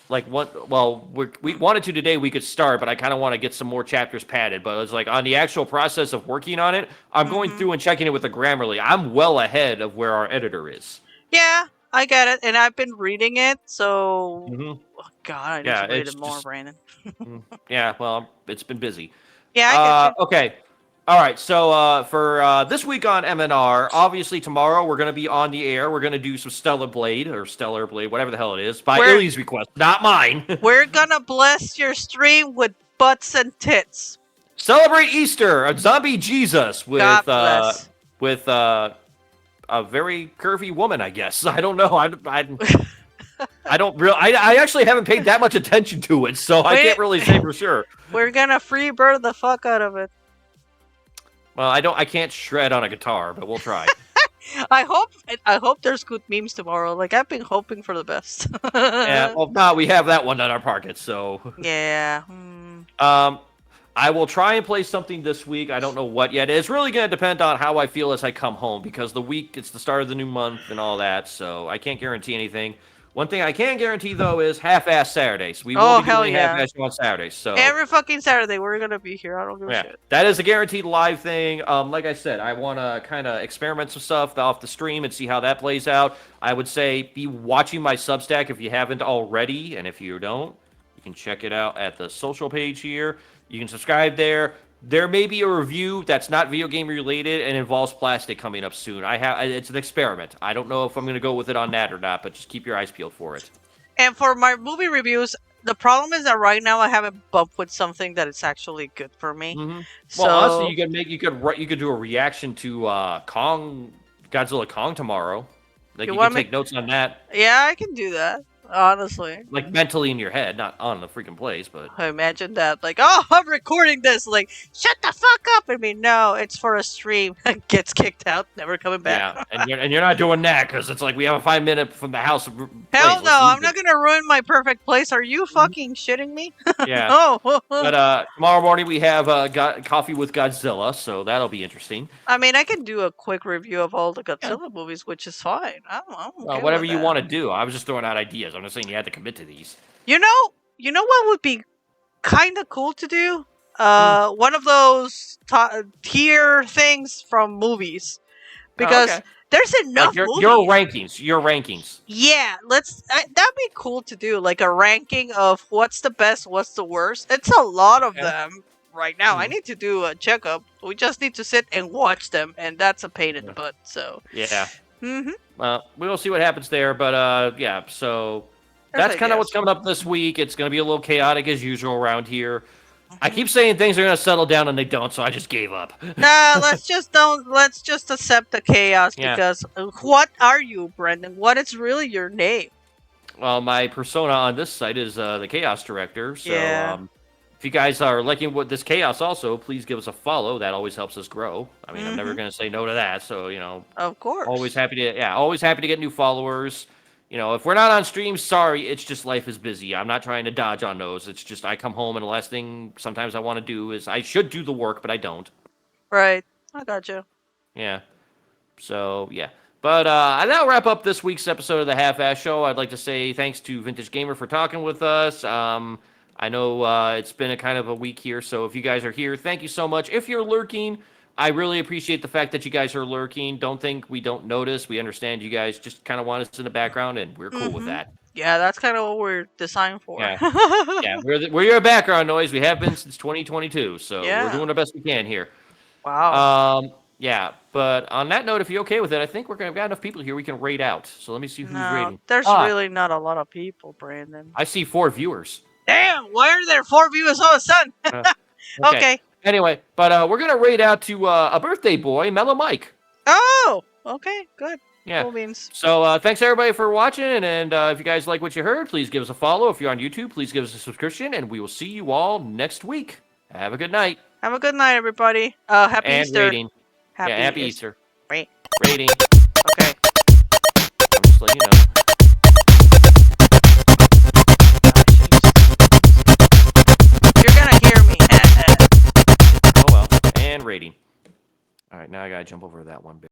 like what? Well, we wanted to today, we could start, but I kind of want to get some more chapters padded. But it's like on the actual process of working on it, I'm going through and checking it with the Grammarly. I'm well ahead of where our editor is. Yeah, I get it, and I've been reading it, so oh, God, I need to read it more, just, Brandon. Yeah, well, it's been busy. Yeah, I get you. Okay. All right, so for this week on MNR, obviously tomorrow we're going to be on the air. We're going to do some Stellar Blade, whatever the hell it is, by Illy's request, not mine. We're going to bless your stream with butts and tits. Celebrate Easter, a zombie Jesus with a very curvy woman, I guess. I don't know. I don't really. I actually haven't paid that much attention to it, so I can't really say for sure. We're going to free bird the fuck out of it. Well, I can't shred on a guitar, but we'll try. I hope there's good memes tomorrow. Like I've been hoping for the best. Yeah, well, no, we have that one on our pocket, so. Yeah. I will try and play something this week. I don't know what yet. It's really going to depend on how I feel as I come home, because the week, it's the start of the new month and all that, so I can't guarantee anything. One thing I can guarantee, though, is half-ass Saturdays. We will be doing half-ass on Saturdays. So every fucking Saturday, we're going to be here. I don't give a shit. That is a guaranteed live thing. Like I said, I want to kind of experiment some stuff off the stream and see how that plays out. I would say be watching my Substack if you haven't already, and if you don't, you can check it out at the social page here. You can subscribe there. There may be a review that's not video game related and involves plastic coming up soon. It's an experiment. I don't know if I'm going to go with it on that or not, but just keep your eyes peeled for it. And for my movie reviews, the problem is that right now I haven't bumped with something that is actually good for me. So, well, honestly, you could do a reaction to Godzilla Kong tomorrow. Like you can take notes on that. Yeah, I can do that. Honestly, like mentally in your head, not on the freaking place, but I imagine that, like, oh, I'm recording this, like, shut the fuck up. I mean, no, it's for a stream. Gets kicked out, never coming back. Yeah, and you're not doing that because it's like we have a 5-minute from the house. Hell no, I'm not gonna ruin my perfect place. Are you fucking shitting me? Yeah. No. But tomorrow morning we have coffee with Godzilla, so that'll be interesting. I mean, I can do a quick review of all the Godzilla movies, which is fine. I'm okay whatever you want to do. I was just throwing out ideas. I'm not saying you had to commit to these. You know what would be kind of cool to do? One of those tier things from movies, because there's enough like movies. Your rankings. Yeah, that'd be cool to do, like a ranking of what's the best, what's the worst. It's a lot of them right now. I need to do a checkup. We just need to sit and watch them, and that's a pain in the butt. So yeah. We will see what happens there, but yeah. So. That's kind of what's coming up this week. It's going to be a little chaotic as usual around here. I keep saying things are going to settle down and they don't, so I just gave up. Nah, let's just accept the chaos, because what are you, Brendan? What is really your name? Well, my persona on this site is the Chaos Director, so if you guys are liking this chaos also, please give us a follow. That always helps us grow. I mean, I'm never going to say no to that, so, Of course. Always happy to get new followers. If we're not on stream, sorry, it's just life is busy. I'm not trying to dodge on those. It's just I come home and the last thing sometimes I want to do is I should do the work, but I don't. Right. I gotcha. Yeah. So, yeah. But I now wrap up this week's episode of the Half-Ass Show. I'd like to say thanks to Vintage Gamer for talking with us. I know it's been a kind of a week here, so if you guys are here, thank you so much. If you're lurking, I really appreciate the fact that you guys are lurking. Don't think we don't notice. We understand you guys just kind of want us in the background, and we're cool with that. Yeah, that's kind of what we're designed for. Yeah. Yeah, we're your background noise. We have been since 2022, so we're Yeah. doing the best we can here. Wow. Yeah, but on that note, if you're okay with it, I think we've got enough people here we can rate out. So let me see who's No, rating. there's Ah, really not a lot of people, Brandon. I see 4 viewers. Damn, why are there 4 viewers all of a sudden? Okay. Okay. Anyway, but we're gonna rate out to a birthday boy, Mellow Mike. Oh, okay, good. Yeah. Cool beans. So thanks everybody for watching, and if you guys like what you heard, please give us a follow. If you're on YouTube, please give us a subscription, and we will see you all next week. Have a good night. Have a good night, everybody. Happy And Easter. rating. Happy Easter. Wait. Rating. Okay. I'm just letting you know. You're gonna hear me. Oh well. And rating. All right, now I gotta jump over that one bit.